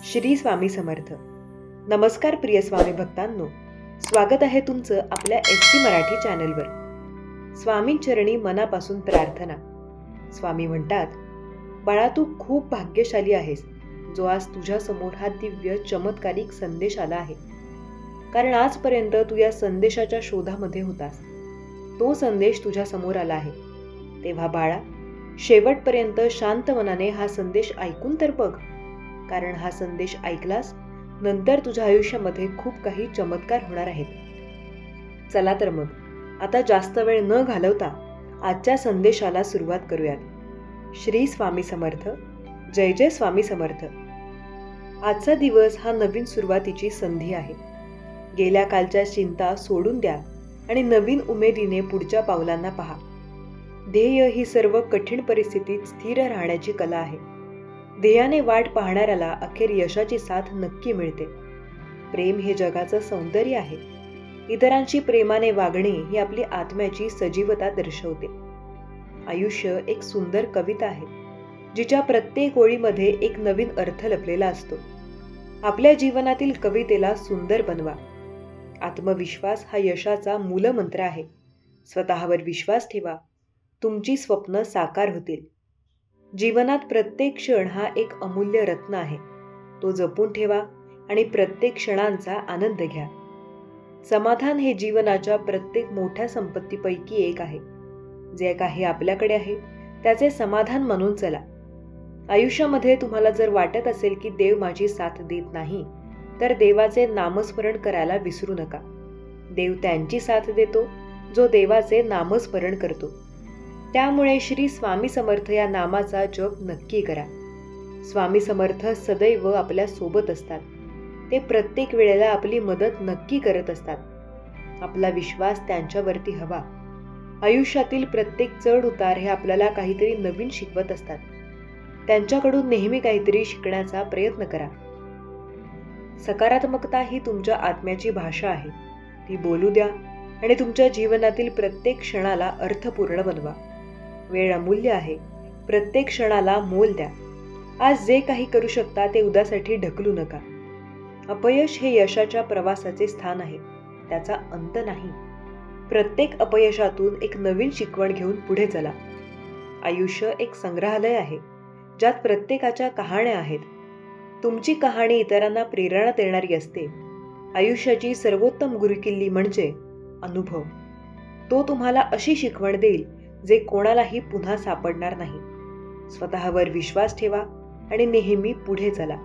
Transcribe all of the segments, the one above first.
श्री स्वामी समर्थ. नमस्कार प्रिय स्वामी भक्तांनो, स्वागत आहे तुमचं आपल्या SC मराठी चॅनलवर. स्वामींचरणी मनापासून प्रार्थना. स्वामी म्हणतात, बाळा तू खूप भाग्यशाली आहेस जो आज तुझ्या समोर हा दिव्य चमत्कारिक संदेश आला आहे. कारण आजपर्यंत तू या संदेशाच्या शोधामध्ये होतास. तो संदेश तुझ्या समोर आला आहे. तेव्हा बाळा, शेवटपर्यंत शांत मनाने हा संदेश ऐकून तर बघ. कारण हा संदेश ऐकलास नंतर तुझ्या आयुष्यामध्ये खूप काही चमत्कार होणार आहेत. चला तर मग आता जास्त वेळ न घालवता आजच्या संदेशाला सुरुवात करूयात. श्री स्वामी समर्थ. जय जय स्वामी समर्थ. आजचा दिवस हा नवीन सुरुवातीची संधी आहे. गेल्या कालच्या चिंता सोडून द्या आणि नवीन उमेदीने पुढच्या पावलांना पहा. ध्येय ही सर्व कठीण परिस्थितीत स्थिर राहण्याची कला आहे. ध्येयाने वाट पाहणाऱ्याला अखेर यशाची साथ नक्की मिळते. प्रेम हे जगाचं सौंदर्य आहे. इतरांशी प्रेमाने वागणे ही आपली आत्म्याची सजीवता दर्शवते. आयुष्य एक सुंदर कविता आहे जिच्या प्रत्येक ओळीमध्ये एक नवीन अर्थ लपलेला असतो. आपल्या जीवनातील कवितेला सुंदर बनवा. आत्मविश्वास हा यशाचा मूलमंत्र आहे. स्वतःवर विश्वास ठेवा. तुमची स्वप्न साकार होतील. जीवनात प्रत्येक क्षण हा एक अमूल्य रत्न आहे. तो जपून ठेवा आणि प्रत्येक क्षणांचा आनंद घ्या. समाधान हे जीवनाच्या प्रत्येक मोठ्या संपत्तीपैकी एक आहे. जे काही आपल्याकडे आहे त्याचे समाधान मानून चला. आयुष्यामध्ये तुम्हाला जर वाटत असेल की देव माझी साथ देत नाही, तर देवाचे नामस्मरण करायला विसरू नका. देव त्यांची साथ देतो जो देवाचे नामस्मरण करतो. त्यामुळे श्री स्वामी समर्थ या नामाचा जप नक्की करा. स्वामी समर्थ सदैव आपल्या सोबत असतात. ते प्रत्येक वेळेला आपली मदत नक्की करत असतात. आपला विश्वास त्यांच्यावरती हवा. आयुष्यातील प्रत्येक चढ उतार हे आपल्याला काहीतरी नवीन शिकवत असतात. त्यांच्याकडून नेहमी काहीतरी शिकण्याचा प्रयत्न करा. सकारात्मकता ही तुमच्या आत्म्याची भाषा आहे. ती बोलू द्या आणि तुमच्या जीवनातील प्रत्येक क्षणाला अर्थपूर्ण बनवा. वेळ अमूल्य आहे. प्रत्येक क्षणाला मोल द्या. आज जे काही करू शकता ते उद्यासाठी ढकलू नका. अपयश हे यशाच्या प्रवासाचे स्थान आहे, त्याचा अंत नाही. प्रत्येक अपयशातून एक नवीन शिकवण घेऊन पुढे चला. आयुष्य एक संग्रहालय आहे ज्यात प्रत्येकाच्या कहाण्या आहेत. तुमची कहाणी इतरांना प्रेरणा देणारी असते. आयुष्याची सर्वोत्तम गुरुकिल्ली म्हणजे अनुभव. तो तुम्हाला अशी शिकवण देईल जे कोणालाही पुन्हा सापडणार नाही. स्वतःवर विश्वास ठेवा आणि नेहमी पुढे चला.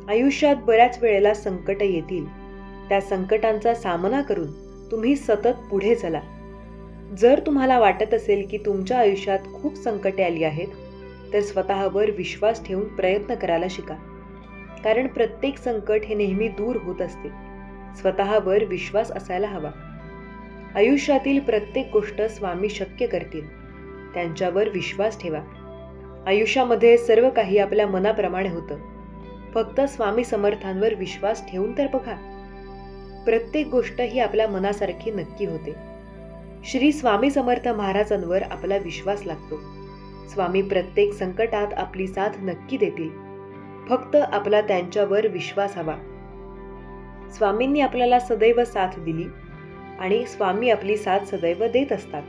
आयुष्यात बऱ्याच वेळेला संकट येतील. त्या संकटांचा सामना करून तुम्ही सतत पुढे चला. जर तुम्हाला वाटत असेल की तुमच्या आयुष्यात खूप संकटे आली आहेत, तर स्वतःवर विश्वास ठेवून प्रयत्न करायला शिका. कारण प्रत्येक संकट हे नेहमी दूर होत असते. स्वतःवर विश्वास असायला हवा. आयुष्यातील प्रत्येक गोष्ट स्वामी शक्य करतील. त्यांच्यावर विश्वास ठेवा. आयुष्यामध्ये सर्व काही आपल्या मनाप्रमाणे होतं. फक्त स्वामी समर्थांवर विश्वास ठेवून तर बघा. प्रत्येक गोष्ट ही आपल्या मनासारखी नक्की होते. श्री स्वामी समर्थ महाराजांवर आपला विश्वास लागतो. स्वामी प्रत्येक संकटात आपली साथ नक्की देतील. फक्त आपला त्यांच्यावर विश्वास हवा. स्वामींनी आपल्याला सदैव साथ दिली आणि स्वामी आपली साथ सदैव देत असतात.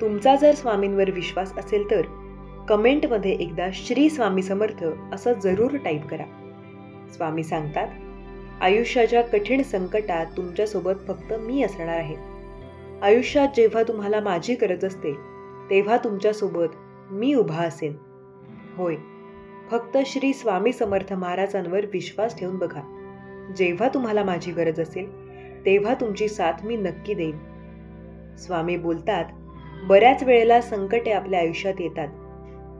तुमचा जर स्वामींवर विश्वास असेल तर कमेंटमध्ये एकदा श्री स्वामी समर्थ असं जरूर टाईप करा. स्वामी सांगतात, आयुष्याच्या कठीण संकटात तुमच्यासोबत फक्त मी असणार आहे. आयुष्यात जेव्हा तुम्हाला माझी गरज असते तेव्हा तुमच्यासोबत मी उभा असेन. होय, फक्त श्री स्वामी समर्थ महाराजांवर विश्वास ठेवून बघा. जेव्हा तुम्हाला माझी गरज असेल तेव्हा तुमची साथ मी नक्की देईन. स्वामी बोलतात, बऱ्याच वेळेला संकटे आपल्या आयुष्यात येतात.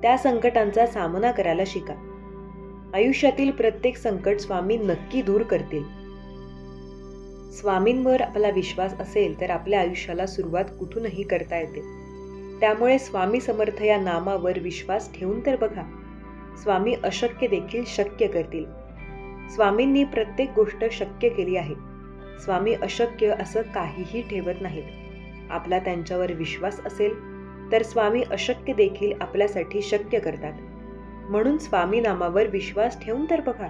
त्या संकटांचा सामना करायला शिका. आयुष्यातील प्रत्येक संकट स्वामी नक्की दूर करतील. स्वामींवर आपला विश्वास असेल तर आपल्या आयुष्याला सुरुवात कुठूनही करता येते. त्यामुळे स्वामी समर्थ या नामावर विश्वास ठेवून तर बघा. स्वामी अशक्य देखील शक्य करतील. स्वामींनी प्रत्येक गोष्ट शक्य केली आहे. स्वामी अशक्य असं काहीही ठेवत नाहीत. आपला त्यांच्यावर विश्वास असेल तर स्वामी अशक्य देखील आपल्यासाठी शक्य करतात. म्हणून स्वामी नामावर विश्वास ठेवून तर बघा.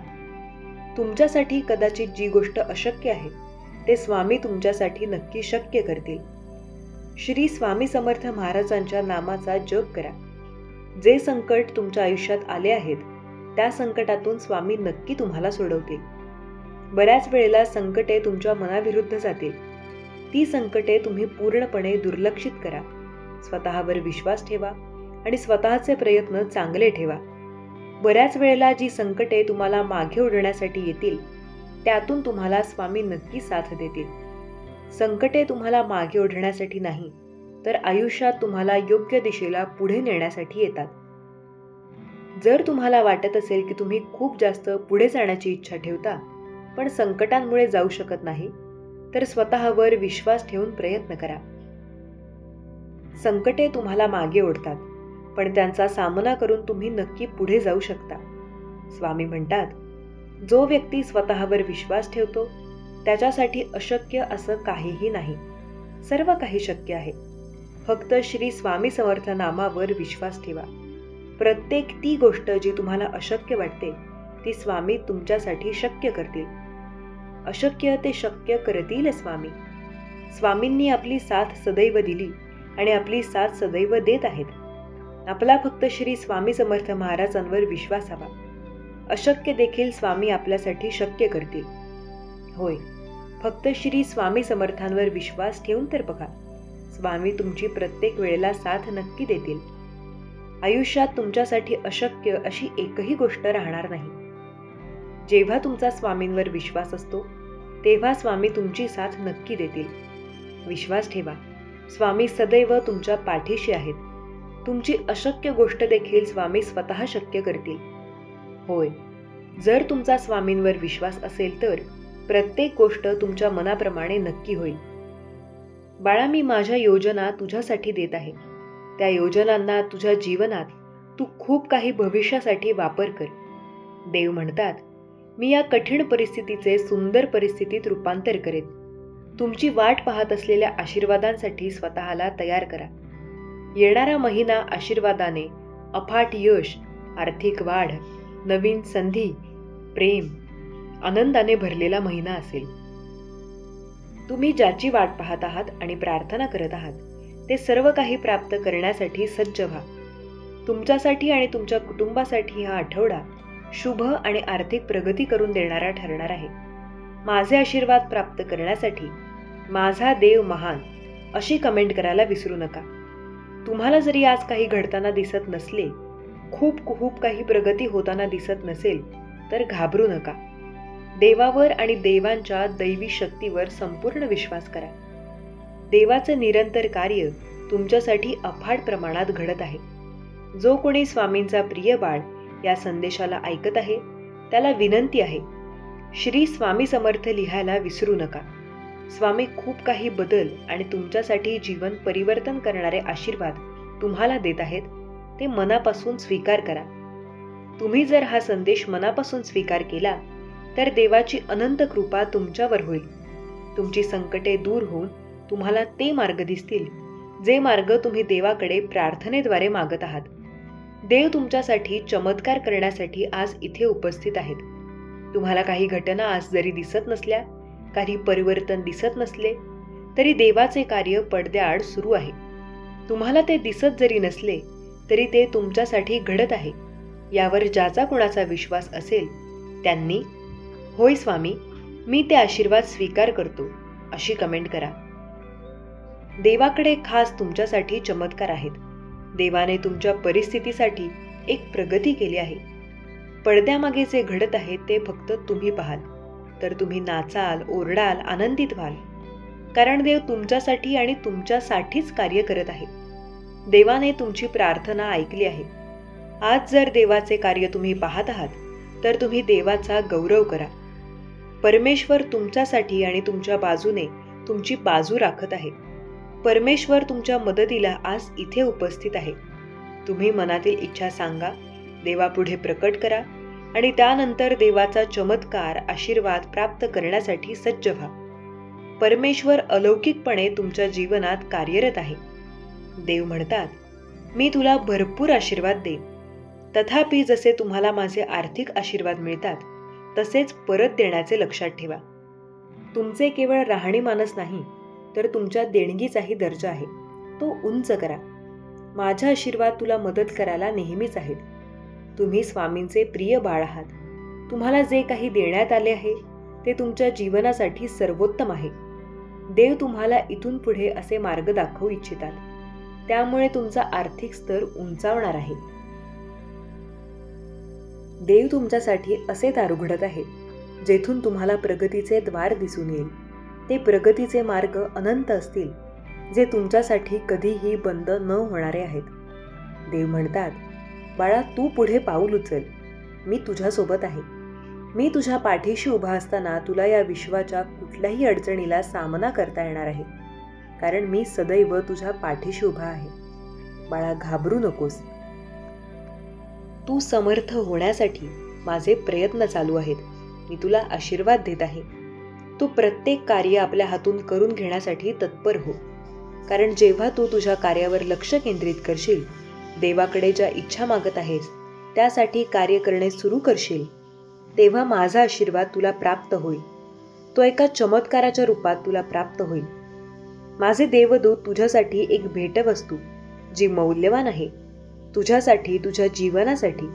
तुमच्यासाठी कदाचित जी गोष्ट अशक्य आहे ते स्वामी तुमच्यासाठी नक्की शक्य करतील. श्री स्वामी समर्थ महाराजांच्या नामाचा जप करा. जे संकट तुमच्या आयुष्यात आले आहेत त्या संकटातून स्वामी नक्की तुम्हाला सोडवतील. बऱ्याच वेळेला संकटे तुमच्या मनाविरुद्ध जातील. ती संकटे तुम्ही पूर्णपणे दुर्लक्षित करा. स्वतःवर विश्वास ठेवा आणि स्वतःचे प्रयत्न चांगले ठेवा. बऱ्याच वेळेला जी संकटे तुम्हाला मागे ओढण्यासाठी येतील त्यातून तुम्हाला स्वामी नक्की साथ देतील. संकटे तुम्हाला मागे ओढण्यासाठी नाही तर आयुष्यात तुम्हाला योग्य दिशेला पुढे नेण्यासाठी येतात. जर तुम्हाला वाटत असेल की तुम्ही खूप जास्त पुढे जाण्याची इच्छा ठेवता पण संकटांमुळे जाऊ शकत नाही तर स्वतःवर विश्वास ठेवून प्रयत्न करा. संकटे तुम्हाला मागे ओढतात पण त्यांचा सामना करून तुम्ही नक्की पुढे जाऊ शकता. स्वामी म्हणतात, जो व्यक्ती स्वतःवर विश्वास ठेवतो त्याच्यासाठी अशक्य असं काहीही नाही. सर्व काही शक्य आहे. फक्त श्री स्वामी समर्थ नामावर विश्वास ठेवा. प्रत्येक ती गोष्ट जी तुम्हाला अशक्य वाटते ती स्वामी तुमच्यासाठी शक्य करतील. अशक्य ते शक्य करतील स्वामी. स्वामींनी आपली साथ सदैव दिली आणि आपली साथ सदैव देत आहेत. आपला फक्त श्री स्वामी समर्थ महाराजांवर विश्वास हवा. अशक्य देखील स्वामी आपल्यासाठी शक्य करतील. होय, फक्त श्री स्वामी समर्थांवर विश्वास ठेवून तर बघा. स्वामी तुमची प्रत्येक वेळेला साथ नक्की देतील. आयुष्यात तुमच्यासाठी अशक्य अशी एकही गोष्ट राहणार नाही. जेव्हा तुमचा स्वामींवर विश्वास असतो तेव्हा स्वामी तुमची साथ नक्की देतील. विश्वास ठेवा, स्वामी सदैव तुमच्या पाठीशी आहेत. तुमची अशक्य गोष्ट देखील स्वामी स्वतः शक्य करतील. होय, जर तुमचा स्वामींवर विश्वास असेल तर प्रत्येक गोष्ट तुमच्या मनाप्रमाणे नक्की होईल. बाळा, मी माझ्या योजना तुझ्यासाठी देत आहे. त्या योजनांना तुझ्या जीवनात तू खूप काही भविष्यासाठी वापर कर. देव म्हणतात, मी या कठीण परिस्थितीचे सुंदर परिस्थितीत रूपांतर करेन. तुमची वाट पाहत असलेल्या आशीर्वादांसाठी स्वतःला तयार करा. येणारा महिना आशीर्वादाने, अफाट यश, आर्थिक वाढ, नवीन संधी, प्रेम, आनंदाने भरलेला महिना असेल. तुम्ही ज्याची वाट पाहत आहात आणि प्रार्थना करत आहात ते सर्व काही प्राप्त करण्यासाठी सज्ज व्हा. तुमच्यासाठी आणि तुमच्या कुटुंबासाठी हा आठवडा शुभ आणि आर्थिक प्रगती करून देणारा ठरणार आहे. माझे आशीर्वाद प्राप्त करण्यासाठी माझा देव महान अशी कमेंट करायला विसरू नका. तुम्हाला जरी आज काही घडताना दिसत नसले, खूप काही प्रगती होताना दिसत नसेल तर घाबरू नका. देवावर आणि देवांच्या दैवी शक्तीवर संपूर्ण विश्वास करा. देवाचे निरंतर कार्य तुमच्यासाठी अफाट प्रमाणात घडत आहे. जो कोणी स्वामींचा प्रिय बाळ या संदेशाला ऐकत आहे त्याला विनंती आहे, श्री स्वामी समर्थ लिहायला विसरू नका. स्वामी खूप काही बदल आणि तुमच्यासाठी जीवन परिवर्तन करणारे आशीर्वाद तुम्हाला देत आहेत. ते मनापासून स्वीकार करा. तुम्ही जर हा संदेश मनापासून स्वीकार केला तर देवाची अनंत कृपा तुमच्यावर होईल. तुमची संकटे दूर होऊन तुम्हाला ते मार्ग दिसतील जे मार्ग तुम्ही देवाकडे प्रार्थनेद्वारे मागत आहात. देव तुमच्यासाठी चमत्कार करण्यासाठी आज इथे उपस्थित आहेत. तुम्हाला काही घटना आज जरी दिसत नसल्या, काही परिवर्तन दिसत नसले तरी देवाचे कार्य पडद्याआड सुरू आहे. तुम्हाला ते दिसत जरी नसले तरी ते तुमच्यासाठी घडत आहे. यावर ज्याचा कुणाचा विश्वास असेल त्यांनी होय स्वामी, मी ते आशीर्वाद स्वीकार करतो अशी कमेंट करा. देवाकडे खास तुमच्यासाठी चमत्कार आहेत. देवाने तुमच्या परिस्थितीसाठी एक प्रगती केली आहे. पडद्यामागे जे घडत आहे ते फक्त तुम्ही पाहाल तर तुम्ही नाचाल, ओरडाल, आनंदित व्हाल. कारण देव तुमच्यासाठी आणि तुमच्यासाठीच कार्य करत आहे. देवाने तुमची प्रार्थना ऐकली आहे. आज जर देवाचे कार्य तुम्ही पाहत आहात तर तुम्ही देवाचा गौरव करा. परमेश्वर तुमच्यासाठी आणि तुमच्या बाजूने तुमची बाजू राखत आहे. परमेश्वर तुमच्या मदतीला आज इथे उपस्थित आहे. तुम्ही मनातील इच्छा सांगा, देवापुढे प्रकट करा आणि त्यानंतर देवाचा चमत्कार, आशीर्वाद प्राप्त करण्यासाठी सज्ज व्हा. परमेश्वर अलौकिकपणे तुमच्या जीवनात कार्यरत आहे. देव म्हणतात, मी तुला भरपूर आशीर्वाद देईन. तथापि जसे तुम्हाला माझे आर्थिक आशीर्वाद मिळतात तसेच परत देण्याचे लक्षात ठेवा. तुमचे केवळ राहणीमानच नाही तर तुमच्या देणगीचाही दर्जा आहे, तो उंच करा. माझा आशीर्वाद तुला मदत करायला नेहमीच आहेत. तुम्ही स्वामींचे प्रिय बाळ आहात. तुम्हाला जे काही देण्यात आले आहे ते तुमच्या जीवनासाठी सर्वोत्तम आहे. देव तुम्हाला इथून पुढे असे मार्ग दाखवू इच्छितात, त्यामुळे तुमचा आर्थिक स्तर उंचावणार आहे. देव तुमच्यासाठी असे दार उघडत आहे जेथून तुम्हाला प्रगतीचे द्वार दिसून येईल. ते प्रगतीचे मार्ग अनंत असतील, जे तुमच्यासाठी कधीही बंद न होणारे आहेत. देव म्हणतात, बाळा, तू पुढे पाऊल उचल. मी तुझ्यासोबत आहे. मी तुझ्या पाठीशी उभा असताना तुला या विश्वाच्या कुठल्याही अडचणीला सामना करता येणार आहे, कारण मी सदैव तुझ्या पाठीशी उभा आहे. बाळा, घाबरू नकोस. तू समर्थ होण्यासाठी माझे प्रयत्न चालू आहेत. मी तुला आशीर्वाद देत आहे. तू प्रत्येक कार्य आपल्या हातून करून घेण्यासाठी तत्पर हो, कारण जेव्हा तू तुझ्या कार्यावर लक्ष केंद्रित करशील, देवाकडे ज्या इच्छा मागत आहेस त्यासाठी कार्य करणे सुरू करशील, तेव्हा माझा आशीर्वाद तुला प्राप्त होईल. तो एका चमत्काराच्या रूपात तुला प्राप्त होईल. माझे देवदूत तुझ्यासाठी एक भेटवस्तू, जी मौल्यवान आहे, तुझ्यासाठी, तुझ्या जीवनासाठी,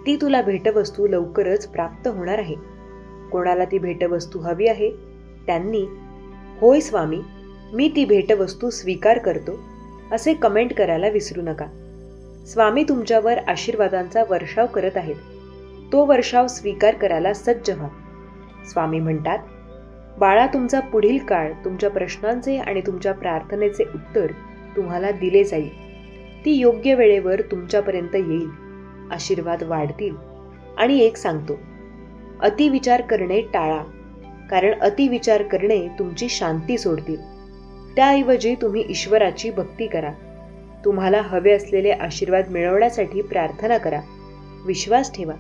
ती तुला भेटवस्तू लवकरच प्राप्त होणार आहे. कोणाला ती भेटवस्तू हवी आहे त्यांनी होय स्वामी, मी ती भेटवस्तू स्वीकार करतो असे कमेंट करायला विसरू नका. स्वामी तुमच्यावर आशीर्वादांचा वर्षाव करत आहेत. तो वर्षाव स्वीकार करायला सज्ज व्हा. स्वामी म्हणतात, बाळा, तुमचा पुढील काळ तुमच्या प्रश्नांचे आणि तुमच्या प्रार्थनेचे उत्तर तुम्हाला दिले जाईल. ती योग्य वेळेवर तुमच्यापर्यंत येईल. आशीर्वाद वाढतील. आणि एक सांगतो, अतिविचार करणे टाळा, कारण अतिविचार करणे तुमची शांती सोडतील. त्याऐवजी तुम्ही ईश्वराची भक्ती करा. तुम्हाला हवे असलेले आशीर्वाद मिळवण्यासाठी प्रार्थना करा. विश्वास ठेवा.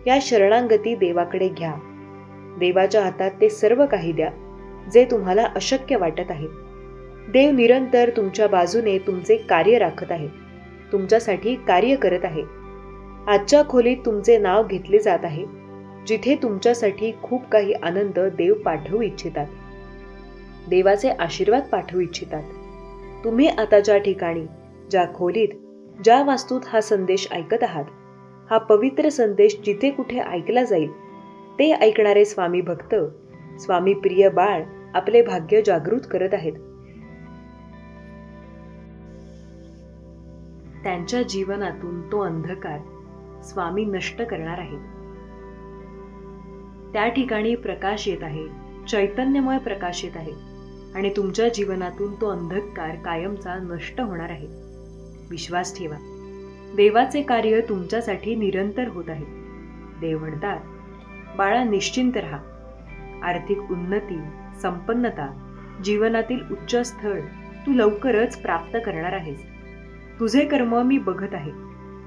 या शरणांगती देवाकडे घ्या. देवाच्या हातात ते सर्व काही द्या जे तुम्हाला अशक्य वाटत आहे. देव निरंतर तुमच्या बाजूने तुमचे कार्य राखत आहे, तुमच्यासाठी कार्य करत आहे. आजच्या खोलीत तुमचे नाव घेतले जात आहे, जिथे तुमच्यासाठी खूप काही आनंद देव पाठवू इच्छितात. देवाचे आशीर्वाद पाठवू इच्छितात. तुम्ही आता ज्या ठिकाणी, ज्या खोलीत, ज्या वास्तूत हा संदेश ऐकत आहात, हा पवित्र संदेश जिथे कुठे ऐकला जाईल, ते ऐकणारे स्वामी भक्त, स्वामी प्रिय बाळ आपले भाग्य जागृत करत आहेत. त्यांच्या जीवनातून तो अंधकार स्वामी नष्ट करणार आहेत. त्या ठिकाणी प्रकाश येत आहे, चैतन्यमय प्रकाश येत आहे आणि तुमच्या जीवनातून तो अंधकार कायमचा नष्ट होणार आहे. विश्वास ठेवा. देवाचे कार्य तुमच्यासाठी निरंतर होत आहे. देव म्हणतात, बाळा, निश्चिंत राहा. आर्थिक उन्नती, संपन्नता, जीवनातील उच्च स्थळ तू लवकरच प्राप्त करणार आहेस. तुझे कर्म मी बघत आहे.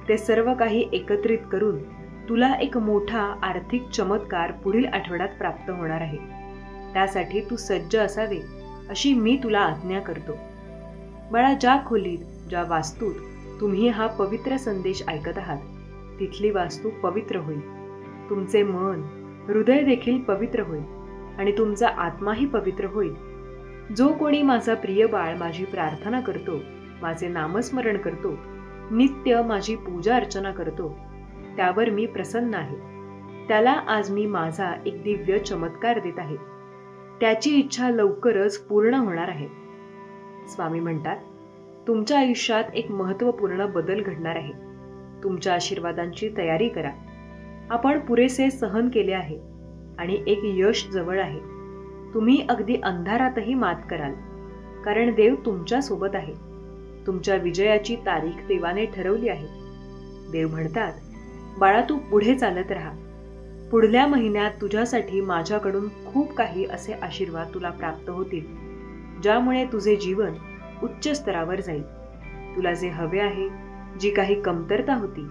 ते सर्व काही एकत्रित करून तुला एक मोठा आर्थिक चमत्कार पुढील आठवड्यात प्राप्त होणार आहे. त्यासाठी तू सज्ज असावे अशी मी तुला आज्ञा करतो. बाळा, ज्या खोलीत, ज्या वास्तूत तुम्ही हा पवित्र संदेश ऐकत आहात, तिथली वास्तू पवित्र होईल. तुमचे मन, हृदय देखील पवित्र होईल आणि तुमचा आत्माही पवित्र होईल. जो कोणी माझा प्रिय बाळ माझी प्रार्थना करतो, माझे नामस्मरण करतो, नित्य माझी पूजा अर्चना करतो, त्यावर मी प्रसन्न आहे. त्याला आज मी माझा एक दिव्य चमत्कार देत आहे. त्याची इच्छा लवकरच पूर्ण होणार आहे. स्वामी म्हणतात, तुमच्या आयुष्यात एक महत्त्वपूर्ण बदल घडणार आहे. तुमच्या आशीर्वादांची तयारी करा. आपण पुरेसे सहन केले आहे आणि एक यश जवळ आहे. तुम्ही अगदी अंधारातही मात कराल, कारण देव तुमच्या सोबत आहे. तुमच्या विजयाची तारीख देवाने ठरवली आहे. देव म्हणतात, बाळा, तू पुढे चालत राहा. पुढल्या महिन्यात तुझ्यासाठी माझ्याकडून खूप काही असे आशीर्वाद तुला प्राप्त होतील, ज्यामुळे तुझे जीवन उच्च स्तरावर जाईल. तुला जे हवे आहे, जी काही कमतरता होती,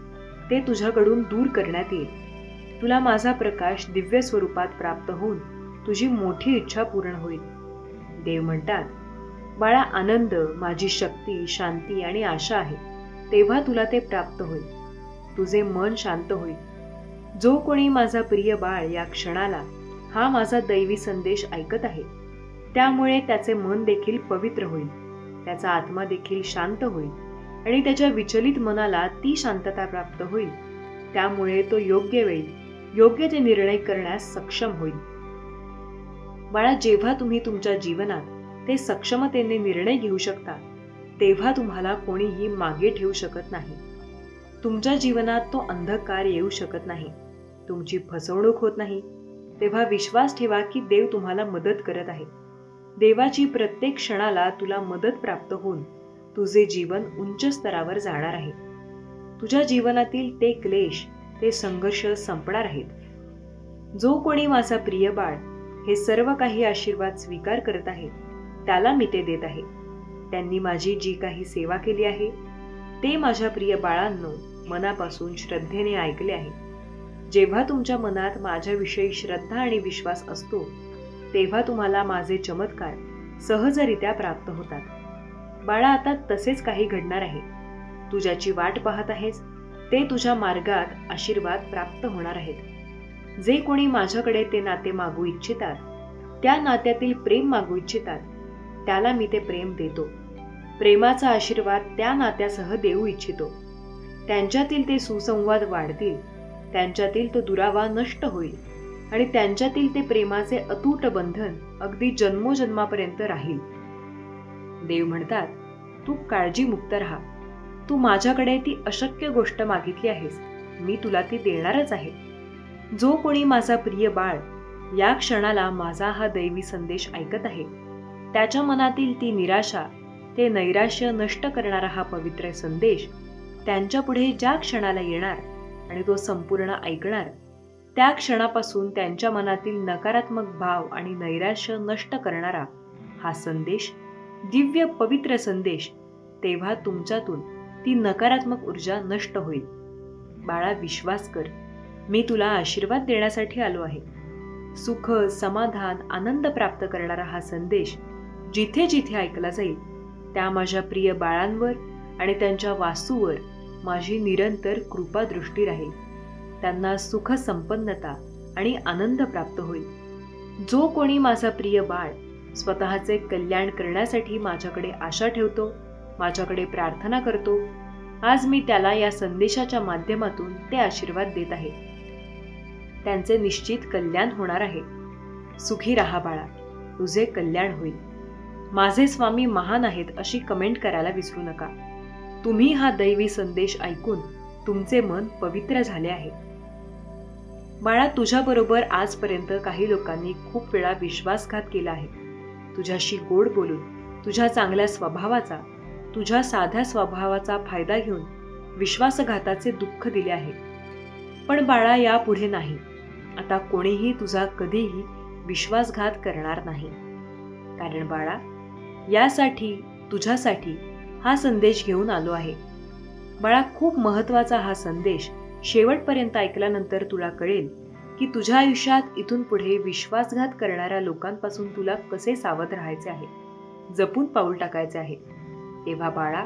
ते तुझ्याकडून दूर करण्यात येईल. तुला माझा प्रकाश दिव्य स्वरूपात प्राप्त होऊन तुझी मोठी इच्छा पूर्ण होईल. देव म्हणतात, बाळा, आनंद, माझी शक्ती, शांती आणि आशा आहे. तेव्हा तुला ते प्राप्त होईल. तुझे मन शांत होईल. जो कोणी माझा प्रिय बाळ या क्षणाला हा माझा दैवी संदेश ऐकत आहे, त्यामुळे त्याचे मन देखील पवित्र होईल, त्याचा आत्मा देखील शांत होईल आणि त्याच्या विचलित मनाला ती शांतता प्राप्त होईल. त्यामुळे तो योग्य वेळी योग्य ते निर्णय करण्यास सक्षम होईल. बाळा, जेव्हा तुम्ही तुमच्या जीवनात ते सक्षमतेने निर्णय घेऊ शकता, तेव्हा तुम्हाला कोणीही मागे ठेवू शकत नाही. तुमच्या जीवनात तो अंधकार येऊ शकत नाही, तुमची फसवणूक होत नाही. तेव्हा विश्वास ठेवा की देव तुम्हाला मदत करत आहे. देवाची प्रत्येक क्षणाला तुला मदत प्राप्त होऊन तुझे जीवन उंच स्तरावर जाणार आहे. तुझ्या जीवनातील ते क्लेश, ते संघर्ष संपणार आहेत. जो कोणी माझा प्रिय बाळ हे सर्व काही आशीर्वाद स्वीकार करत आहे, त्याला मी ते देत आहे. त्यांनी माझी जी काही सेवा केली आहे ते माझ्या प्रिय बाळांनो मनापासून श्रद्धेने ऐकले आहे. जेव्हा तुमच्या मनात माझ्याविषयी श्रद्धा आणि विश्वास असतो, तेव्हा तुम्हाला माझे चमत्कार सहजरित्या प्राप्त होतात. बाळा, आता तसेच काही घडणार आहे. तू ज्याची वाट पाहत आहेस ते तुझ्या मार्गात आशीर्वाद प्राप्त होणार आहेत. जे कोणी माझ्याकडे ते नाते मागू इच्छितात, त्या नात्यातील प्रेम मागू इच्छितात, त्याला मी ते प्रेम देतो. प्रेमाचा आशीर्वाद त्या नात्यासह देऊ इच्छितो. त्यांच्यातील ते सुसंवाद वाढतील, त्यांच्यातील तो दुरावा नष्ट होईल आणि त्यांच्यातील ते प्रेमाचे अतूट बंधन अगदी जन्मोजन्मापर्यंत राहील. देव म्हणतात, तू काळजीमुक्त राहा. तू माझ्याकडे ती अशक्य गोष्ट मागितली आहेस, मी तुला ती देणारच आहे. जो कोणी माझा प्रिय बाळ या क्षणाला माझा हा दैवी संदेश ऐकत आहे, त्याच्या मनातील ती निराशा, ते नैराश्य नष्ट करणारा हा पवित्र संदेश त्यांच्या पुढे ज्या क्षणाला येणार आणि तो संपूर्ण ऐकणार, त्या क्षणापासून त्यांच्या मनातील नकारात्मक भाव आणि नैराश्य नष्ट करणारा हा संदेश, दिव्य पवित्र संदेश, तेव्हा तुमच्यातून ती नकारात्मक ऊर्जा नष्ट होईल. बाळा, विश्वास कर, मी तुला आशीर्वाद देण्यासाठी आलो आहे. सुख, समाधान, आनंद प्राप्त करणारा हा संदेश जिथे जिथे ऐकला जाईल, त्या माझ्या प्रिय बाळांवर आणि त्यांच्या वासूवर माझी निरंतर कृपा दृष्टी राहील. त्यांना सुख, संपन्नता आणि आनंद प्राप्त होईल. जो कोणी माझा प्रिय बाळ स्वतःचे कल्याण करण्यासाठी माझ्याकडे आशा ठेवतो, माझ्याकडे प्रार्थना करतो, आज मी त्याला या संदेशाच्या माध्यमातून ते आशीर्वाद देत आहे. त्यांचे निश्चित कल्याण होणार आहे. सुखी राहा बाळा, तुझे कल्याण होईल. माझे स्वामी महान आहेत अशी कमेंट करायला विसरू नका. तुम्ही हा दैवी संदेश ऐकून तुमचे मन पवित्र झाले आहे. बाळा, तुझ्याबरोबर आजपर्यंत काही लोकांनी खूप वेळा विश्वासघात केला आहे. तुझ्याशी गोड बोलून, तुझ्या चांगल्या स्वभावाचा, तुझ्या साध्या स्वभावाचा फायदा घेऊन विश्वासघाताचे दुःख दिले आहे. पण बाळा, यापुढे नाही. आता कोणीही तुझा कधीही विश्वासघात करणार नाही. कारण बाळा, यासाठी तुझ्यासाठी हा संदेश घेऊन आलो आहे. बाळा, खूप महत्त्वाचा हा संदेश शेवटपर्यंत ऐकल्यानंतर तुला कळेल की तुझ्या आयुष्यात इथून पुढे विश्वासघात करणाऱ्या लोकांपासून तुला कसे सावध राहायचे आहे, जपून पाऊल टाकायचे आहे. तेव्हा बाळा,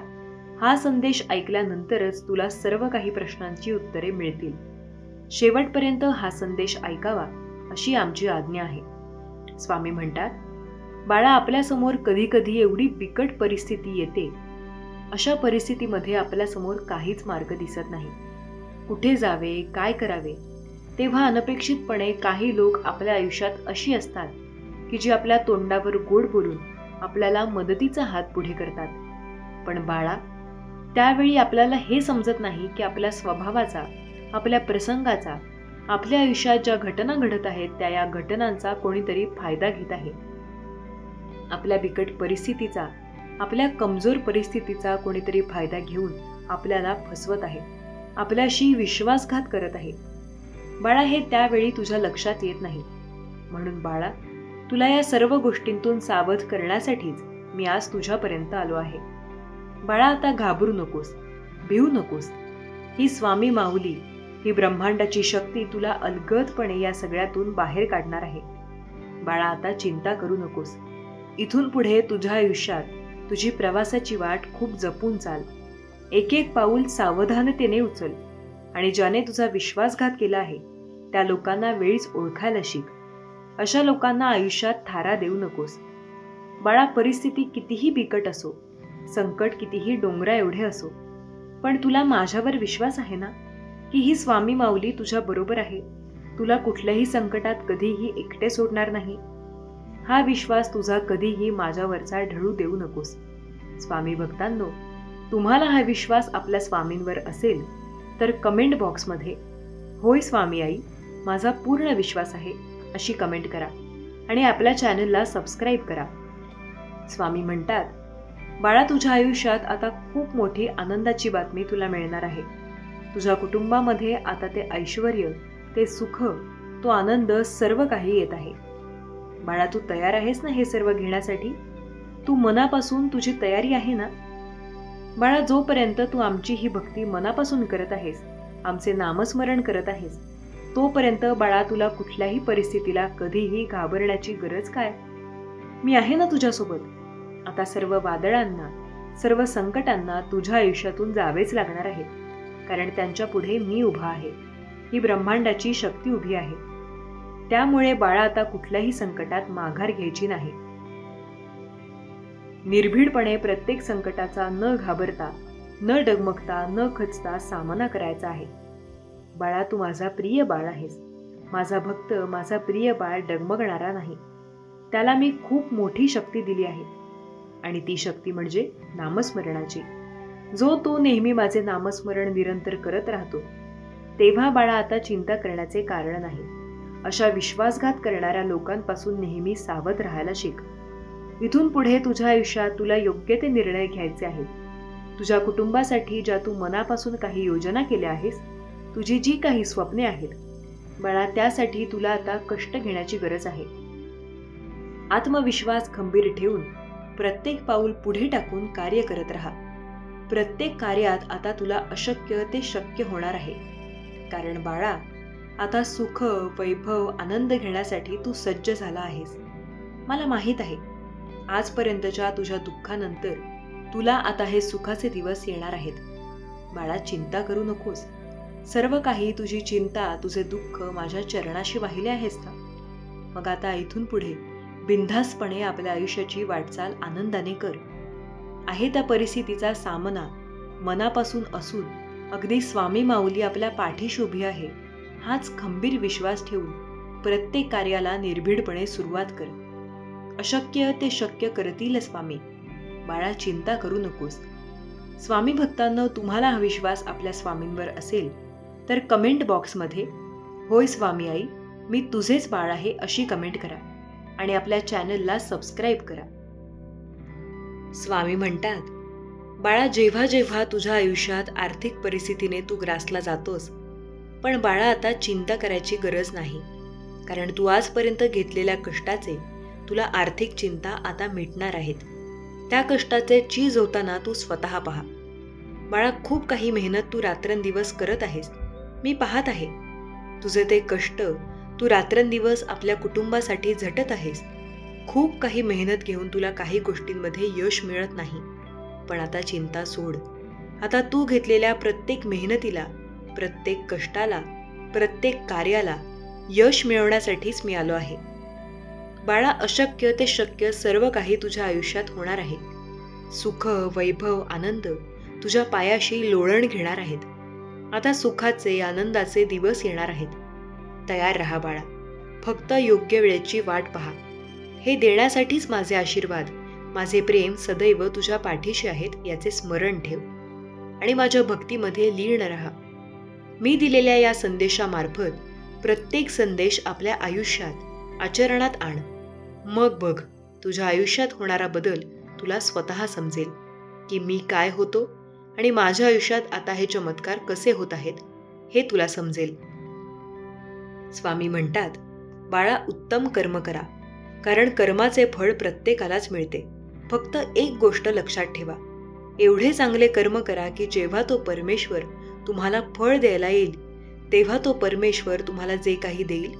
हा संदेश ऐकल्यानंतरच तुला सर्व काही प्रश्नांची उत्तरे मिळतील. शेवटपर्यंत हा संदेश ऐकावा अशी आमची आज्ञा आहे. स्वामी म्हणतात, बाळा, आपल्यासमोर कधी कधी एवढी बिकट परिस्थिती येते, अशा परिस्थितीमध्ये आपल्यासमोर काहीच मार्ग दिसत नाही. कुठे जावे, काय करावे. तेव्हा अनपेक्षितपणे काही लोक आपल्या आयुष्यात अशी असतात की जी आपल्या तोंडावर गोड बोलून आपल्याला मदतीचा हात पुढे करतात. पण बाळा, त्यावेळी आपल्याला हे समजत नाही की आपल्या स्वभावाचा, आपल्या प्रसंगाचा, आपल्या आयुष्यात ज्या घटना घडत आहेत त्या या घटनांचा कोणीतरी फायदा घेत आहे. आपल्या बिकट परिस्थितीचा, आपल्या कमजोर परिस्थितीचा कोणीतरी फायदा घेऊन आपल्याला फसवत आहे, आपल्याशी विश्वासघात करत आहे. बाळा, हे त्यावेळी तुझ्या लक्षात येत नाही. म्हणून बाळा, तुला या सर्व गोष्टींतून सावध करण्यासाठीच मी आज तुझ्यापर्यंत आलो आहे. बाळा, आता घाबरू नकोस, भिवू नकोस. ही स्वामी माऊली, ही ब्रह्मांडाची शक्ती तुला अलगदपणे या सगळ्यातून बाहेर काढणार आहे. बाळा, आता चिंता करू नकोस. इथून पुढे तुझ्या आयुष्यात तुझी प्रवासाची वाट खूप जपून चाल. एक एक पाऊल सावधानतेने उचल आणि ज्याने तुझा विश्वासघात केला आहे त्या लोकांना वेळीच ओळखायला शिक. अशा लोकांना आयुष्यात थारा देऊ नकोस. बाळा, परिस्थिती कितीही बिकट असो, संकट कितीही डोंगरा एवढे असो, पण तुला माझ्यावर विश्वास आहे ना, की ही स्वामी माऊली तुझ्या बरोबर आहे, तुला कुठल्याही संकटात कधीही एकटे सोडणार नाही. हा विश्वास तुझा कधीही माझ्यावरचा ढळू देऊ नकोस. स्वामी भक्तांनो, तुम्हाला हा विश्वास आपल्या स्वामींवर असेल तर कमेंट बॉक्समध्ये होय स्वामी आई, माझा पूर्ण विश्वास आहे अशी कमेंट करा आणि आपल्या चॅनलला सबस्क्राईब करा. स्वामी म्हणतात, बाळा, तुझ्या आयुष्यात आता खूप मोठी आनंदाची बातमी तुला मिळणार आहे. तुझ्या कुटुंबामध्ये आता ते ऐश्वर्य, ते सुख, तो आनंद सर्व काही येत आहे. बाळा, तू तयार आहेस ना हे सर्व घेण्यासाठी? तू मनापासून तुझी तयारी आहे ना? बाळा, जोपर्यंत तू आमची ही भक्ती मनापासून करत आहेस, आमचे नामस्मरण करत आहेस, तोपर्यंत बाळा तुला कुठल्याही परिस्थितीला कधीही घाबरण्याची गरज काय? मी आहे ना तुझ्यासोबत. आता सर्व वादळांना, सर्व संकटांना तुझ्या आयुष्यातून जावेच लागणार आहे, कारण त्यांच्या पुढे मी उभा आहे. ही ब्रह्मांडाची शक्ती उभी आहे. त्यामुळे बाळा, आता कुठल्याही संकटात माघार घ्यायची नाही. निर्भीडपणे प्रत्येक संकटाचा न घाबरता, न डगमगता, न खचता सामना करायचा आहे. बाळा, तू माझा प्रिय बाळ आहेस. माझा भक्त, माझा प्रिय बाळ डगमगणारा नाही. त्याला मी खूप मोठी शक्ती दिली आहे आणि ती शक्ती म्हणजे नामस्मरणाची. जो तो नेहमी माझे नामस्मरण निरंतर करत राहतो, तेव्हा बाळा आता चिंता करण्याचे कारण नाही. अशा विश्वासघात करणाऱ्या लोकांपासून नेहमी सावध राहायला शिक. इथून पुढे तुझ्या आयुष्यात तुला योग्य ते निर्णय घ्यायचे आहेत. तुझ्या कुटुंबासाठी ज्या तू मनापासून काही योजना केल्या आहेस, तुझी जी काही स्वप्ने आहेत बाळा, त्यासाठी तुला आता कष्ट घेण्याची गरज आहे. आत्मविश्वास खंबीर ठेवून प्रत्येक पाऊल पुढे टाकून कार्य करत राहा. प्रत्येक कार्यात आता तुला अशक्य ते शक्य होणार आहे. कारण बाळा, आता सुख, वैभव, आनंद घेण्यासाठी तू सज्ज झाला आहेस. मला माहीत आहे, आजपर्यंतच्या तुझ्या दुःखानंतर तुला आता हे सुखाचे दिवस येणार आहेत. बाळा, चिंता करू नकोस. सर्व काही, तुझी चिंता, तुझे दुःख माझ्या चरणाशी वाहिले आहेस का? मग आता इथून पुढे बिनधास्तपणे आपल्या आयुष्याची वाटचाल आनंदाने कर. आहे त्या परिस्थितीचा सामना मनापासून असून अगदी स्वामी माऊली आपल्या पाठीशी उभी आहे, हाच खंबीर विश्वास ठेवून प्रत्येक कार्याला निर्भीडपणे सुरुवात कर. अशक्य ते शक्य करतील स्वामी. बाळा, चिंता करू नकोस. स्वामी भक्तांनो, तुम्हाला हा विश्वास आपल्या स्वामींवर असेल तर कमेंट बॉक्समध्ये होय स्वामी आई, मी तुझेच बाळ आहे अशी कमेंट करा आणि आपल्या चॅनलला सबस्क्राईब करा. स्वामी म्हणतात, बाळा, जेव्हा जेव्हा तुझ्या आयुष्यात आर्थिक परिस्थितीने तू ग्रासला जातोस, पण बाळा आता चिंता करायची गरज नाही. कारण तू आजपर्यंत घेतलेल्या कष्टाचे तुला आर्थिक चिंता आता मिटणार आहेत. त्या कष्टाचे चीज होताना तू स्वतः पहा. बाळा, खूप काही मेहनत तू रात्रंदिवस करत आहेस. मी पाहत आहे तुझे ते कष्ट. तू रात्रंदिवस आपल्या कुटुंबासाठी झटत आहेस. खूप काही मेहनत घेऊन तुला काही गोष्टींमध्ये यश मिळत नाही. पण आता चिंता सोड. आता तू घेतलेल्या प्रत्येक मेहनतीला, प्रत्येक कष्टाला, प्रत्येक कार्याला यश मिळवण्यासाठीच मी आलो आहे. बाळा, अशक्य ते शक्य सर्व काही तुझ्या आयुष्यात होणार आहे. सुख, वैभव, आनंद तुझ्या पायाशी लोळण घेणार आहेत. आता सुखाचे, आनंदाचे दिवस येणार आहेत. तयार रहा बाळा. फक्त योग्य वेळेची वाट पहा. हे देण्यासाठीच माझे आशीर्वाद, माझे प्रेम सदैव तुझ्या पाठीशी आहेत याचे स्मरण ठेव आणि माझ्या भक्तीमध्ये लीन रहा. मी दिलेल्या या संदेशामार्फत प्रत्येक संदेश आपल्या आयुष्यात आचरणात आण. मग बघ, तुझ्या आयुष्यात होणारा बदल तुला स्वतः समजेल की मी काय होतो आणि माझ्या आयुष्यात आता हे चमत्कार कसे होत आहेत हे तुला समजेल. स्वामी म्हणतात, बाळा, उत्तम कर्म करा, कारण कर्माचे फळ प्रत्येकालाच मिळते. फक्त एक गोष्ट लक्षात ठेवा, एवढे चांगले कर्म करा की जेव्हा तो परमेश्वर तुम्हाला फळ द्यायला येईल, तेव्हा तो परमेश्वर तुम्हाला जे काही देईल,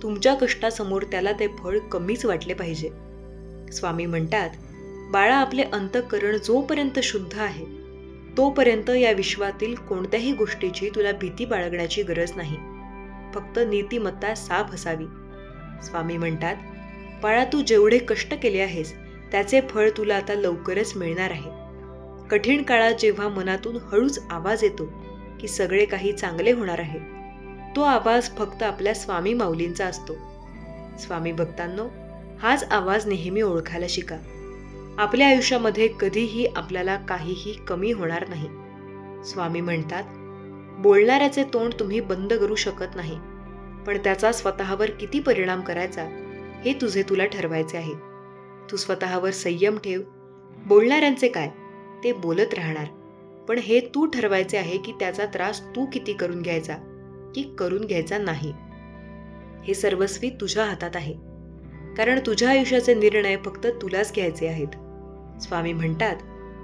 तुमच्या कष्टासमोर त्याला ते फळ कमीच वाटले पाहिजे. स्वामी म्हणतात, बाळा, आपले अंतःकरण जोपर्यंत शुद्ध आहे तोपर्यंत या विश्वातील कोणत्याही गोष्टीची तुला भीती बाळगण्याची गरज नाही. फक्त नीतिमत्ता साफ असावी. स्वामी म्हणतात, बाळा, तू जेवढे कष्ट केले आहेस त्याचे फळ तुला आता लवकरच मिळणार आहे. कठीण काळात जेव्हा मनातून हळूच आवाज येतो की सगळे काही चांगले होणार आहे, तो आवाज फक्त आपल्या स्वामी माऊलींचा असतो. स्वामी भक्तांनो, हाच आवाज नेहमी ओळखायला शिका. आपल्या आयुष्यामध्ये कधीही आपल्याला काहीही कमी होणार नाही. स्वामी म्हणतात, बोलणाऱ्याचे तोंड तुम्ही बंद करू शकत नाही, पण त्याचा स्वतःवर किती परिणाम करायचा हे तुला ठरवायचे आहे. तू स्वतःवर संयम ठेव. बोलणाऱ्यांचे काय, ते बोलत राहणार, पण हे तू ठरवायचे आहे की त्याचा त्रास तू किती करून घ्यायचा की करून घ्यायचा नाही. हे सर्वस्वी तुझ्या हातात आहे, कारण तुझ्या आयुष्याचे निर्णय फक्त तुलाच घ्यायचे आहेत. स्वामी म्हणतात,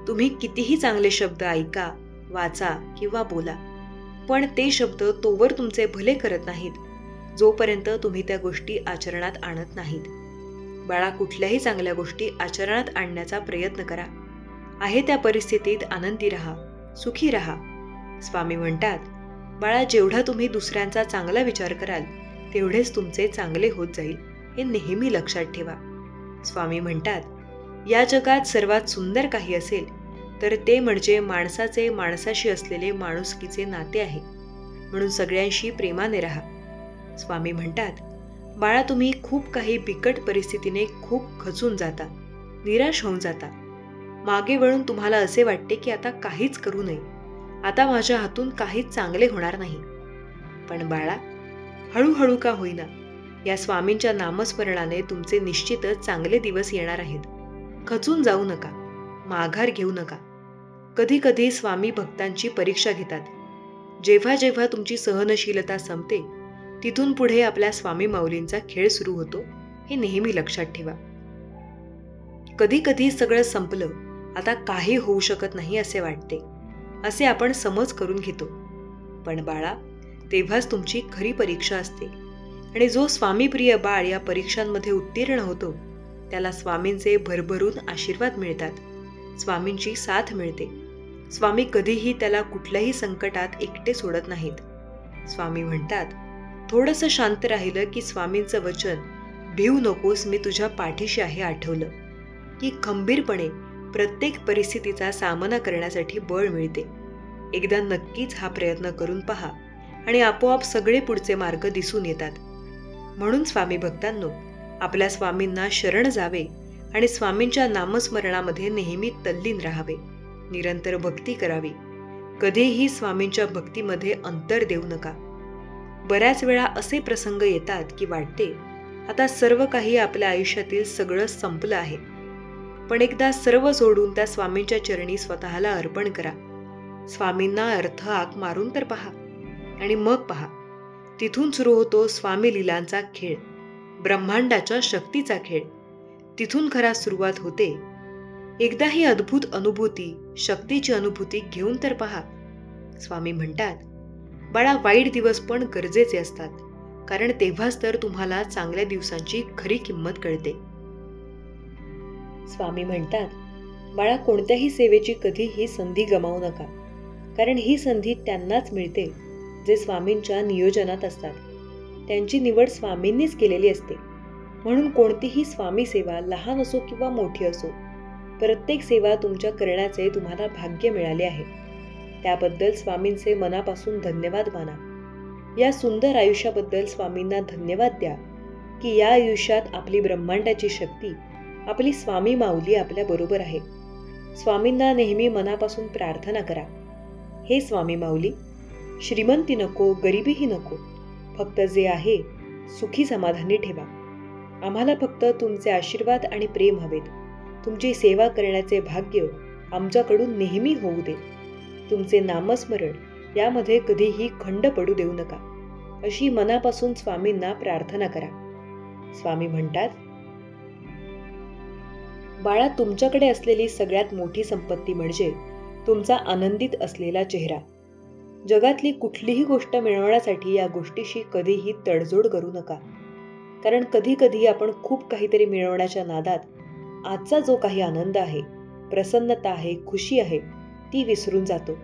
तुम्ही कितीही चांगले शब्द ऐका, वाचा किंवा बोला, पण ते शब्द तोवर तुमचे भले करत नाहीत जोपर्यंत तुम्ही त्या गोष्टी आचरणात आणत नाहीत. बाळा, कुठल्याही चांगल्या गोष्टी आचरणात आणण्याचा प्रयत्न करा. आहे त्या परिस्थितीत आनंदी राहा, सुखी राहा. स्वामी म्हणतात, बाळा, जेवढा तुम्ही दुसऱ्यांचा चांगला विचार कराल तेवढेच तुमचे चांगले होत जाईल, हे नेहमी लक्षात ठेवा. स्वामी म्हणतात, या जगात सर्वात सुंदर काही असेल तर ते म्हणजे माणसाचे माणसाशी असलेले माणुसकीचे नाते आहे. म्हणून सगळ्यांशी प्रेमाने राहा. स्वामी म्हणतात, बाळा, तुम्ही खूप काही बिकट परिस्थितीने खूप खचून जाता, निराश होऊन जाता. मागे वळून तुम्हाला असे वाटते की आता काहीच करू नये, आता माझ्या हातून काहीच चांगले होणार नाही. पण बाळा, हळूहळू का होईना या स्वामींच्या नामस्मरणाने तुमचे निश्चितच चांगले दिवस येणार आहेत. खचून जाऊ नका, माघार घेऊ नका. कधी कधी स्वामी भक्तांची परीक्षा घेतात. जेव्हा जेव्हा तुमची सहनशीलता संपते तिथून पुढे आपल्या स्वामी माऊलींचा खेळ सुरू होतो, हे नेहमी लक्षात ठेवा. कधी कधी सगळं संपलं, आता काही होऊ शकत नाही असे वाटते, असे आपण समज करून घेतो. पण बाळा, तेव्हाच तुमची खरी परीक्षा असते. आणि जो स्वामीप्रिय बाळ या परीक्षांमध्ये उत्तीर्ण होतो त्याला स्वामींचे भरभरून आशीर्वाद मिळतात, स्वामींची साथ मिळते. स्वामी कधीही त्याला कुठल्याही संकटात एकटे सोडत नाहीत. स्वामी म्हणतात, थोडंसं शांत राहिलं की स्वामींचं वचन, भिवू नकोस, मी तुझ्या पाठीशी आहे, आठवलं की खंबीरपणे प्रत्येक परिस्थितीचा सामना करण्यासाठी बळ मिळते. एकदा नक्कीच हा प्रयत्न करून पहा आणि आपोआप सगळे पुढचे मार्ग दिसून येतात. म्हणून स्वामी भक्तांनो, आपल्या स्वामींना शरण जावे आणि स्वामींच्या नामस्मरणामध्ये नेहमी तल्लीन राहावे, निरंतर भक्ती करावी. कधीही स्वामींच्या भक्तीमध्ये अंतर देऊ नका. बऱ्याच वेळा असे प्रसंग येतात की वाटते आता सर्व काही आपल्या आयुष्यातील सगळं संपलं आहे, पण एकदा सर्व सोडून त्या स्वामींच्या चरणी स्वतःला अर्पण करा. स्वामींना अर्थ हाक मारून तर पहा आणि मग पहा, तिथून सुरू होतो स्वामी लीलांचा खेळ, ब्रह्मांडाच्या शक्तीचा खेळ. तिथून खरा सुरुवात होते. एकदा ही अद्भुत अनुभूती, शक्तीची अनुभूती घेऊन तर पहा. स्वामी म्हणतात, बाळा, वाईट दिवस पण गरजेचे असतात, कारण तेव्हाच तर तुम्हाला चांगल्या दिवसांची खरी किंमत कळते. स्वामी म्हणतात, बाळा, कोणत्याही सेवेची कधीही संधी गमावू नका, कारण ही संधी त्यांनाच मिळते जे स्वामींच्या नियोजनात असतात. त्यांची निवड स्वामींनीच केलेली असते. म्हणून कोणतीही स्वामी सेवा, लहान असो किंवा मोठी असो, प्रत्येक सेवा तुमच्या करण्याचे तुम्हाला भाग्य मिळाले आहे. त्याबद्दल स्वामींचे मनापासून धन्यवाद माना. या सुंदर आयुष्याबद्दल स्वामींना धन्यवाद द्या की या आयुष्यात आपली ब्रह्मांडाची शक्ती, आपली स्वामी माऊली आपल्या बरोबर आहे. स्वामींना नेहमी मनापासून प्रार्थना करा, हे स्वामी माऊली, श्रीमंती नको, गरिबीही नको, फक्त जे आहे सुखी समाधानी ठेवा. आम्हाला फक्त तुमचे आशीर्वाद आणि प्रेम हवेत. तुमची सेवा करण्याचे भाग्य आमच्याकडून नेहमी होऊ दे. तुमचे नामस्मरण यामध्ये कधीही खंड पडू देऊ नका, अशी मनापासून स्वामींना प्रार्थना करा. स्वामी म्हणतात, बाळा, तुमच्याकडे असलेली सगळ्यात मोठी संपत्ती म्हणजे तुमचा आनंदित असलेला चेहरा. जगातली कुठलीही गोष्ट मिळवण्यासाठी या गोष्टीशी कधीही तडजोड करू नका, कारण कधी कधी आपण खूप काहीतरी मिळवण्याच्या नादात आजचा जो काही आनंद आहे, प्रसन्नता आहे, खुशी आहे, ती विसरून जातो.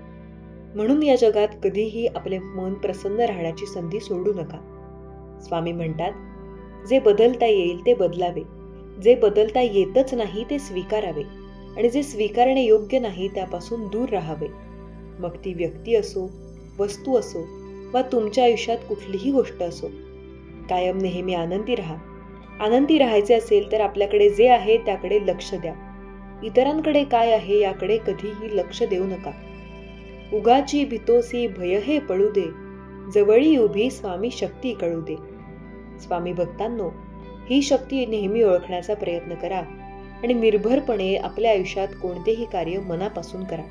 म्हणून या जगात कधीही आपले मन प्रसन्न राहण्याची संधी सोडू नका. स्वामी म्हणतात, जे बदलता येईल ते बदलावे, जे बदलता येतच नाही ते स्वीकारावे आणि जे स्वीकारणे योग्य नाही त्यापासून दूर राहावे. मग ती व्यक्ती असो, वस्तू असो वा तुमच्या आयुष्यात कुठलीही गोष्ट असो. कायम नेहमी आनंदी राहा. आनंदी राहायचे असेल तर आपल्याकडे जे आहे त्याकडे लक्ष द्या. इतरांकडे काय आहे याकडे कधीही लक्ष देऊ नका. उगाची भितोसी भय हे पळू दे, जवळी उभी स्वामी शक्ती कळू दे. स्वामी भक्तांनो, ही शक्ती नेहमी ओळखण्याचा प्रयत्न करा आणि निर्भरपणे आपल्या आयुष्यात कोणतेही कार्य मनापासून करा.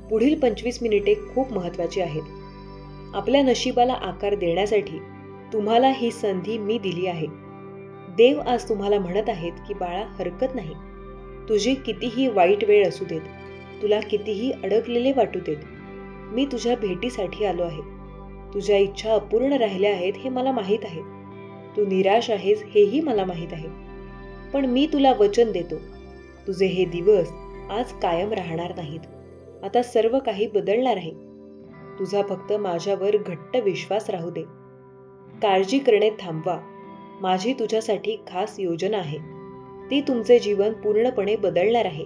पुढील 25 मिनिटे खूप महत्त्वाची आहेत. आपल्या नशिबाला आकार देण्यासाठी तुम्हाला ही संधी मी दिली आहे. देव आज तुम्हाला म्हणत आहेत की बाळा, हरकत नाही. तुझी कितीही वाईट वेळ असू देत, तुला कितीही अडकलेले वाटू देत, मी तुझ्या भेटीसाठी आलो आहे. तुझ्या इच्छा अपूर्ण राहिल्या आहेत हे मला माहीत आहे. तू निराश आहेस हेही मला माहीत आहे. पण मी तुला वचन देतो, तुझे हे दिवस आज कायम राहणार नाहीत. आता सर्व काही बदलणार आहे. तुझा फक्त माझ्यावर घट्ट विश्वास राहू दे. काळजी करणे थांबवा. माझी तुझ्यासाठी खास योजना आहे. ती तुमचे जीवन पूर्णपणे बदलणार आहे.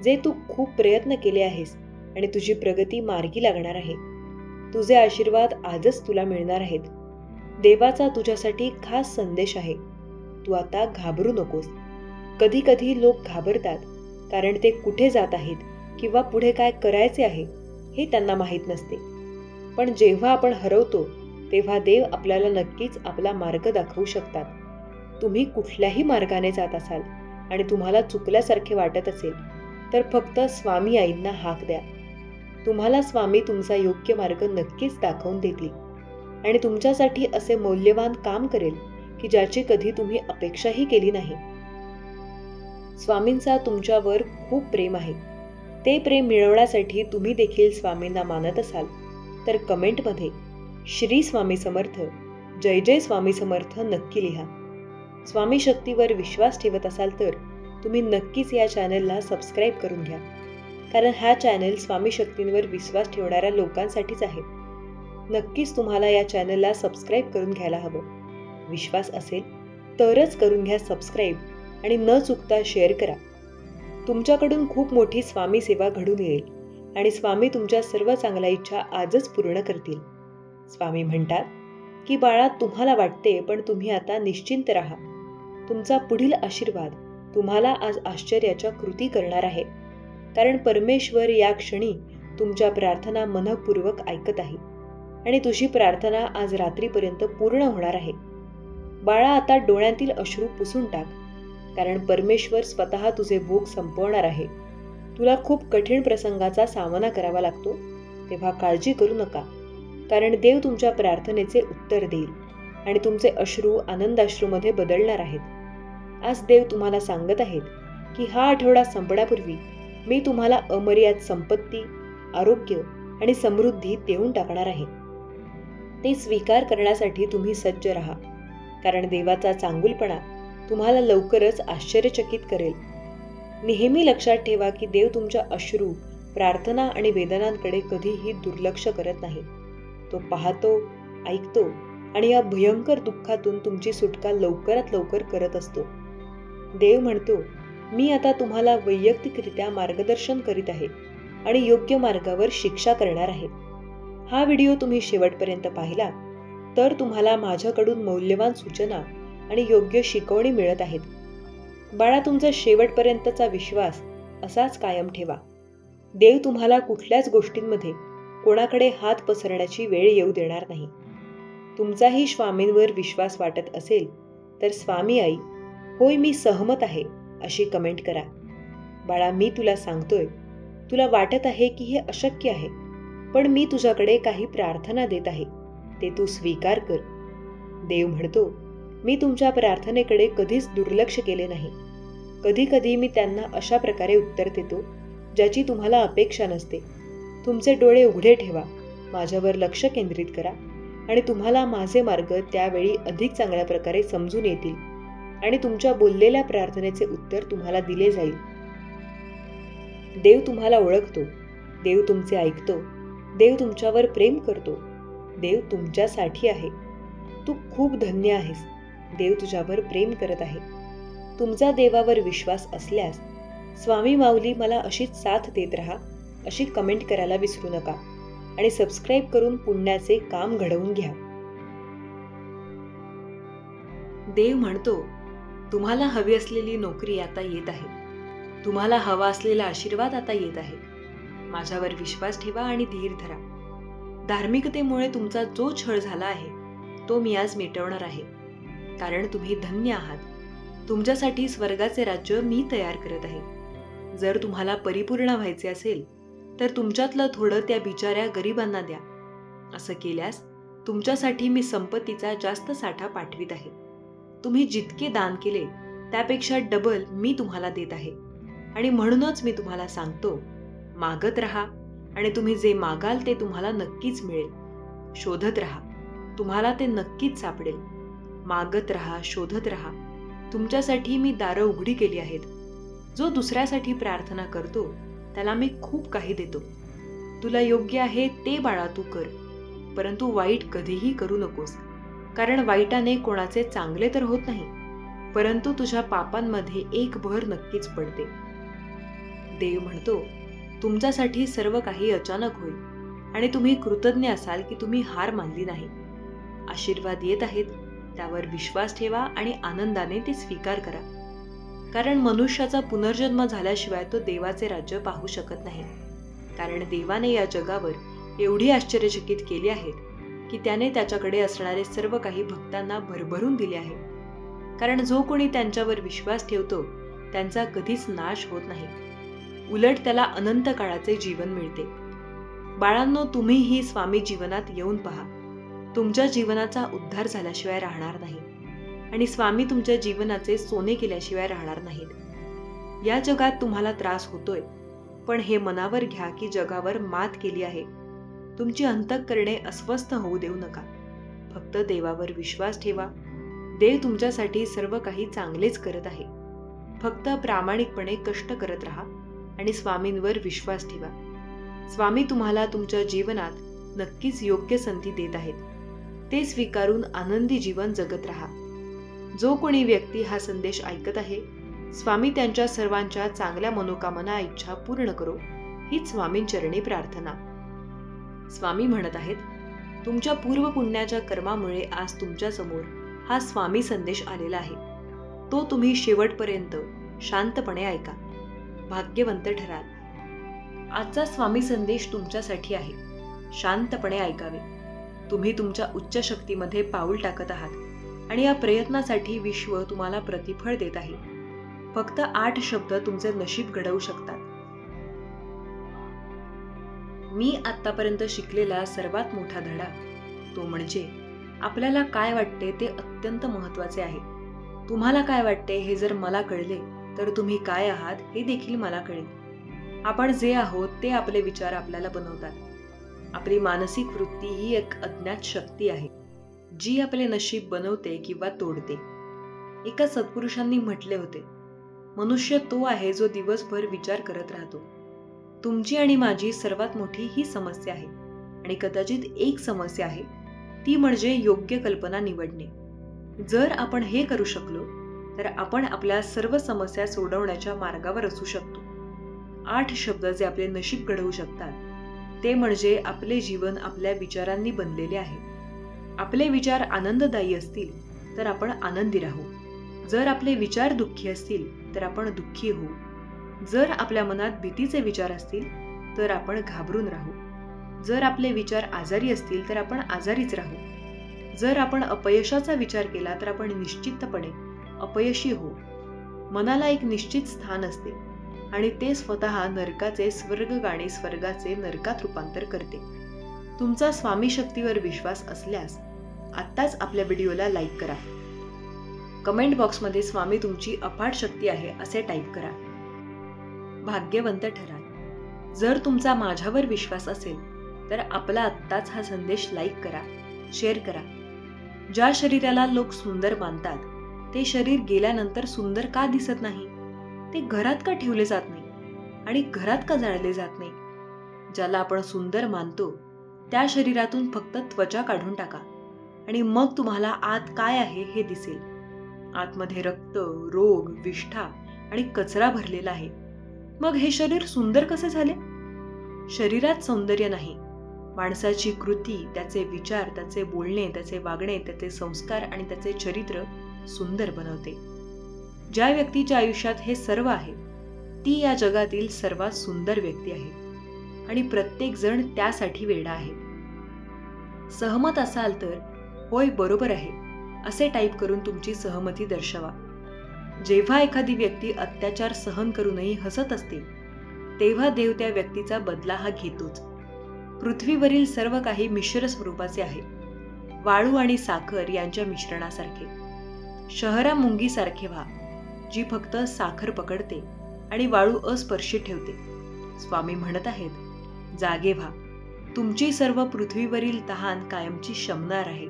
जे तू खूप प्रयत्न केले आहेस आणि तुझी प्रगती मार्गी लागणार आहे. तुझे आशीर्वाद आजच तुला मिळणार आहेत. देवाचा तुझ्यासाठी खास संदेश आहे. तू आता घाबरू नकोस. कधी कधी लोक घाबरतात कारण ते कुठे जात आहेत किंवा पुढे काय करायचे आहे हे त्यांना माहीत नसते. पण जेव्हा आपण हरवतो तेव्हा देव आपल्याला नक्कीच आपला मार्ग दाखवू शकतात. तुम्ही कुठल्याही मार्गाने जात असाल आणि तुम्हाला चुकल्यासारखे वाटत असेल तर फक्त स्वामी आईंना हाक द्या. तुम्हाला स्वामी तुमचा योग्य मार्ग नक्कीच दाखवून देतील आणि तुमच्यासाठी असे मौल्यवान काम करेल की ज्याची कधी तुम्ही अपेक्षाही केली नाही. स्वामींचा तुमच्यावर खूप प्रेम आहे. ते प्रेम मिळवण्यासाठी तुम्ही देखील स्वामींना मानत असाल तर कमेंटमध्ये श्री स्वामी समर्थ, जय जय स्वामी समर्थ नक्की लिहा. स्वामी शक्तीवर विश्वास ठेवत असाल तर तुम्ही नक्कीच या चॅनलला सबस्क्राईब करून घ्या, कारण हा चॅनल स्वामी शक्तींवर विश्वास ठेवणाऱ्या लोकांसाठीच आहे. नक्कीच तुम्हाला या चॅनलला सबस्क्राईब करून घ्यायला हवं. विश्वास असेल तरच करून घ्या सबस्क्राईब आणि न चुकता शेअर करा. तुमच्याकडून खूप मोठी स्वामी सेवा घडून येईल आणि स्वामी तुमच्या सर्व चांगल्या इच्छा आजच पूर्ण करतील. स्वामी म्हणतात की बाळा, तुम्हाला वाटते पण तुम्ही आता निश्चिंत राहा. तुमचा पुढील आशीर्वाद तुम्हाला आज आश्चर्याच्या कृती करणार आहे, कारण परमेश्वर या क्षणी तुमच्या प्रार्थना मनपूर्वक ऐकत आहे आणि तुझी प्रार्थना आज रात्रीपर्यंत पूर्ण होणार आहे. बाळा, आता डोळ्यातील अश्रू पुसून टाक, कारण परमेश्वर स्वतः तुझे भोग संपवणार आहे. तुला खूप कठीण प्रसंगाचा सामना करावा लागतो, तेव्हा काळजी करू नका, कारण देव तुमच्या प्रार्थनेचे उत्तर देईल आणि तुमचे अश्रू आनंदाश्रूमध्ये बदलणार आहेत. आज देव तुम्हाला सांगत आहेत की हा आठवडा संपण्यापूर्वी मी तुम्हाला अमर्याद संपत्ती, आरोग्य आणि समृद्धी देऊन टाकणार आहे. ते स्वीकार करण्यासाठी तुम्ही सज्ज राहा, कारण देवाचा चांगुलपणा तुम्हाला लवकरच आश्चर्यचकित करेल. नेहमी लक्षात ठेवा की देव तुमच्या अश्रू, प्रार्थना आणि वेदनांकडे कधीही दुर्लक्ष करत नाही. तो पाहतो, ऐकतो आणि या भयंकर दुःखातून तुमची सुटका लवकरात लवकर करत असतो. देव म्हणतो, मी आता तुम्हाला वैयक्तिकरित्या मार्गदर्शन करीत आहे आणि योग्य मार्गावर शिक्षा करणार आहे. हा व्हिडिओ तुम्ही शेवटपर्यंत पाहिला तर तुम्हाला माझ्याकडून मौल्यवान सूचना आणि योग्य शिकवणी मिळत आहेत. बाळा, तुमचा शेवटपर्यंतचा विश्वास असाच कायम ठेवा. देव तुम्हाला कुठल्याच गोष्टींमध्ये कोणाकडे हात पसरण्याची वेळ येऊ देणार नाही. तुमचाही स्वामींवर विश्वास वाटत असेल तर स्वामी आई, होय मी सहमत आहे, अशी कमेंट करा. बाळा, मी तुला सांगतोय, तुला वाटत आहे की हे अशक्य आहे, पण मी तुझ्याकडे काही प्रार्थना देत आहे, ते तू स्वीकार कर. देव म्हणतो, मी तुमच्या प्रार्थनेकडे कधीच दुर्लक्ष केले नाही. कधी कधी मी त्यांना अशा प्रकारे उत्तर देतो ज्याची तुम्हाला अपेक्षा नसते. तुमचे डोळे उघडे ठेवा, माझ्यावर लक्ष केंद्रित करा आणि तुम्हाला माझे मार्ग त्यावेळी अधिक चांगल्या प्रकारे समजून येतील आणि तुमच्या बोललेल्या प्रार्थनेचे उत्तर तुम्हाला दिले जाईल. देव तुम्हाला ओळखतो, देव तुमचे ऐकतो, देव तुमच्यावर प्रेम करतो, देव तुमच्यासाठी आहे तू खूप धन्य आहेस. देव तुझ्यावर प्रेम करत आहे. तुमचा देवावर विश्वास असल्यास स्वामी माऊली मला अशीच साथ देत राहा अशी कमेंट करायला विसरू नका आणि सबस्क्राईब करून पुण्याचे काम घडवून घ्या. देव म्हणतो, तुम्हाला हवी असलेली नोकरी आता येत आहे. तुम्हाला हवा असलेला आशीर्वाद आता येत आहे. माझ्यावर विश्वास ठेवा आणि धीर धरा. धार्मिकतेमुळे तुमचा जो छळ झाला आहे तो मी आज मिटवणार आहे. कारण तुम्ही धन्य आहात. तुमच्यासाठी स्वर्गाचे राज्य मी तयार करत आहे. जर तुम्हाला परिपूर्ण व्हायचे असेल तर तुमच्यातलं थोडं त्या बिचाऱ्या गरिबांना द्या. असं केल्यास तुमच्यासाठी मी संपत्तीचा जास्त साठा पाठवित आहे. तुम्ही जितके दान केले त्यापेक्षा डबल मी तुम्हाला देत आहे. आणि म्हणूनच मी तुम्हाला सांगतो, मागत राहा आणि तुम्ही जे मागाल ते तुम्हाला नक्कीच मिळेल. शोधत राहा, तुम्हाला ते नक्कीच सापडेल. मागत राहा, शोधत राहा. तुमच्यासाठी मी दारं उघडी केली आहेत. जो दुसऱ्यासाठी प्रार्थना करतो त्याला मी खूप काही देतो. तुला योग्य आहे ते बाळा तू कर, परंतु वाईट कधीही करू नकोस. कारण वाईटाने कोणाचे चांगले तर होत नाही, परंतु तुझ्या पापांमध्ये एक भर नक्कीच पडते. देव म्हणतो, तुमच्यासाठी सर्व काही अचानक होईल आणि तुम्ही कृतज्ञ असाल की तुम्ही हार मानली नाही. आशीर्वाद येत आहेत, त्यावर विश्वास ठेवा आणि आनंदाने ते स्वीकार करा. कारण मनुष्याचा पुनर्जन्म झाल्याशिवाय तो देवाचे राज्य पाहू शकत नाही. कारण देवाने या जगावर एवढी आश्चर्यचकित केली आहेत की त्याने त्याच्याकडे असणारे सर्व काही भक्तांना भरभरून दिले आहे. कारण जो कोणी त्यांच्यावर विश्वास ठेवतो त्यांचा कधीच नाश होत नाही, उलट त्याला अनंत काळाचे जीवन मिळते. बाळांनो, तुम्हीही स्वामी जीवनात येऊन पहा. तुमच्या जीवनाचा उद्धार झाल्याशिवाय राहणार नाही आणि स्वामी तुमच्या जीवनाचे सोने केल्याशिवाय राहणार नाहीत. या जगात तुम्हाला त्रास होतोय, पण हे मनावर घ्या की जगावर मात केली आहे. तुमची अंतःकरणे अस्वस्थ होऊ देऊ नका. फक्त देवावर विश्वास ठेवा. देव तुमच्यासाठी सर्व काही चांगलेच करत आहे. फक्त प्रामाणिकपणे कष्ट करत राहा आणि स्वामींवर विश्वास ठेवा. स्वामी तुम्हाला तुमच्या जीवनात नक्कीच योग्य संधी देत आहेत. ते स्वीकारून आनंदी जीवन जगत राहा. जो कोणी व्यक्ती हा संदेश ऐकत आहे, स्वामी त्यांच्या सर्वांच्या चांगल्या मनोकामना इच्छा पूर्ण करो, हीच स्वामींचरणी प्रार्थना. स्वामी म्हणत आहेत, तुमच्या पूर्व पुण्याच्या कर्मामुळे आज तुमच्या समोर हा स्वामी संदेश आलेला आहे. तो तुम्ही शेवटपर्यंत शांतपणे ऐका. भाग्यवंत ठराल. आजचा स्वामी संदेश तुमच्यासाठी आहे. शांतपणे ऐकावे. तुम्ही तुमच्या उच्च शक्तीमध्ये पाऊल टाकत आहात आणि या प्रयत्नासाठी विश्व तुम्हाला प्रतिफळ देत आहे. फक्त 8 शब्द तुमचे नशीब घडवू शकतात. मी आतापर्यंत शिकलेला सर्वात मोठा धडा तो म्हणजे आपल्याला काय वाटते ते अत्यंत महत्त्वाचे आहे. तुम्हाला काय वाटते हे जर मला कळले तर तुम्ही काय आहात हे देखील मला कळेल. आपण जे आहोत ते आपले विचार आपल्याला बनवतात. आपली मानसिक वृत्ती ही एक अज्ञात शक्ती आहे जी आपले नशीब बनवते किंवा तोडते. एका सत्पुरुषांनी म्हटले होते, मनुष्य तो आहे जो दिवसभर विचार करत राहतो. तुमची आणि माझी सर्वात मोठी ही समस्या आहे आणि कदाचित एक समस्या आहे, ती म्हणजे योग्य कल्पना निवडणे. जर आपण हे करू शकलो तर आपण आपल्या सर्व समस्या सोडवण्याच्या मार्गावर असू शकतो. 8 शब्द जे आपले नशीब घडवू शकतात ते म्हणजे आपले जीवन आपल्या विचारांनी बनलेले आहे. आपले विचार आनंददायी असतील तर आपण आनंदी राहू. जर आपले विचार दुःखी असतील तर आपण दुःखी होऊ. जर आपल्या मनात भीतीचे विचार असतील तर आपण घाबरून राहू. जर आपले विचार आजारी असतील तर आपण आजारीच राहू. जर आपण अपयशाचा विचार केला तर आपण निश्चितपणे अपयशी होऊ. मनाला एक निश्चित स्थान असते आणि ते स्वतः नरकाचे स्वर्गगाणी स्वर्गाचे नरकात रूपांतर करते. तुमचा स्वामी शक्तीवर विश्वास असल्यास आत्ताच आपल्या व्हिडिओला लाईक करा. कमेंट बॉक्समध्ये स्वामी तुमची अफाट शक्ती आहे असे टाईप करा. भाग्यवंत ठराल. जर तुमचा माझ्यावर विश्वास असेल तर आपला आत्ताच हा संदेश लाईक करा, शेअर करा. ज्या शरीराला लोक सुंदर मानतात ते शरीर गेल्यानंतर सुंदर का दिसत नाही? ते घरात का ठेवले जात नाही आणि घरात का जाळले जात नाही? ज्याला आपण सुंदर मानतो त्या शरीरातून फक्त त्वचा काढून टाका आणि मग तुम्हाला आत काय आहे हे दिसेल. आतमध्ये रक्त, रोग, विष्ठा आणि कचरा भरलेला आहे. मग हे शरीर सुंदर कसे झाले? शरीरात सौंदर्य नाही, माणसाची कृती, त्याचे विचार, त्याचे बोलणे, त्याचे वागणे, त्याचे संस्कार आणि त्याचे चरित्र सुंदर बनवते. ज्या व्यक्तीच्या आयुष्यात हे सर्व आहे ती या जगातील सर्वात सुंदर व्यक्ती आहे आणि प्रत्येक जण त्यासाठी वेडा आहे. सहमत असाल तर होय बरोबर आहे असे टाईप करून तुमची सहमती दर्शवा. जेव्हा एखादी व्यक्ती अत्याचार सहन करूनही हसत असते तेव्हा देव त्या व्यक्तीचा बदला हा घेतोच. पृथ्वीवरील सर्व काही मिश्र स्वरूपाचे आहे, वाळू आणि साखर यांच्या मिश्रणासारखे. शहरा मुंगीसारखे व्हा जी फक्त साखर पकडते आणि वाळू अस्पर्शी ठेवते. स्वामी म्हणत आहेत, जागे व्हा, तुमची सर्व पृथ्वीवरील तहान कायमची शमणार आहे.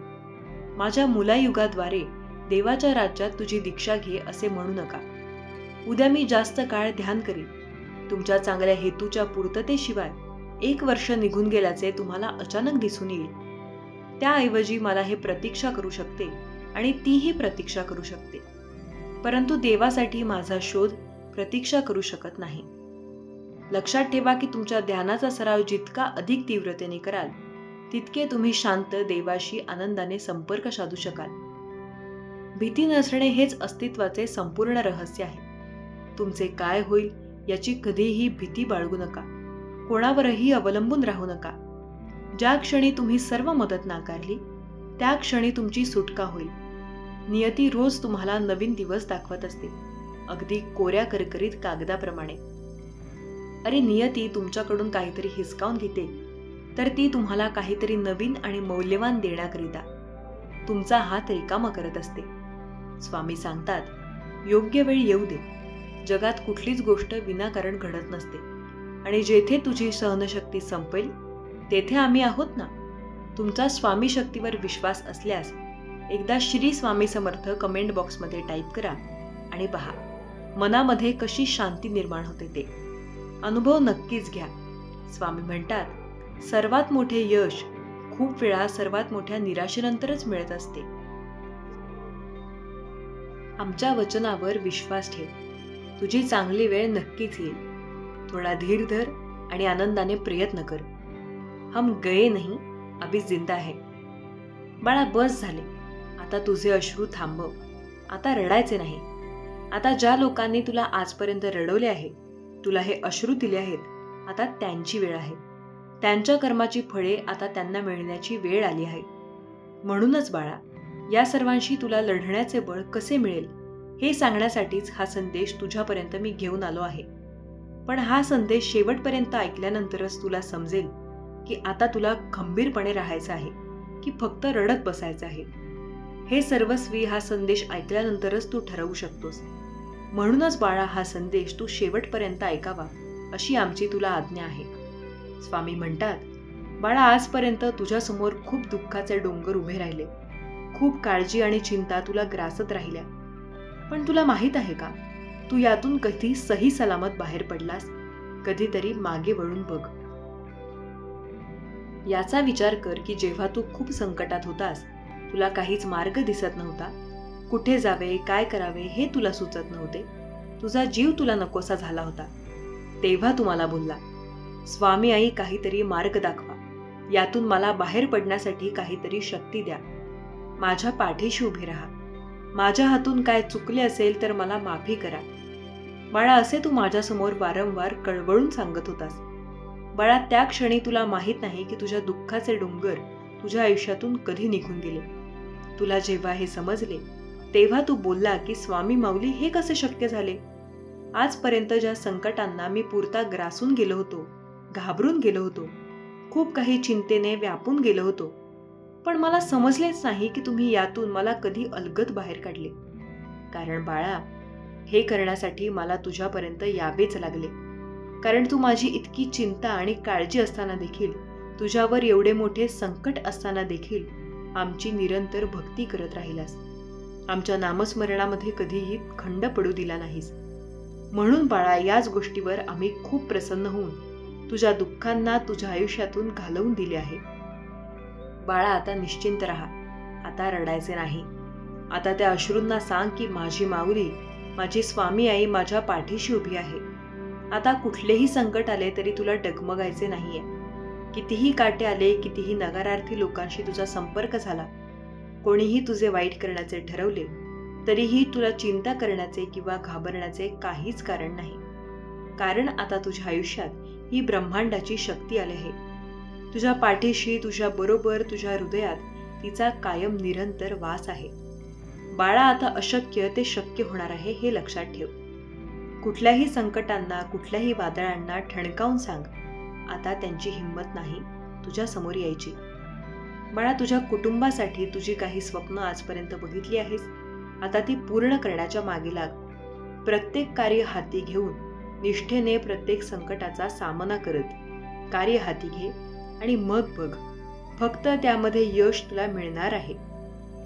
माझ्या मुलायुगाद्वारे देवाच्या राज्यात तुझी दीक्षा घे असे म्हणू नका. उद्या मी जास्त काळ ध्यान करीन. तुमच्या चांगल्या हेतूच्या पूर्ततेशिवाय 1 वर्ष निघून गेल्याचे तुम्हाला अचानक दिसून येईल. त्याऐवजी मला हे प्रतीक्षा करू शकते आणि तीही प्रतीक्षा करू शकते, परंतु देवासाठी माझा शोध प्रतीक्षा करू शकत नाही. लक्षात ठेवा की तुमच्या ध्यानाचा सराव जितका अधिक तीव्रतेने कराल तितके तुम्ही शांत देवाशी आनंदाने संपर्क साधू शकाल. भीती नसणे हेच अस्तित्वाचे संपूर्ण रहस्य आहे. तुमचे काय होईल याची कधीही भीती बाळगू नका. कोणावरही अवलंबून राहू नका. ज्या क्षणी तुम्ही सर्व मदत नाकारली त्या क्षणी तुमची सुटका होईल. नियती रोज तुम्हाला नवीन दिवस दाखवत असते, अगदी कोऱ्या करकरीत कागदाप्रमाणे. अरे नियती तुमच्याकडून काहीतरी हिसकावून घेते तर ती तुम्हाला काहीतरी नवीन आणि मौल्यवान देण्याकरिता तुमचा हात रिकामा करत असते. स्वामी सांगतात, योग्य वेळ येऊ दे. जगात कुठलीच गोष्ट विनाकारण घडत नसते आणि जेथे तुझी सहनशक्ती संपेल तेथे आम्ही आहोत ना. तुमचा स्वामी शक्तीवर विश्वास असल्यास एकदा श्री स्वामी समर्थ कमेंट बॉक्समध्ये टाईप करा आणि पहा मनामध्ये कशी शांती निर्माण होते ते. अनुभव नक्कीच घ्या. स्वामी म्हणतात, सर्वात मोठे यश खूप वेळा सर्वात मोठ्या निराशेनंतरच मिळत असते. आमच्या वचनावर विश्वास ठेव. तुझी चांगली वेळ नक्कीच येईल. थोडा धीर धर आणि आनंदाने प्रयत्न कर. हम गए नहीं, अभी जिंदा है. बाळा बस झाले. आता तुझे अश्रू थांबव. आता रडायचे नाही. आता ज्या लोकांनी तुला आजपर्यंत रडवले आहे, तुला हे अश्रू दिले आहेत, आता त्यांची वेळ आहे. त्यांच्या कर्माची फळे आता त्यांना मिळण्याची वेळ आली आहे. म्हणूनच बाळा, या सर्वांशी तुला लढण्याचे बळ कसे मिळेल हे सांगण्यासाठीच हा संदेश तुझ्यापर्यंत मी घेऊन आलो आहे. पण हा संदेश शेवटपर्यंत ऐकल्यानंतरच तुला समजेल की आता तुला खंबीरपणे राहायचं आहे की फक्त रडत बसायचं आहे. हे सर्वस्वी हा संदेश ऐकल्यानंतरच तू ठरवू शकतोस. म्हणूनच बाळा, हा संदेश तू शेवटपर्यंत ऐकावा अशी आमची तुला आज्ञा आहे. स्वामी म्हणतात, बाळा, आजपर्यंत तुझ्यासमोर खूप दुःखाचे डोंगर उभे राहिले. खूप काळजी आणि चिंता तुला ग्रासत राहिल्या. पण तुला माहित आहे का, तू यातून कधी सही सलामत बाहेर पडलास? कधीतरी मागे वळून बघ. याचा विचार कर की जेव्हा तू खूप संकटात होतास, तुला काहीच मार्ग दिसत नव्हता, कुठे जावे, काय करावे हे तुला सुचत नव्हते, तुझा जीव तुला नकोसा झाला होता, तेव्हा तू मला बोलला, स्वामी आई काहीतरी मार्ग दाखवा, यातून मला बाहेर पडण्यासाठी काहीतरी शक्ती द्या, माझ्या पाठीशी उभे राहा, माझ्या हातून काय चुकले असेल तर मला माफी करा. बाळा, असे तू माझ्यासमोर वारंवार कळवळून सांगत होतास. बाळा, त्या क्षणी तुला माहित नाही की तुझ्या दुःखाचे डोंगर तुझ्या आयुष्यातून कधी निघून गेले. तुला जेव्हा हे समजले तेव्हा तू बोलला की स्वामी माऊली, हे कसे शक्य झाले? आजपर्यंत ज्या संकटांना मी पुरता ग्रासून गेलो होतो, घाबरून गेलो होतो, खूप काही चिंतेने व्यापून गेलो होतो, पण मला समजलेच नाही की तुम्ही यातून मला कधी अलगद बाहेर काढले. कारण बाळा, हे करण्यासाठी मला तुझ्यापर्यंत यावेच लागले. कारण तू माझी इतकी चिंता आणि काळजी असताना देखील, तुझ्यावर एवढे मोठे संकट असताना देखील आमची निरंतर भक्ती करत राहिलास. आमच्या नामस्मरणामध्ये कधीही खंड पडू दिला नाहीस. म्हणून बाळा, याच गोष्टीवर आम्ही खूप प्रसन्न होऊन तुझ्या दुःखांना तुझ्या आयुष्यातून घालवून दिले आहे. बाळा, आता निश्चिंत राहा. आता रडायचे नाही. आता त्या अश्रूंना सांग की माझी माऊली, माझी स्वामी आई माझ्या पाठीशी उभी आहे. आता कुठलेही संकट आले तरी तुला डगमगायचे नाहीये. कितीही काटे आले, कितीही नकारार्थी लोकांशी तुझा संपर्क झाला, कोणीही तुझे वाईट करण्याचे ठरवले, तरीही तुला चिंता करण्याचे किंवा घाबरण्याचे काहीच कारण नाही. कारण आता तुझ्या आयुष्यात ही ब्रह्मांडाची शक्ती आली आहे. तुझ्या पाठीशी, तुझ्या बरोबर, तुझ्या हृदयात तिचा कायम निरंतर वास आहे. बाळा, आता अशक्य ते शक्य होणार आहे हे लक्षात ठेव. कुठल्याही संकटांना, कुठल्याही वादळांना ठणकावून सांग, आता त्यांची हिंमत नाही तुझ्या समोर यायची. बाळा, तुझ्या कुटुंबासाठी तुझी काही स्वप्न आजपर्यंत बघितली आहेस, आता ती पूर्ण करण्याच्या मागे लाग. प्रत्येक कार्य हाती घेऊन निष्ठेने प्रत्येक संकटाचा सामना करत कार्य हाती घे आणि मग बघ, फक्त त्यामध्ये यश तुला मिळणार आहे.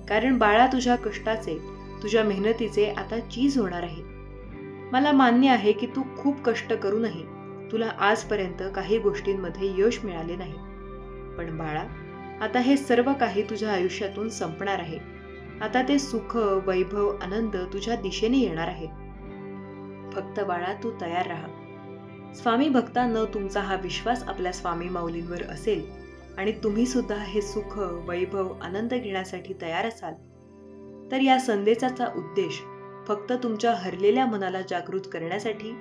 कारण बाळा, तुझ्या कष्टाचे, तुझ्या मेहनतीचे आता चीज होणार आहे. मला मान्य आहे की तू खूप कष्ट करूनही तुला आजपर्यंत काही गोष्टींमध्ये यश मिळाले नाही. पण बाळा, आता हे सर्व काही तुझ्या आयुष्यातून संपणार आहे. आता ते सुख, वैभव, आनंद तुझ्या दिशेने येणार आहे. फक्त बाळा, तू तयार राहा. स्वामी भक्तांनो, तुमचा हा विश्वास आपल्या स्वामी माऊलींवर असेल आणि तुम्ही सुद्धा हे सुख, वैभव, आनंद घेण्यासाठी तयार असाल, तर या संदेशाचा उद्देश फक्त तुमच्या हरलेल्या मनाला जागृत करण्यासाठी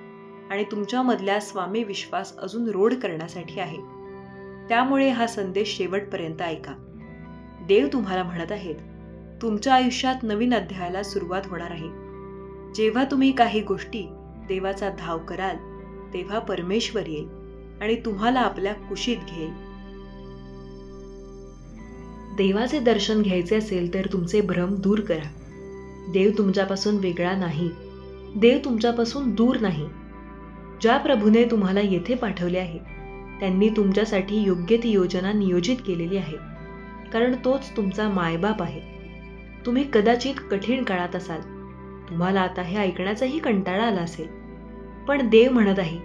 आणि तुमच्यामधल्या स्वामी विश्वास अजून रोढ करण्यासाठी आहे. त्यामुळे हा संदेश शेवटपर्यंत ऐका. देव तुम्हाला म्हणत आहेत, तुमच्या आयुष्यात नवीन अध्यायाला सुरुवात होणार आहे. जेव्हा तुम्ही काही गोष्टी देवाचा धाव कराल, तेव्हा परमेश्वर येईल आणि तुम्हाला आपल्या कुशीत घेईल. देवाचे दर्शन घ्यायचे असेल तर तुमचे भ्रम दूर करा. देव तुमच्यापासून वेगळा नाही, देव तुमच्यापासून दूर नाही. ज्या प्रभूने तुम्हाला येथे पाठवले आहे, त्यांनी तुमच्यासाठी योग्य ती योजना नियोजित केलेली आहे. कारण तोच तुमचा मायबाप आहे. तुम्ही कदाचित कठीण काळात असाल, तुम्हाला आता हे ऐकण्याचाही कंटाळा आला असेल, पण देव म्हणत आहे,